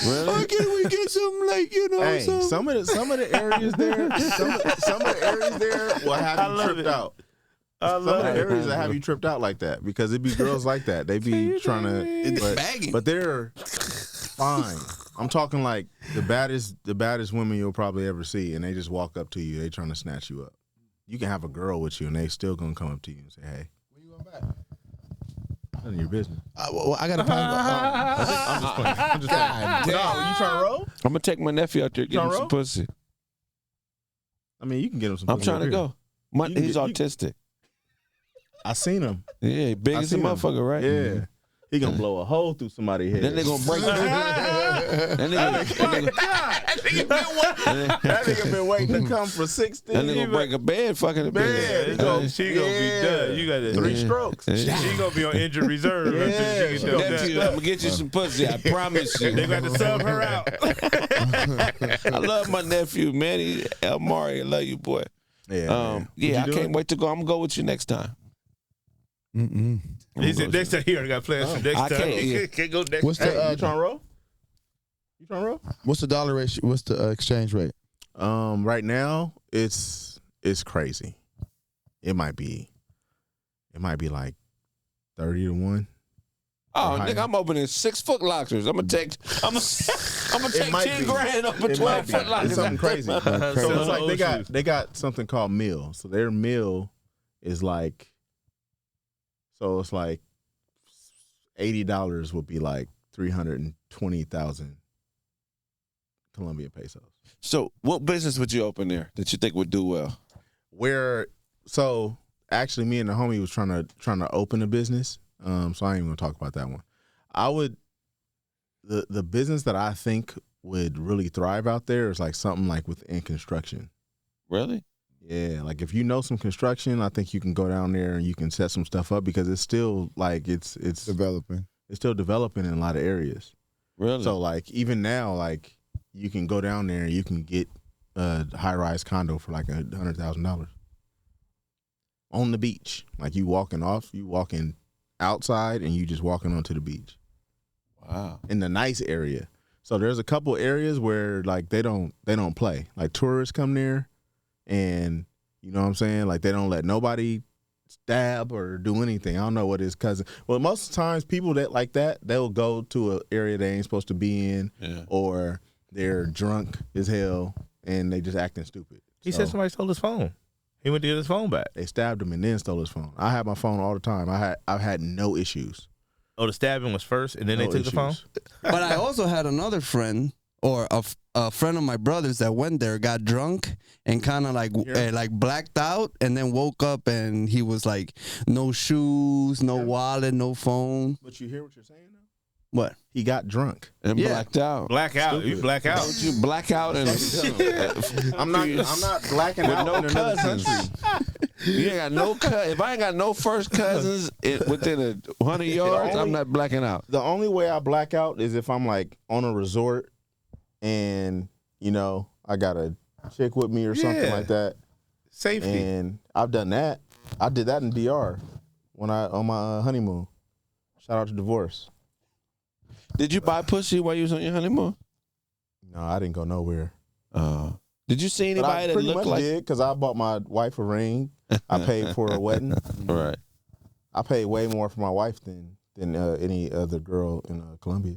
Oh, can we get some, like, hey, some of the areas there, some of the areas there will have you tripped out. Some of the areas that have you tripped out like that because it be girls like that. They be trying to, but they're fine. I'm talking like the baddest women you'll probably ever see, and they just walk up to you. They trying to snatch you up. You can have a girl with you, and they still gonna come up to you and say, "Hey, where you going back?" None of your business. Well, I got a plan. I'm just playing. I'm just playing. No, you trying to roll? I'm gonna take my nephew out there and get him some pussy. I mean, you can get him some. I'm trying to go. He's autistic. I seen him. Yeah, big as a motherfucker, right? Yeah. He gonna blow a hole through somebody's head. Then they gonna break. That nigga been waiting to come for 16. Then they gonna break a bed, fucking a bed. She gonna be done. You got 3 strokes. She gonna be on injured reserve until she gets I'm gonna get you some pussy. I promise you. They got to sub her out. I love my nephew, man. Elmari, I love you, boy. Yeah. I can't wait to go. I'm gonna go with you next time. He said next time. He already got plans for next time. Can't go next. What's the you trying to roll? You trying to roll? What's the dollar ratio? What's the exchange rate? Right now it's crazy. It might be like 30 to 1. Oh, nigga, I'm opening 6 Foot Lockers. I'm gonna take 10 grand up a 12 Foot Locker. It's something crazy. So it's like they got something called meal. So their meal is like. So it's like $80 would be like 320,000 Colombian pesos. So what business would you open there that you think would do well? So actually me and the homie was trying to open a business. So I ain't even gonna talk about that one. The business that I think would really thrive out there is like something like within construction. Really? Yeah, like if you know some construction, I think you can go down there and you can set some stuff up because it's still like it's developing. It's still developing in a lot of areas. Really? So like even now, like you can go down there and you can get a high-rise condo for like $100,000 on the beach. Like you walking outside and you just walking onto the beach. Wow. In the nice area. So there's a couple areas where like they don't play. Like tourists come there. And you know what I'm saying? Like they don't let nobody stab or do anything. I don't know what his cousin. Well, most of the times people that like that, they'll go to an area they ain't supposed to be in, or they're drunk as hell and they just acting stupid. He said somebody stole his phone. He went to get his phone back. They stabbed him and then stole his phone. I have my phone all the time. I've had no issues. Oh, the stabbing was first, and then they took the phone. But I also had another friend. Or a friend of my brother's that went there, got drunk and kind of like blacked out, and then woke up and he was like, no shoes, no wallet, no phone. But you hear what you're saying now? What? He got drunk and blacked out. Black out. You black out. Don't you black out and I'm not blacking out no in another cousins. country. You ain't got no if I ain't got no first cousins within 100 yards, I'm not blacking out. The only way I black out is if I'm like on a resort and, I got a chick with me or something Yeah. like that. Safety. And I've done that. I did that in DR on my honeymoon. Shout out to Divorce. Did you buy pussy while you was on your honeymoon? No, I didn't go nowhere. Did you see But anybody I that pretty looked much like? did because I bought my wife a ring. I paid for a wedding. Right. I paid way more for my wife than any other girl in Colombia.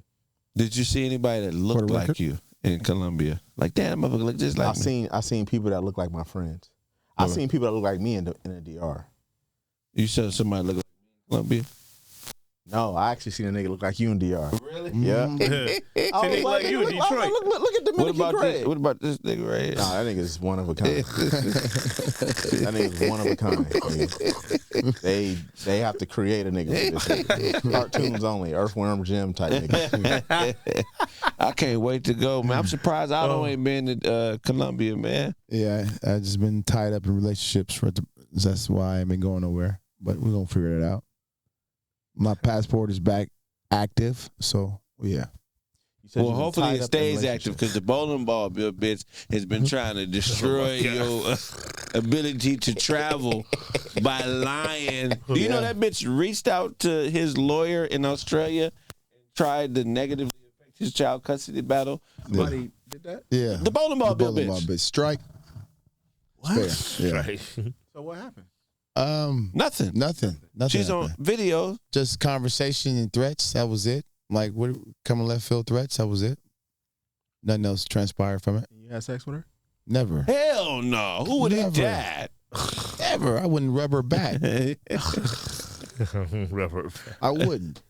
Did you see anybody that looked like you in Colombia? Like, damn, motherfucker look just like me. I seen people that look like my friends. I seen people that look like me in the DR. You saw somebody look like Colombia? No, I actually seen a nigga look like you in DR. Really? Yeah. I was like you in Detroit. Look at Dominican Kraig. What about this nigga right here? Nah, that nigga's one of a kind. That nigga's one of a kind. Nigga. They have to create a nigga for this nigga. Cartoons only, Earthworm Jim type nigga. I can't wait to go, man. I'm surprised I ain't been to Colombia, man. Yeah, I just been tied up in relationships. That's why I ain't been going nowhere. But we're going to figure it out. My passport is back active, so yeah. Well, hopefully it stays active because the bowling ball bill bitch has been trying to destroy your ability to travel by lying. Do you know that bitch reached out to his lawyer in Australia and tried to negatively affect his child custody battle? Somebody did that? Yeah. The bowling ball bill bowling bitch. ball bitch. Strike. What? Fair. Yeah. Right. So what happened? Nothing. Nothing. She's on happened. video. Just conversation and threats. That was it. Like what coming left field threats. That was it. Nothing else transpired from it. You had sex with her? Never. Hell no. Who would hit Never. that? Ever. I wouldn't rub her back. Rubber. I wouldn't.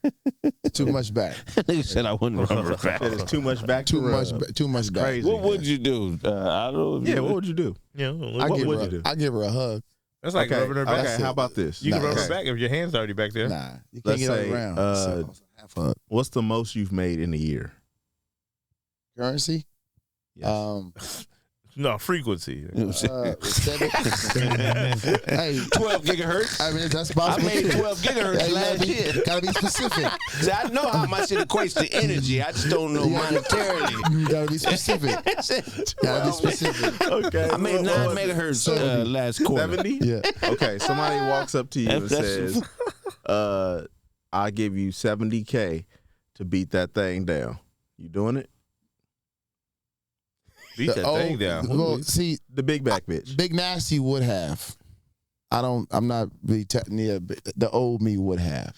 Too much back. Nigga said I wouldn't rubber back. That is too much back. Too to much. rub. Too much back. Crazy. What would you do? I don't know. If Yeah, you what would you do? Yeah. I What give would her. you do? I give her a hug. That's like Okay, rubbing her back. okay, how about this? You can Nah, rub her okay. back if your hand's already back there. Nah, you can't Let's get say, around. Half hug. What's the most you've made in a year? Currency. Yes. No, frequency. 7. Hey, 12 gigahertz. I mean that's I possible. made too. 12 gigahertz Hey, last year. Gotta be specific. See, I know how my shit equates to energy. I just don't know monetarily. You gotta be specific. Gotta be specific. Okay. I made 9 megahertz last quarter. 70? Yeah. Okay, somebody walks up to you and That's- says, I'll give you $70K to beat that thing down. You doing it? Beat that thing down. Well, see, The big back bitch. Big Nasty would have. I'm not really the old me would have.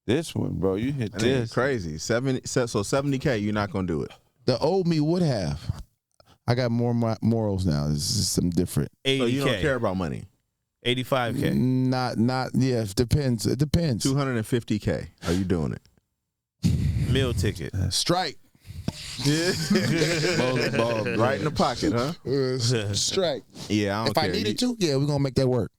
This one, bro, you hit That ain't this. crazy. So $70K, you're not gonna do it. The old me would have. I got more morals now. This is something different. 80K. So you don't care about money. 85K. Not yeah, it depends. It depends. 250K. Are you doing it? Meal ticket. Strike. Bowling ball, Right in the pocket, huh? Strike. Yeah, I don't If care. I needed to, yeah, we're gonna make that work.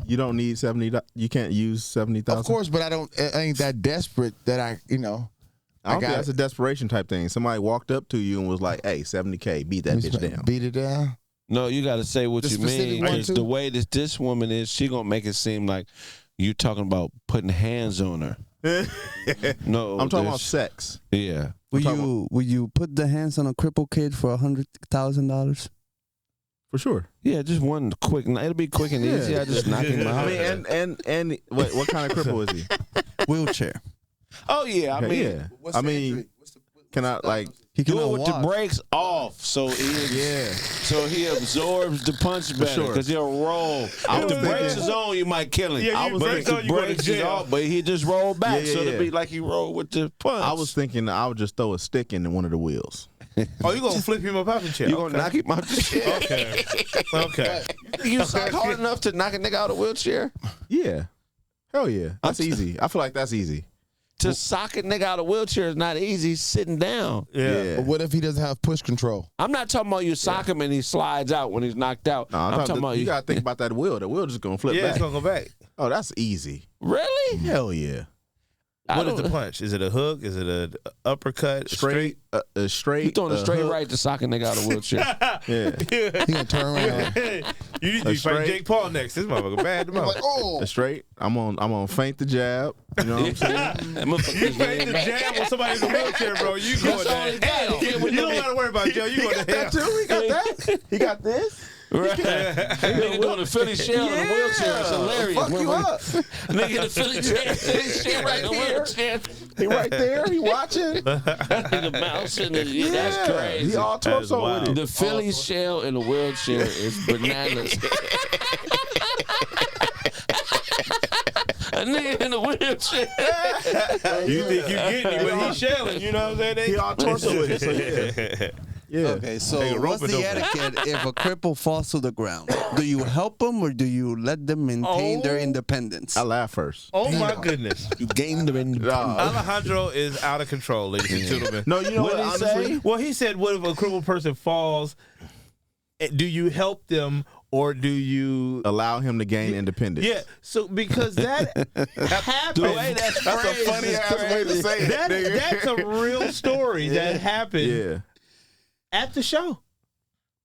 You don't need 70. You can't use 70,000. Of course, but I ain't that desperate that I I don't think that's a desperation type thing. Somebody walked up to you and was like, "Hey, 70K, beat that bitch down." Beat it down. No, you got to say what The you specific mean. one, Because too? the way that this woman is, she going to make it seem like you talking about putting hands on her. No. I'm talking about this- sex. Yeah. Will you put the hands on a crippled kid for $100,000? For sure. Yeah, just one quick. It'll be quick and easy. I just knock him out. I mean, and wait, what kind of cripple is he? Wheelchair. Oh, yeah. I mean, yeah. I mean, can I like? He do it cannot with walk. the brakes off, so he absorbs the punch better sure. because he'll roll. If the brakes is on, you might kill him. Yeah, you but brakes if on, the you go to brakes is jail. off, but he just roll back, Yeah, so it'll yeah. be like he rolled with the punch. I was thinking I would just throw a stick in one of the wheels. Oh, you gonna flip him up out the chair? You gonna knock him out the chair? Okay. Okay. You suck hard enough to knock a nigga out of a wheelchair? Yeah. Hell yeah. That's easy. I feel like that's easy. To sock a nigga out of a wheelchair is not easy sitting down. Yeah. But what if he doesn't have push control? I'm not talking about you sock him and he slides out when he's knocked out. No, I'm talking about you you. gotta think about that wheel. The wheel just gonna flip Yeah, back. it's gonna go back. Oh, that's easy. Really? Hell yeah. What is the punch? Is it a hook? Is it a uppercut? Straight. Straight. You throwing a straight hook. right to sock a nigga out of a wheelchair. Yeah. He gonna turn around. You need to be fighting Jake Paul next. This motherfucker bad. The Like, motherfucker. oh, A straight. I'm on feint the jab. You know what I'm saying? You fight the jab on somebody in a wheelchair, bro. You going to hell. You don't got to worry about Joe. You going to hell. He got that. He got this. Right. Nigga doing a Philly shell in a wheelchair. It's hilarious. Fuck you up. Nigga in a Philly shell right in a wheelchair. He right there. He watching. Nigga mouse in the, yeah, that's crazy. He all torso with it. The Philly shell in a wheelchair is bananas. A nigga in a wheelchair. You think you getting him, but he's shelling. You know what I'm saying? He all torso with it. So yeah. Yeah. Okay, so Take a rope what's and the open it. etiquette if a cripple falls to the ground? Do you help them or do you let them maintain their independence? I laugh first. Oh my goodness. You gained them in Alejandro is out of control, ladies and gentlemen. No, you know what? What'd he Honestly, say? Well, he said, what if a crippled person falls? Do you help them or do you... allow him to gain independence. Yeah, so because that happened. The way that's That's a phrased funny is ass way to crazy. say it. nigga. That's a real story that happened Yeah. at the show.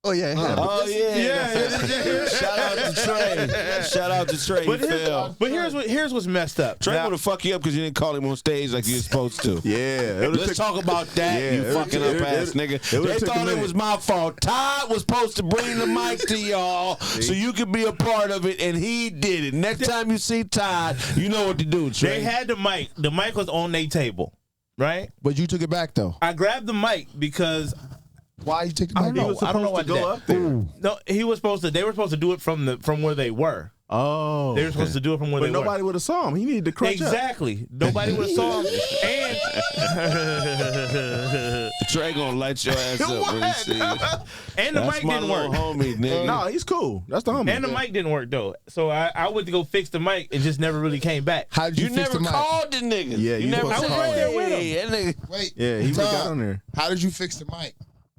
Oh, yeah, it happened. Oh yeah. Shout out to Trey. Shout out to Trey. But, He fell. here's what's messed up. Trey Now- would have fucked you up because you didn't call him on stage like you were supposed to. Yeah. Let's talk about that, Yeah, you it fucking would've- up ass nigga. it would've They took a thought it minute. was my fault. Todd was supposed to bring the mic to y'all so you could be a part of it, and he did it. Next time you see Todd, you know what to do, Trey. They had the mic. The mic was on their table, right? but you took it back though. I grabbed the mic because Why you take the I mic? don't know. I don't know what to go up there. No, he was supposed to. They were supposed to do it from where they were. Oh. They were supposed to do it from where But they nobody were. would have saw him. He needed to crunch up. Exactly. Nobody would have saw him. And Trey gonna light your ass up when he see you. and the That's mic my didn't little work. homie, nigga. No, he's cool. That's the homie. And the mic didn't work though. So I went to go fix the mic and just never really came back. How did you, You fix never the mic? called the nigga. Yeah, you you never supposed to said, call him. hey, with that nigga. Wait. Yeah, he would've got Tom, on there. How did you fix the mic?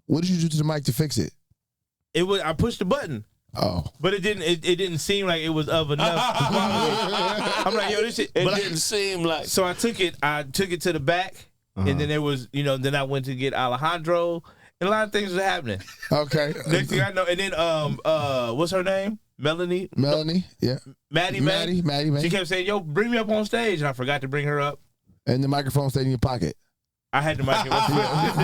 What did you do to the mic to fix it? I pushed the button. Oh. But it didn't seem like it was of enough quality. I'm like, yo, this shit. It But didn't seem like. so I took it to the back, and then there was, then I went to get Alejandro, and a lot of things was happening. Okay. Next thing I know, and then what's her name? Melanie, Yeah. Maddie. She kept saying, "Yo, bring me up on stage," and I forgot to bring her up. And the microphone stayed in your pocket. I had the mic in my pocket.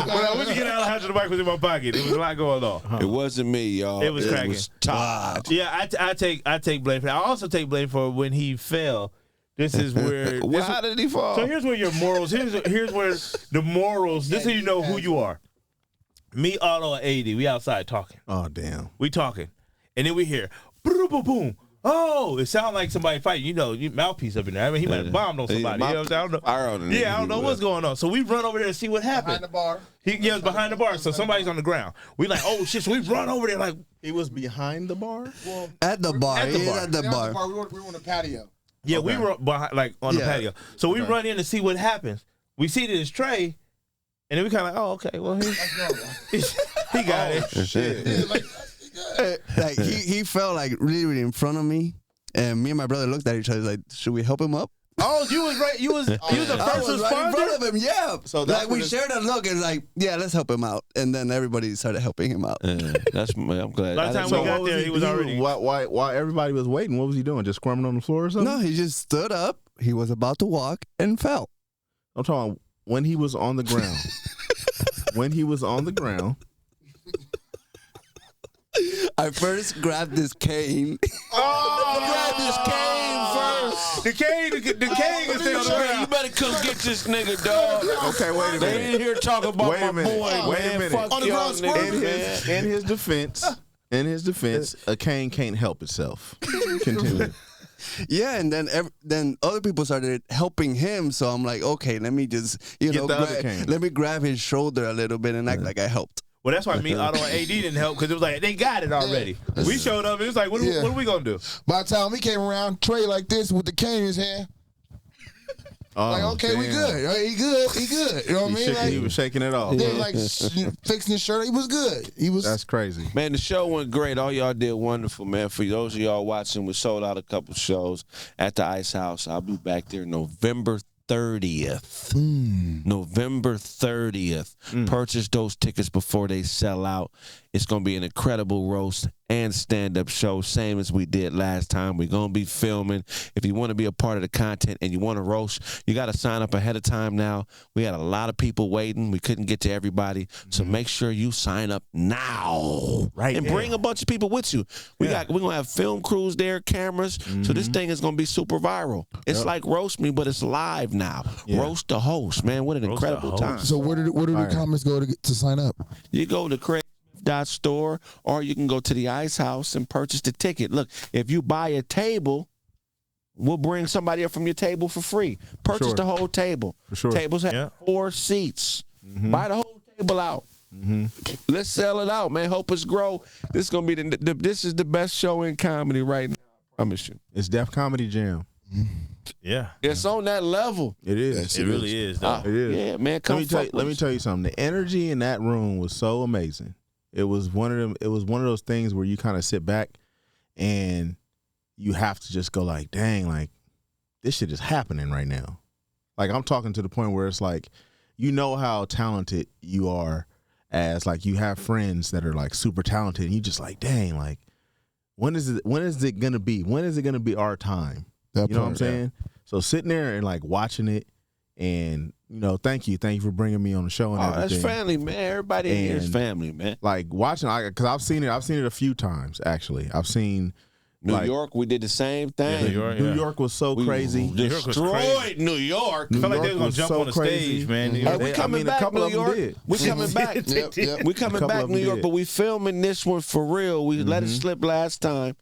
When I went to get Alejandro, the mic was in my pocket. There was a lot going on. It wasn't me, y'all. It was cracking. Todd. Yeah, I take blame for that. I also take blame for when he fell. This is where. Well, how did he fall? So here's where your morals. Here's where the morals. This is how you know who you are. Me, Otto, and AD. We outside talking. Oh, damn. We talking, and then we hear boom, boom, boom. Oh, it sounds like somebody fighting. You mouthpiece up in there. I mean, he might have bombed on somebody. You know what I'm saying? I don't know. Fire on the nigga, Yeah, I don't know he what's will. going on. So we run over there to see what happened. Behind the bar. He was behind the bar, so somebody's on the ground. We like, oh shit! So we run over there like, He was behind the bar? Well, At the bar. At the He bar. is at the bar. We were on the patio. yeah, we were behind, like on the Yeah. patio. So we run in to see what happens. We see that it's Trey, and then we kind of like, oh okay, well he got it. Shit. Yeah, like, Like he fell like really in front of me, and me and my brother looked at each other like, should we help him up? Oh, you was right. You was the I first was right in front responder. of him, yeah. So that's like when we it's- shared a look and like, yeah, let's help him out, and then everybody started helping him out. I'm glad. By the time I we didn't got know. there, he was already. While everybody was waiting, what was he doing? Just squirming on the floor or something? No, he just stood up. He was about to walk and fell. I'm talking when he was on the ground. When he was on the ground. I first grabbed this cane. Grab this cane first. The cane is still on the Trey, you ground. better come get this nigga, dog. Okay, wait a They minute. ain't here talking about Wait a my minute. boy, Wait a man. minute. Fuck On the y'all ground squirming? niggas, man. In his defense, a cane can't help itself. Continue. Yeah, and then other people started helping him. So I'm like, okay, let me just Get the other cane. let me grab his shoulder a little bit and act like I helped. Well, that's why me, Otto, and AD didn't help because it was like they got it already. We showed up and it's like, what are we gonna do? by the time we came around, Trey like this with the cane in his hand. Oh, Like, okay, we damn. good. He good. You know what I mean? He was shaking it off. Then like fixing his shirt. He was good. He was. That's crazy. Man, the show went great. All y'all did wonderful, man. For those of y'all watching, we sold out a couple shows at the Ice House. I'll be back there November 30th. Mm. November 30th. Purchase those tickets before they sell out. It's going to be an incredible roast and stand-up show, same as we did last time. We're going to be filming. If you want to be a part of the content and you want to roast, you got to sign up ahead of time now. We had a lot of people waiting. We couldn't get to everybody. So make sure you sign up now. Right And there. bring a bunch of people with you. We're going to have film crews there, cameras. So this thing is going to be super viral. It's like Roast Me, but it's live now. Yeah. Roast the host, man. What an Roast the incredible time. So where do the comments go to sign up? You go to Kraig.store, or you can go to the Ice House and purchase the ticket. Look, if you buy a table, we'll bring somebody up from your table for free. Purchase Sure. the whole table. For sure. Tables have Yeah. 4 seats. Buy the whole table out. Let's sell it out, man. Help us grow. This is gonna be this is the best show in comedy right now. I promise you. It's Def Comedy Jam. Yeah. It's on that level. It is. Yes, It really is, though. It is. Yeah, man. Come Let me tell you something. The energy in that room was so amazing. It was one of them. It was one of those things where you kind of sit back and you have to just go like, dang, like this shit is happening right now. Like I'm talking to the point where it's like, you know how talented you are, as like you have friends that are like super talented, and you just like, dang, like when is it gonna be? When is it gonna be our time? That You know what I'm part, saying? So sitting there and like watching it, and thank you for bringing me on the show and Oh, everything. that's family, man. Everybody in here is And- family, man. Like watching, because I've seen it a few times actually. I've seen New like, York, we did the same thing. New York, New yeah. York was so We crazy. York was destroyed crazy. New York. I felt like they York was gonna was jump so on the crazy. stage, man. Hey, we coming a back, couple New of them York. did. We coming back. Yep. We coming couple back, of New them York, did. but we filming this one for real. We let it slip last time.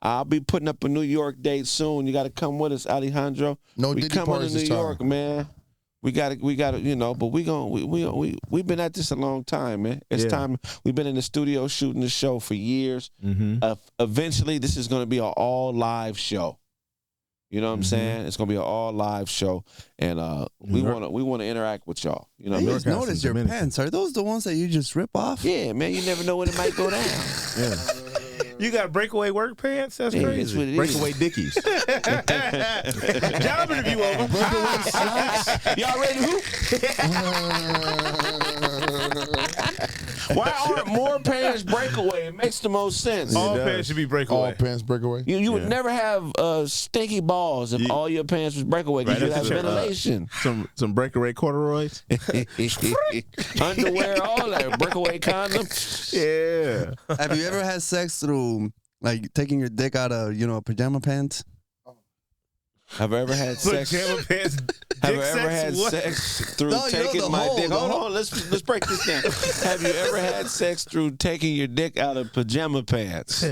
I'll be putting up a New York date soon. You got to come with us, Alejandro. No we Diddy coming to parties New this time. York, man. We got to, but we've been at this a long time, man. It's Yeah. time. We've been in the studio shooting the show for years. Mm-hmm. Eventually, this is going to be an all live show. You know what I'm saying? It's gonna be an all live show, and we wanna interact with y'all. You know I what I mean? just noticed your Dominican. pants. Are those the ones that you just rip off? Yeah, man. You never know when it might go down. Yeah. You got breakaway work pants? That's Yeah, that's what crazy. it is. Breakaway Dickies. Job interview over. Y'all ready to hoop? Why aren't more pants breakaway? It makes the most sense. All does. pants should be All breakaway. pants breakaway. You would never have stinky balls if all your pants was breakaway because Right, you have that's the- ventilation. some breakaway corduroys. Underwear, all that. Breakaway condom. Yeah. Have you ever had sex through like taking your dick out of pajama pants? Have I ever had sex? Pajama pants. Have dick I ever sex? had What? sex through No, you know taking the my hole, dick? the Hold hole. on, let's break this down. Have you ever had sex through taking your dick out of pajama pants?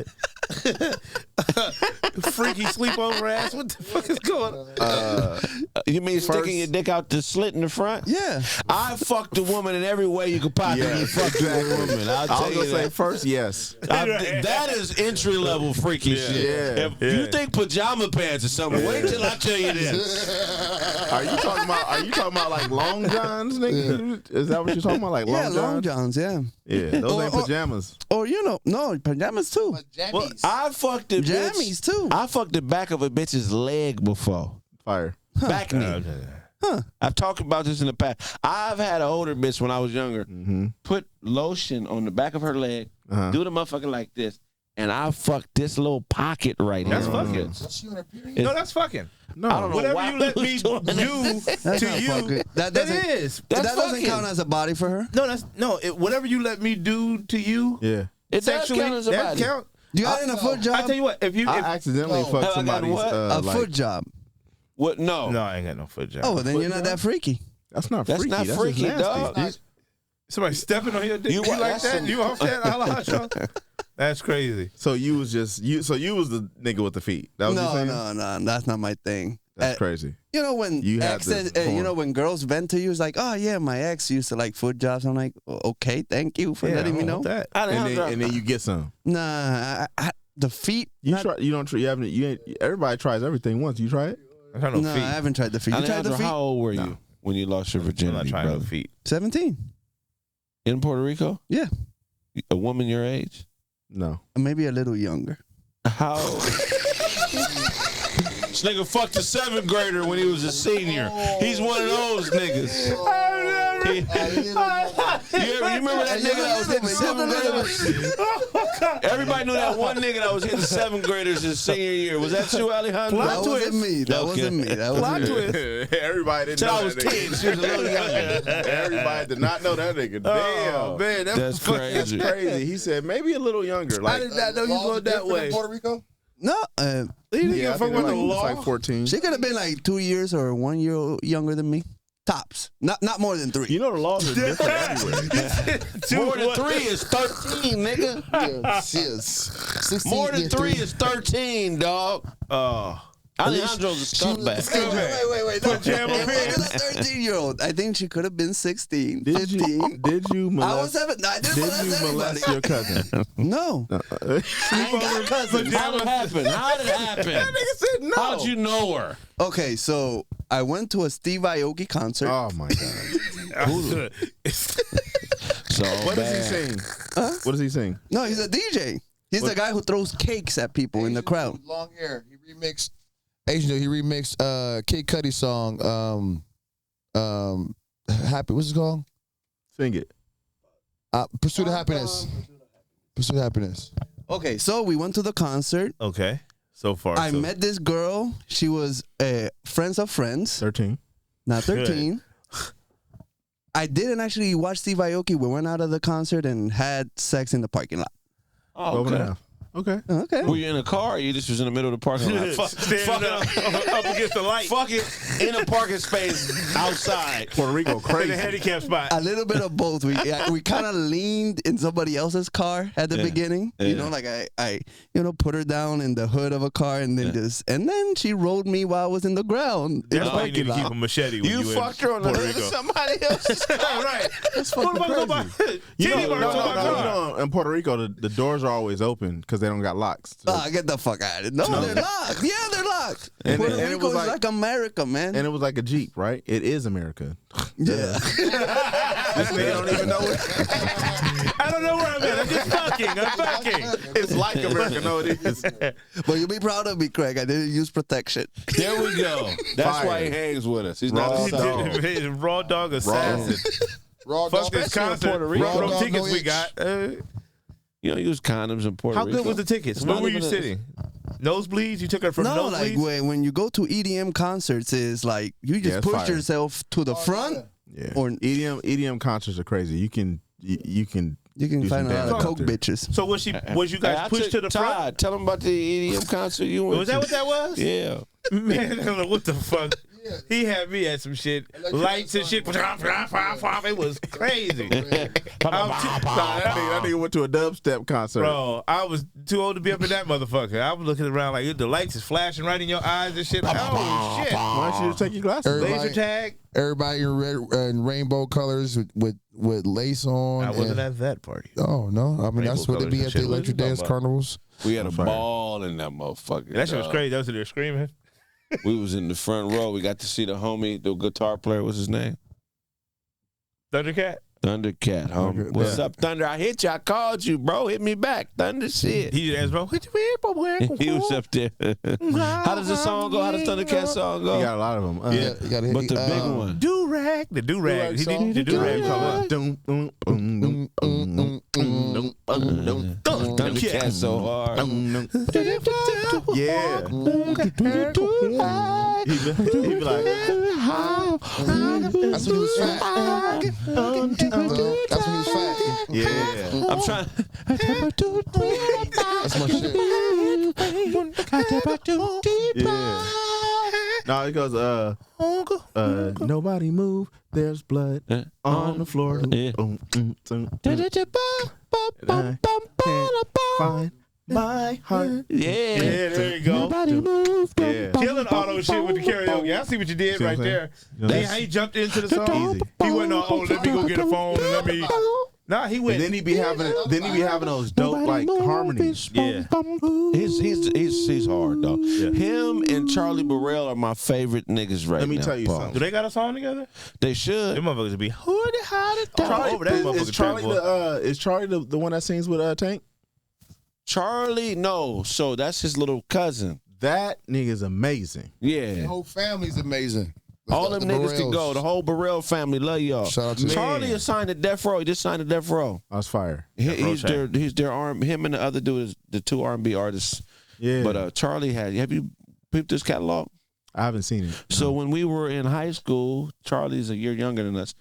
Freaky sleepover ass. What the fuck is going on? You mean First- sticking your dick out the slit in the front? Yeah. I fucked a woman in every way you could possibly Yeah, fuck a woman. I'll I tell was you gonna say that. first, yes. That is entry level freaky shit. Yeah. If you think pajama pants or something, wait till I tell you this. Are you talking about like long johns, nigga? Is that what you're talking about? Like long Yeah, long johns, yeah. Yeah, those ain't Or- pajamas. Or no, pajamas too. Well, I fucked a bitch. Jammies too. I fucked the back of a bitch's leg before. Fire. Back knee. I've talked about this in the past. I've had an older bitch when I was younger put lotion on the back of her leg, do the motherfucker like this, and I fucked this little pocket right That's here. fucking. No, that's fucking. No, I don't know Whatever why you let I me was do doing that. That's to not you, fucking. That that doesn't. is. That That's doesn't fucking. count as a body for her. No, that's whatever you let me do to you. Yeah. It does Sexually, count as a that body. count. You got in a foot job. I tell you what, if I accidentally Have I fucked got somebody's what? a like, foot job. What? No. no, I ain't got no foot job. Oh, well, then you're not that freaky. That's not That's freaky. not just freaky, nasty. dog. Somebody stepping on your dick. You You, what? like That's that? some- You off that? Alejandro? That's crazy. So you was the nigga with the feet. That was you No, saying? no, that's not my thing. That's crazy. You know when You had exes, the form. when girls vent to you, it's like, oh yeah, my ex used to like foot jobs. I'm like, okay, thank you for letting me know. That. And then you get some. Nah, the feet. You not- try. You don't. You haven't. You ain't. Everybody tries everything once. You try it. I'm trying No, no feet. I haven't tried the feet. You tried the Alejandro, feet? how old were you when you lost your I'm not virginity, trying no brother? feet. 17. In Puerto Rico? Yeah, A woman your age? No. maybe a little younger. How? This nigga fucked a 7th grader when he was a senior. He's one of those niggas. You remember that nigga that was hitting 7th graders? Everybody knew that one nigga that was hitting 7th graders his senior year. Was that you, Alejandro? That wasn't me. That wasn't me. That wasn't me. Everybody didn't know I was that 10. nigga. She was a little younger. Everybody did not know that nigga. Damn. Oh, man, That's crazy. That's crazy. He said maybe a little younger. I Like, did not know you going that way. Puerto Rico? No, He didn't yeah, give I a fuck think about the it's law. like 14. she could have been like 2 years or 1 year younger than me. Tops. Not more than 3. You know the laws are different everywhere. More than 3 is 13, nigga. Yeah, she is 16. More than yeah, 3 is 13, dog. Oh. Alejandro's a scumbag. Wait. Put jam up Look here. at that 13-year-old. I think she could have been 16, 15. Did you molest? I didn't molest molest anybody. your cousin? No. I ain't got cousins. How did it happen? How did it happen? Nigga said no. How'd you know her? Okay, so I went to a Steve Aoki concert. Oh my god. So What does he sing? What does he sing? No, he's a DJ. He's the guy who throws cakes at people in the crowd. Long hair. He remixed. Asian. He remixed Kid Cudi's song. Happy. What's it called? Sing it. Pursuit of Happiness. Pursuit of Happiness. Okay, so we went to the concert. Okay. So far, I met this girl. She was friends of friends. 13. Not 13. I didn't actually watch Steve Aoki. We went out of the concert and had sex in the parking lot. Oh, Over okay. now. Okay. Okay. Were you in a car or you just was in the middle of the parking lot? Standing up against the light. Fuck it. In a parking space outside. Puerto Rico In the crazy. handicap spot. A little bit of both. We kind of leaned in somebody else's car at the beginning. You know, like I put her down in the hood of a car and then she rode me while I was in the ground. in That's the why you need parking to keep lot. a machete when You you fucked in her on the Puerto hood of Rico. somebody else's car. Right. That's What fucking about crazy. You Titty know, marks on my car. no, in Puerto Rico, the doors are always open because they don't got locks. So- Get the fuck out of it. No, they're locked. Yeah, they're locked. And Puerto it Rico was is like America, man. and it was like a Jeep, right? It is America. Yeah. This nigga don't even know it. I don't know where I'm at. I'm just fucking. I'm fucking. It's like America. No, it is. But you'll be proud of me, Craig. I didn't use protection. There we go. That's Fire. why he hangs with us. He's Raw not a dog. star. He's a raw dog assassin. Raw Fuck dog. this concert. Puerto Rico. Raw Raw dog, tickets no we itch. got. You don't use condoms in Puerto How Rico. good was the tickets? It's Where not were you even a- sitting? Nosebleeds? You took her from No, like nosebleeds? when you go to EDM concerts, is like you just it's push fire. yourself to the front, Yeah. or EDM concerts are crazy. You can you can do find some a lot damage of out coke there. bitches. So was you Hey, guys I pushed took to the front? Todd, tell him about the EDM concert you went Was that to. what that was? Yeah. Man, I don't know what the fuck. He had me at some shit. Lights and shit. It was crazy. That nigga went to a dubstep concert. Bro, I was too old to be up in that motherfucker. I was looking around like the lights is flashing right in your eyes and shit. Like, oh shit. Why don't you just take your glasses? Everybody- Laser tag. Everybody in red and rainbow colors with lace on. I wasn't and- at that party. Oh no! I mean that's Rainbow what they be colors and at the shit. What electric you talking dance about? carnivals. We had a Fire. ball in that motherfucker. That shit was dog. crazy. That was there screaming. We was in the front row. We got to see the homie, the guitar player. What's his name? Thundercat. Thundercat, homie. What's up, Thunder? I hit you. I called you, bro. Hit me back. Thunder shit. He just asked, bro, He was up there. How does the song go? How does Thundercat song You go? got a lot of them. Yeah. You gotta hit But the big one. Do-rag. The do-rag. He Do-rag did the do-rag. Thundercat so hard. Yeah. He be like, That's when he was fat. That's when he was fat. yeah. I'm trying. That's my shit. Yeah. No, it goes, nobody move, there's blood on the floor. Yeah. And I can't find my heart. Yeah. Yeah, there you go. Yeah. Killing all those shit with the karaoke. I see what you did See what right I'm there. saying? See how he jumped into the song? Easy. He went on, oh, let me go get a phone and let me. Nah, he went. And then he be having those dope like harmonies. Yeah. He's hard though. Yeah. Him and Charlie Burrell are my favorite niggas right now. Let me tell you Paul. something. Do they got a song together? They should. Them motherfuckers be hoodie hotty Charlie, over that motherfucker. is Charlie the one that sings with Tank? Charlie, no. So that's his little cousin. That nigga's amazing. Yeah. The whole family's amazing. All them niggas can Burrells. go. The whole Burrell family love y'all. Shout out to Charlie is signed to Death Row. He just signed to Death Row. That's fire. He's their arm. Him and the other dude is the two R&B artists. Yeah. But Charlie have you peeped this catalog? I haven't seen it. So when we were in high school, Charlie's a year younger than us.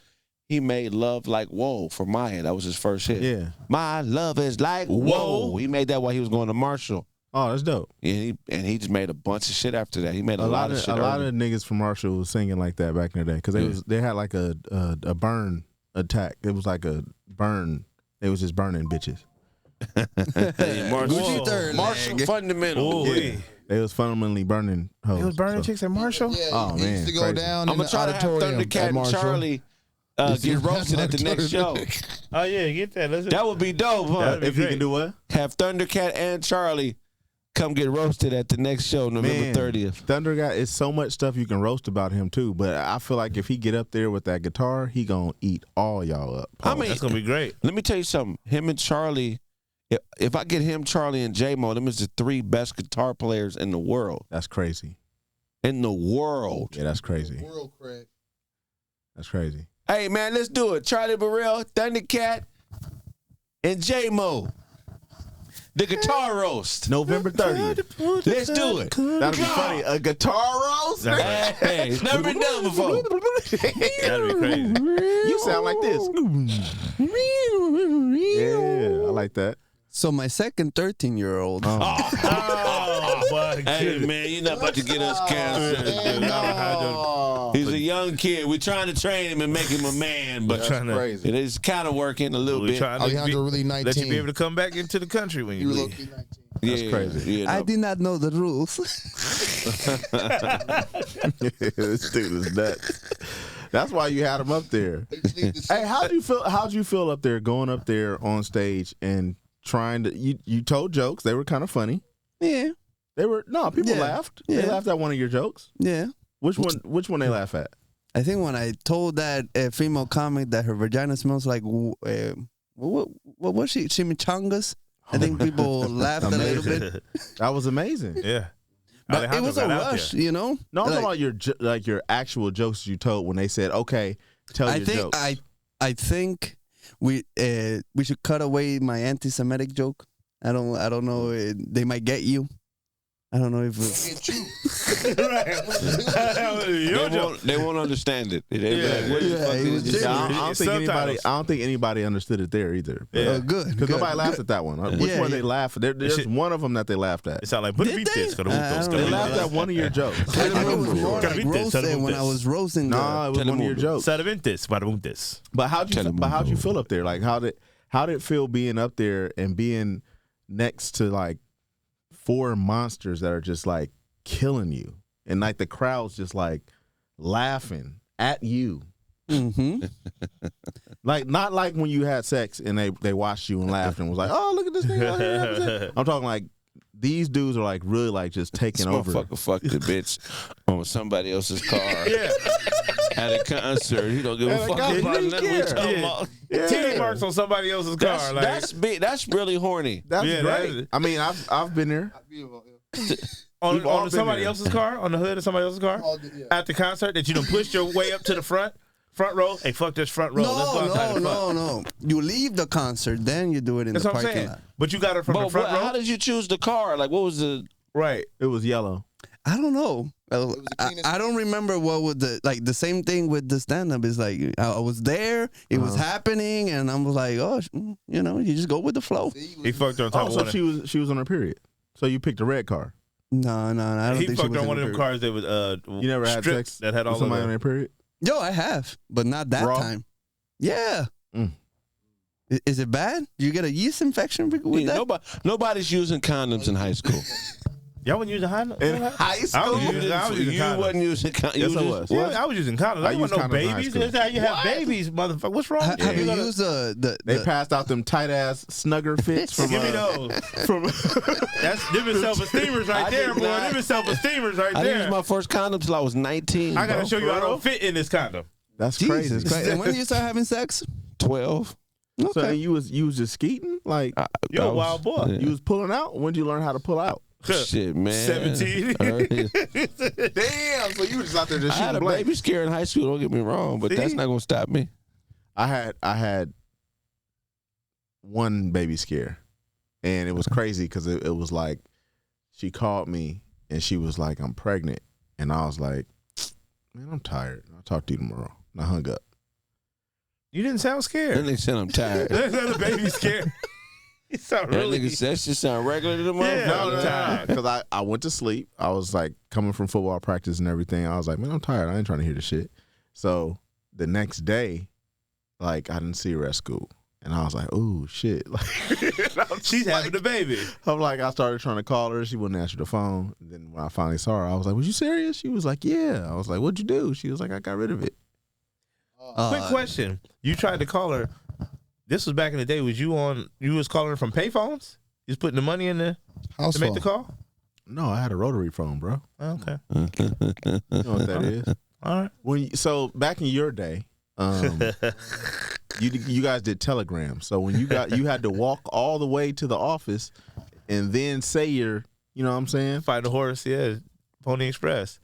He made Love Like Whoa for Maya. That was his first hit. Yeah. My love is like whoa. He made that while he was going to Marshall. Oh, that's dope. And he just made a bunch of shit after that. He made a lot of shit. A lot early. of niggas from Marshall was singing like that back in the day because they had like a burn attack. It was like a burn. They was just burning bitches. Hey, Marshall fundamental. Yeah. They was fundamentally burning hoes. He was burning chicks at Marshall? Yeah, Oh, he man, used to go crazy. down I'm in gonna the try to have auditorium Thundercat at and Marshall. Charlie get roasted at the next show. Oh, yeah, get that. Let's That would be dope, huh? That'd be If you great. can do what? Have Thundercat and Charlie come get roasted at the next show, November 30th. Thundercat is so much stuff you can roast about him too. But I feel like if he get up there with that guitar, he gonna eat all y'all up. I mean, That's going to be great. let me tell you something. Him and Charlie, if I get him, Charlie, and J-Mo, them is the three best guitar players in the world. That's crazy. In the world. Yeah, that's crazy. World Kraig. That's crazy. Hey, man, let's do it. Charlie Burrell, Thundercat, and J-Mo. The guitar roast. November 30th. Let's do it. That'd be funny. A guitar roast? Hey, it's never been done before. That'd be crazy. You sound like this. Yeah, I like that. So my second 13-year-old. Oh, my Hey, goodness. man, you're not about to get us cancer. dude. No. He's a young kid. We're trying to train him and make him a man, but trying to- Crazy. it is kind of working a little We're bit. trying to Alejandro really 19. let you be able to come back into the country when you You leave. look 19. That's Yeah, crazy. Yeah, I no. did not know the rules. This dude is nuts. That's why you had him up there. Hey, how'd you feel up there, going up there on stage and trying to? You told jokes. They were kind of funny. Yeah, People Yeah. laughed. They Yeah. laughed at one of your jokks. yeah. Which one they laugh at? I think when I told that female comic that her vagina smells like what was she? Chimichangas. I think people laughed a little bit. That was amazing. Yeah. But it Alejandro was a got out rush, there. you know. No, I'm Like, talking about your actual jokes you told when they said, "Okay, tell your jokes." I think we should cut away my anti-Semitic joke. I don't know. They might get you. I don't know if They won't understand it. They be like, what the Yeah, fuck he is was this? genuine. I don't think anybody understood it there either. Yeah. good. Because good. nobody laughed at that one. Which Yeah, one yeah. they laughed? There's shit- one of them that they laughed at. It sounded like Did they? I don't They know. laughed at one of your jokes. I think it was more like Saludtes, roasting when I was roasting. No, it was one of your jokes. Saludtes. But how'd you feel up there? Like how did it feel being up there and being next to like four monsters that are just like killing you, and like the crowd's just like laughing at you, Mm-hmm. like not like when you had sex and they watched you and laughed and was like, oh, look at this nigga out here having sex. I'm talking like these dudes are like really like just taking This over. motherfucker fucked the bitch on somebody else's car Yeah. at a concert. He don't give a And the fuck guy about didn't nothing we care. talking Yeah. about. TD marks on somebody else's car. Like, That's big. That's really horny. That's Yeah, great. that is- I mean, I've been there. on We've all been somebody there. else's car, on the hood of somebody else's car, at the concert that you done pushed your way up to the front row. Hey, fuck this front row. Let's go outside the front. No. You leave the concert, then you do it in That's the what I'm parking saying. lot. But you got her from the But front row. how did you choose the car? Like, what was the? Right. It was yellow. I don't know. I don't remember what was the same thing with the stand-up. Is like I was there, it was happening, and I was like, oh, you know, you just go with the flow. He fucked her on top Oh, of so one. she was on her period. So you picked a red car. No, I don't He think she fucked was her on in one the of them period. cars that was You never had stripped, sex that had all with somebody of on the, their period. Yo, I have, but not that Raw? time. Yeah. Mm. Is it bad? Do you get a yeast infection with that? Nobody's using condoms in high school. Y'all wasn't using condoms? In high I was school? using, I was using You condoms. wasn't using condoms. Yes, I was. Yeah, I was using condoms. I used wasn't no condoms in high babies. school. That's how you have babies, motherfucker. What's wrong with Have you? you gotta- used the They passed out them tight ass snugger fits from. Give me those. From That's them is self-esteemers right I there, did boy. not. Them is self-esteemers right I didn't use there. my first condom till I was 19. I gotta bro. show you I For real? don't fit in this condom. That's Jesus crazy. Christ. And when did you start having sex? 12. So Okay. and you was just skeeting like You're a wild boy. Yeah. you was pulling out. When did you learn how to pull out? Shit, man. 17. Damn, so you were just out there just I had a shooting blank. baby scare in high school. Don't get me wrong, but that's See? not gonna stop me. I had one baby scare, and it was crazy because it was like she called me and she was like, "I'm pregnant," and I was like, "Man, I'm tired. I'll talk to you tomorrow." And I hung up. You didn't sound Then scared. they said I'm tired. That's not a baby scared. You sound That really. nigga said that shit sound regular to the Yeah, motherfucker. Because I went to sleep. I was like coming from football practice and everything. I was like, man, I'm tired. I ain't trying to hear this shit. So the next day, like, I didn't see her at school. And I was like, ooh, shit. Like, She's having a baby. I'm like, I started trying to call her. She wouldn't answer the phone. And then when I finally saw her, I was like, was you serious? She was like, yeah. I was like, what'd you do? She was like, I got rid of it. Quick question. You tried to call her. This was back in the day. You was calling her from payphones? You was putting the money in there House to make phone. the call? No, I had a rotary phone, bro. Oh, okay. You know what that is? All right. So back in your day, you guys did telegrams. So when you had to walk all the way to the office and then say you know what I'm saying? Find a horse, yeah. Pony Express.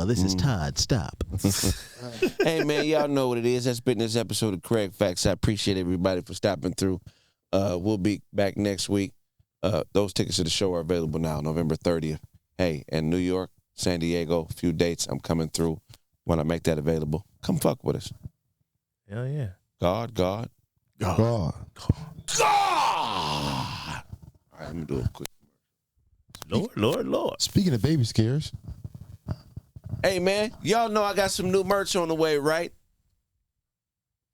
This is Todd. Stop. Hey, man, y'all know what it is. That's been this episode of Kraig Facts. I appreciate everybody for stopping through. We'll be back next week. Those tickets to the show are available now, November 30th. Hey, and New York, San Diego, a few dates. I'm coming through when I make that available. Come fuck with us. Hell yeah. God. God. All right, let me do a quick. Lord. Speaking of baby scares, Hey, man, y'all know I got some new merch on the way, right?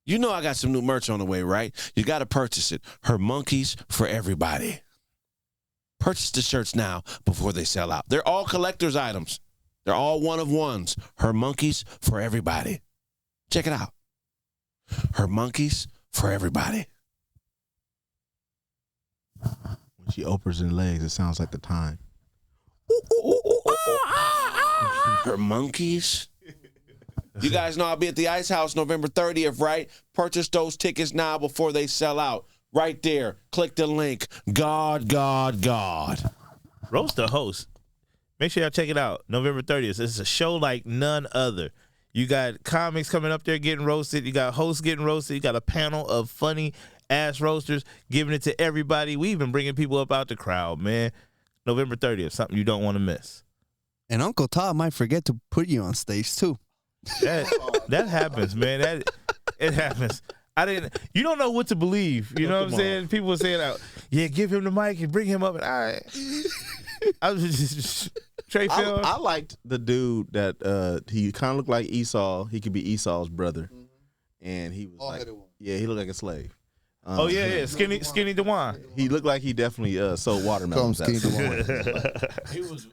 You know I got some new merch on the way, right? You got to purchase it. Her monkeys for everybody. Purchase the shirts now before they sell out. They're all collector's items. They're all one of ones. Her monkeys for everybody. Check it out. Her monkeys for everybody. When she opens her legs, it sounds like the time. Her monkeys. You guys know I'll be at the Ice House November 30th, right? Purchase those tickets now before they sell out. Right there. Click the link. God. Roast the host. Make sure y'all check it out. November 30th. It's a show like none other. You got comics coming up there getting roasted. You got hosts getting roasted. You got a panel of funny ass roasters giving it to everybody. We even bringing people up out the crowd, man. November 30th. Something you don't want to miss. And Uncle Todd might forget to put you on stage too. That happens, man. It happens. You don't know what to believe. You know what I'm saying? People were saying, yeah, give him the mic and bring him up. And I was just Trey Phil. I liked the dude that he kind of looked like Esau. He could be Esau's brother. And he was like, yeah, he looked like a slave. Yeah. Skinny DeWan. He looked like he definitely sold watermelons. Skinny He was.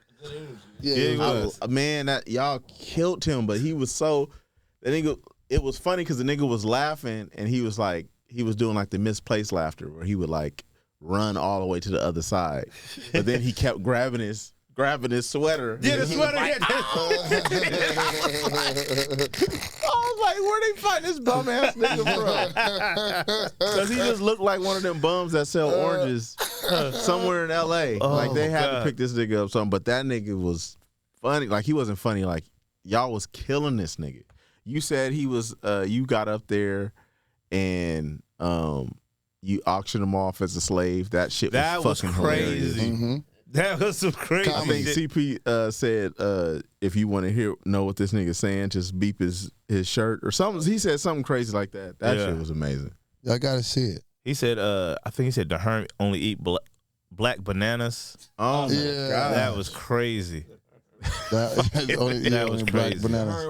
Yeah, he was. Man, that y'all killed him, but he was so. The nigga, it was funny because the nigga was laughing and he was doing like the misplaced laughter where he would like run all the way to the other side, but then he kept grabbing his sweater. Yeah, the sweater. I was like, where they find this bum ass nigga from? Because he just looked like one of them bums that sell oranges somewhere in L.A. Like they had to pick this nigga up something, but that nigga was funny. Like he wasn't funny. Like y'all was killing this nigga. You said he was. You got up there and you auctioned him off as a slave. That shit was fucking crazy. hilarious. Mm-hmm. That was some crazy. I think CP said if you want to know what this nigga's saying, just beep his shirt or something. He said something crazy like that. That shit was amazing. I gotta see it. He said, I think he said the hermit only eat black bananas. Oh my god, that was crazy. That was black crazy. bananas.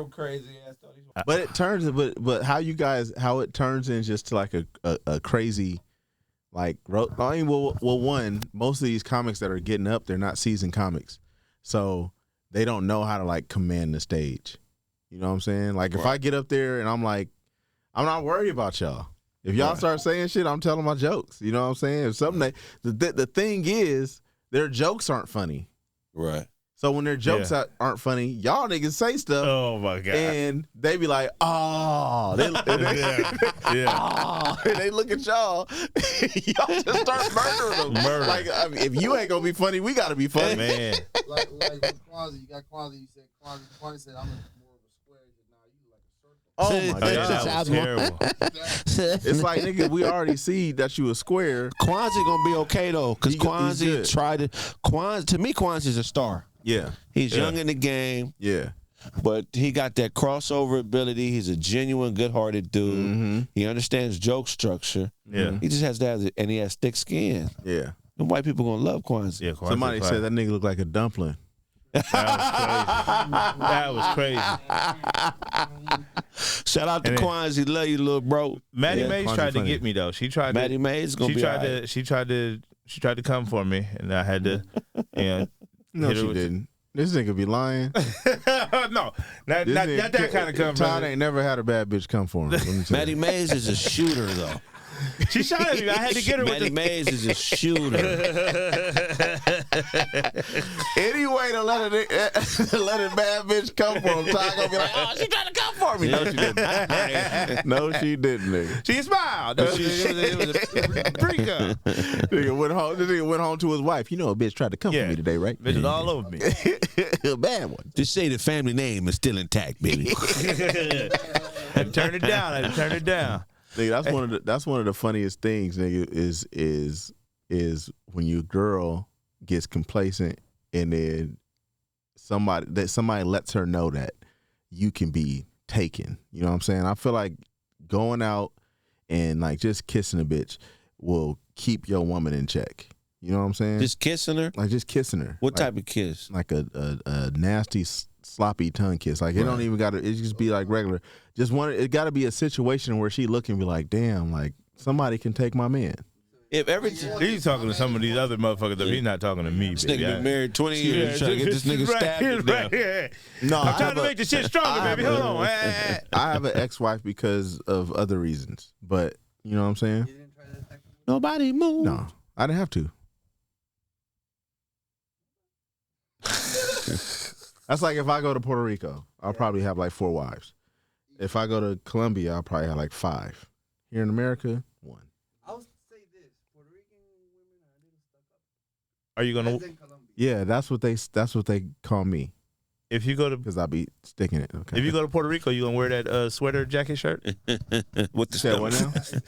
But it turns, but how it turns in just to like a crazy, like, I mean, well, one, most of these comics that are getting up, they're not seasoned comics, so they don't know how to like command the stage. You know what I'm saying? Like if I get up there and I'm like, I'm not worried about y'all. If y'all start saying shit, I'm telling my jokes. You know what I'm saying? If something the thing is, their jokes aren't funny. Right. So when their jokes aren't funny, y'all niggas say stuff. Oh my god! And they be like, oh, they look at y'all. Y'all just start murdering them. Like, I mean, if you ain't gonna be funny, we gotta be funny, man. like with Kwanzaa, you got Kwanzaa. You said Kwanzaa said I'm more of a square. Now you like a circle. Oh my god, that was terrible. It's like, nigga, we already see that you a square. Kwanzaa gonna be okay though, because He's Kwanzaa good. tried to. To me, Kwanzaa's a star. Yeah, He's young in the game, yeah. but he got that crossover ability. He's a genuine, good-hearted dude. Mm-hmm. He understands joke structure. Yeah. He just has to have, and he has thick skin. Yeah. And white people gonna love Kwanzaa. Yeah, Kwanzaa Somebody fire. said that nigga looked like a dumpling. That was crazy. Shout out to And then- Kwanzaa. Love you, little bro. Maddie Mays Kwanzaa tried to funny. get me though. She tried. Maddie Mays gonna She be tried all right. to. She tried to come for me, and I had to. And No, hit her she with- didn't. This nigga be lying. no, not that kind of come. Todd ain't never had a bad bitch come for him. Let me tell you. Maddie Mays is a shooter, though. She shot at me. I had to get her with Maddie the. Mays is a shooter. Any way to let a bad bitch come for him, Todd gonna be like, oh, she trying to come for me. No, she didn't. No, she didn't, nigga. She smiled. It was a pre-cum. This nigga went home to his wife. You know a bitch tried to come for me today, right? Bitch is all over me. A bad one. Just say the family name is still intact, baby. I had to turn it down. Nigga, that's one of the funniest things, nigga, is when your girl gets complacent and then somebody lets her know that you can be taken. You know what I'm saying? I feel like going out and like just kissing a bitch will keep your woman in check. You know what I'm saying? Just kissing her? Like just kissing her. What Like, type of kiss? like a nasty sloppy tongue kiss. Like it don't even gotta, it just be like regular. It gotta be a situation where she look and be like, damn, like somebody can take my man. If every He's talking to some of these other motherfuckers. He's not talking to me. this Baby. nigga been married 20 years trying to get this nigga stabbed. Right here. No, I'm trying to make this shit stronger, baby. Hold on. I have an ex-wife because of other reasons, but you know what I'm saying? Nobody move. No, I didn't have to. That's like if I go to Puerto Rico, I'll probably have like 4 wives. If I go to Colombia, I'll probably have like 5. Here in America, 1. I'll say this: Puerto Rican women are a little stuck up. Are you gonna? As in Colombia. Yeah, that's what they call me If you go to because I be sticking it. Okay. If you go to Puerto Rico, you gonna wear that sweater jacket shirt? What the Said what now? It's a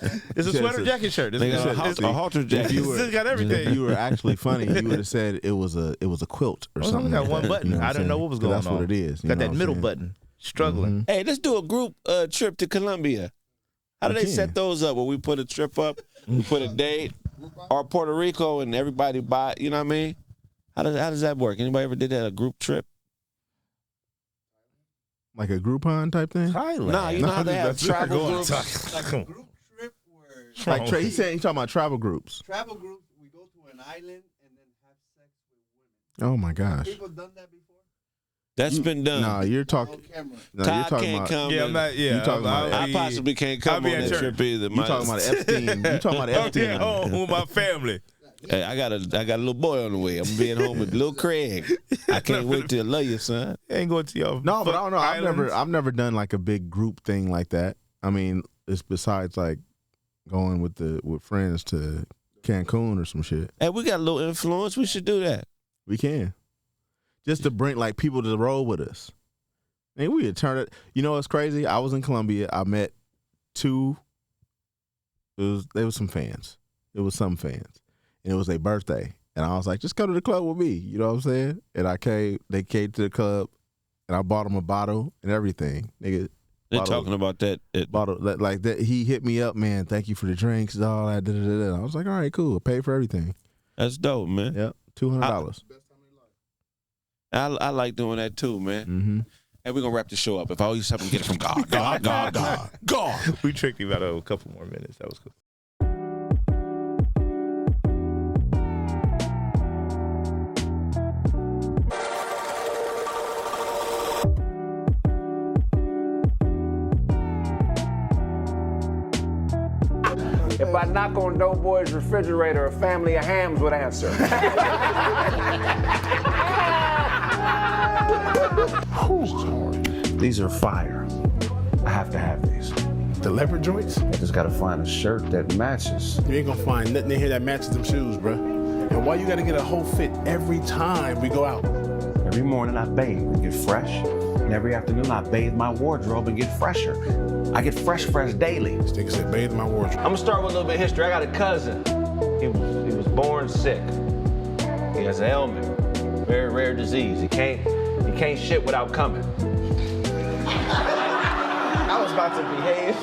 Said sweater it's a- jacket shirt. It's, They got it's, a halter jacket. it's got everything. If you were actually funny, you would have said it was a quilt or Oh, something. got like one that. button. You I didn't know saying? what was 'Cause going that's on. what it is. You Got know that what I'm middle saying? button. Struggling. Hey, let's do a group trip to Colombia. How do We they can. set those up? Where we put a trip up, we put a date, or Puerto Rico, and everybody buy. You know what I mean? How does that work? Anybody ever did that, a group trip? Like a Groupon type thing. Thailand. Nah, you know how they have travel groups. Like a group trip where Like he said, he's talking about travel groups. travel groups, we go to an island and then have sex with women. Oh my gosh. People done that before? That's been done. Nah, you're talking. On camera. No, you're Todd talking can't about. come. Yeah, I'm and- not. Yeah, You talking about- I possibly can't come I'll be on at that church. trip either. You talking about Epstein? You talking about Epstein? Yeah, home with my family. Hey, I got a little boy on the way. I'm being home with little Kraig. I can't wait till I love you, son. Ain't going to your No, but I don't know. islands. I've never done like a big group thing like that. I mean, it's besides like going with friends to Cancun or some shit. Hey, we got a little influence. We should do that. We can just to bring like people to roll with us. I mean, we could turn it. You know what's crazy? I was in Colombia. I met 2. They was some fans. It was some fans, and it was their birthday. And I was like, just go to the club with me. You know what I'm saying? And they came to the club, and I bought them a bottle and everything. Nigga, They're bottle- talking about that. bottle like that. He hit me up, man. Thank you for the drinks and all that. I was like, all right, cool. Pay for everything. That's dope, man. Yep, $200. I like doing that too, man. Mm-hmm. Hey, we're gonna wrap the show up. If I always something get it from God, God, God, God, God. We tricked you about a couple more minutes. That was cool. If I knock on Doughboy's refrigerator, a family of hams would answer. These are fire. I have to have these. The leopard joints? I just gotta find a shirt that matches. You ain't gonna find nothing in here that matches them shoes, bro. And why you gotta get a whole fit every time we go out? Every morning I bathe and get fresh. And every afternoon I bathe my wardrobe and get fresher. I get fresh daily. This nigga said bathe my wardrobe. I'm gonna start with a little bit of history. I got a cousin. He was born sick. He has an ailment, very rare disease. He can't shit without coming. I was about to behave.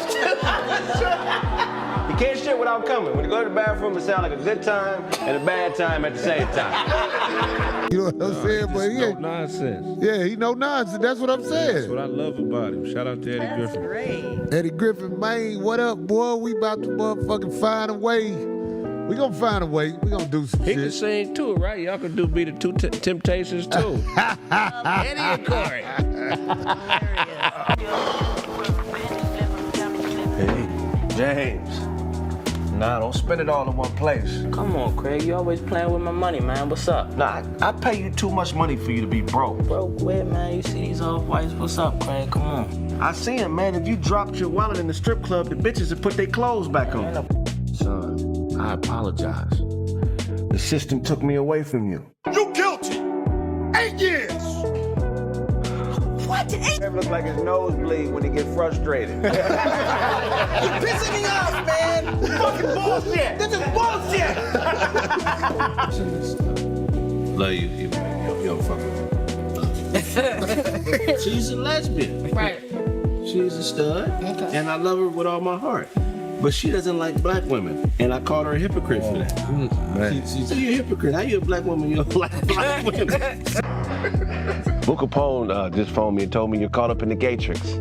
You can't shit without coming. When you go to the bathroom, it sounds like a good time and a bad time at the same time. You know what I'm saying? But he ain't no nonsense. Yeah, he no nonsense. That's what I'm saying. That's what I love about him. Shout out to Eddie Griffin. Great. Eddie Griffin, man, what up, boy? We about to motherfucking find a way. We gonna find a way. We gonna do some He shit. can sing too, right? Y'all can do Be the Two Temptations too. Eddie and Corey. Hey, James. Nah, don't spend it all in one place. Come on, Kraig. You always playing with my money, man. What's up? Nah, I pay you too much money for you to be broke. Broke where, man? You see these off-whites? What's up, Kraig? Come on. I see him, man. If you dropped your wallet in the strip club, the bitches would put their clothes back on. Son, I apologize. The system took me away from you. You guilty. 8 years. What? It looks like his nose bleed when he get frustrated. You're pissing me off, man. Fucking bullshit. This is bullshit. Love you, yo, fuck with She's a lesbian. Right. She's a stud, and I love her with all my heart. But she doesn't like black women, and I called her a hypocrite for that. She said, "You're a hypocrite. How you a black woman? You don't like black women?" Book Capone just phoned me and told me you're caught up in the Gatrix.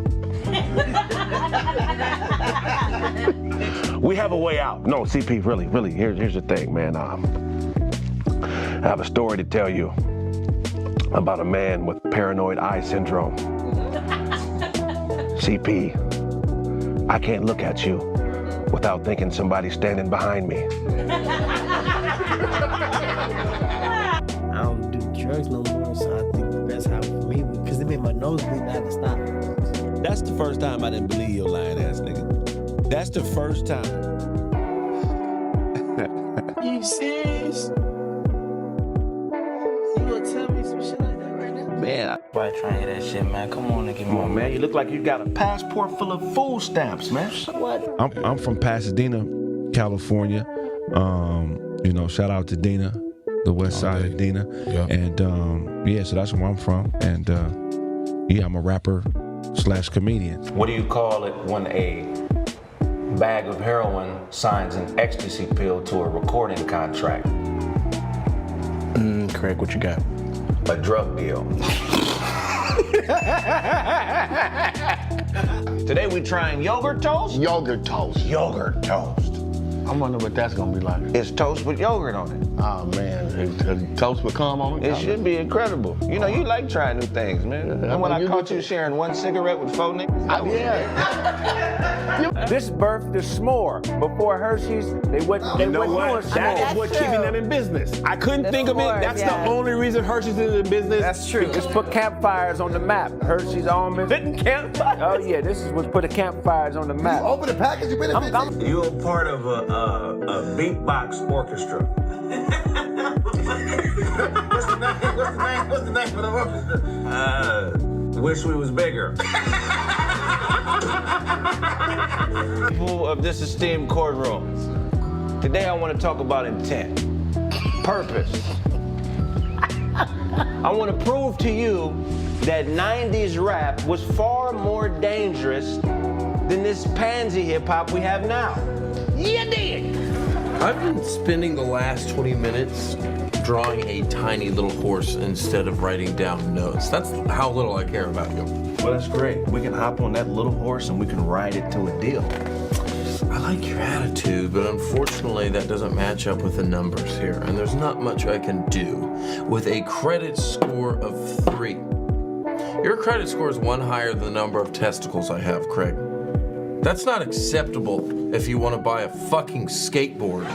We have a way out. No, CP, really, here's the thing, man. I have a story to tell you about a man with paranoid eye syndrome. CP, I can't look at you without thinking somebody's standing behind me. I don't do drugs no more, so I think the best how for me, because it made my nose bleed, I had to stop. That's the first time I didn't believe your lying ass nigga. That's the first time. You serious? You gonna tell me some shit like that right now? Man, Why trying to hear that shit, man? Come on and give me come on, man. You look like you got a passport full of food stamps, man. What? I'm from Pasadena, California. Shout out to Dina, the west side of Dina. Yeah. And so that's where I'm from. And I'm a rapper / comedian. What do you call it when a bag of heroin signs an ecstasy pill to a recording contract? Kraig, what you got? A drug deal. Today we trying yogurt toast? Yogurt toast. Yogurt toast. I wonder what that's gonna be like. It's toast with yogurt on it. Oh man, toast with cum on it? It should be incredible. You know, you like trying new things, man. And when I caught you sharing one cigarette with 4 niggas, This birthed the s'more. Before Hershey's, they wouldn't doing s'more. That is what keeping them in business. I couldn't think of it. That's the only reason Hershey's is in business. That's true. Let's put campfires on the map. Hershey's almonds. Campfires? Oh yeah, this is what's put the campfires on the map. You open the package, you been in business. you're a part of a beatbox orchestra. What's the name of the orchestra? Wish we was bigger. People of this esteemed courtroom, today I want to talk about intent, purpose. I want to prove to you that 90s rap was far more dangerous than this pansy hip hop we have now. You dig? I've been spending the last 20 minutes drawing a tiny little horse instead of writing down notes. That's how little I care about you. Well, that's great. We can hop on that little horse and we can ride it to a deal. I like your attitude, but unfortunately that doesn't match up with the numbers here, and there's not much I can do with a credit score of 3. Your credit score is 1 higher than the number of testicles I have, Kraig. That's not acceptable if you want to buy a fucking skateboard.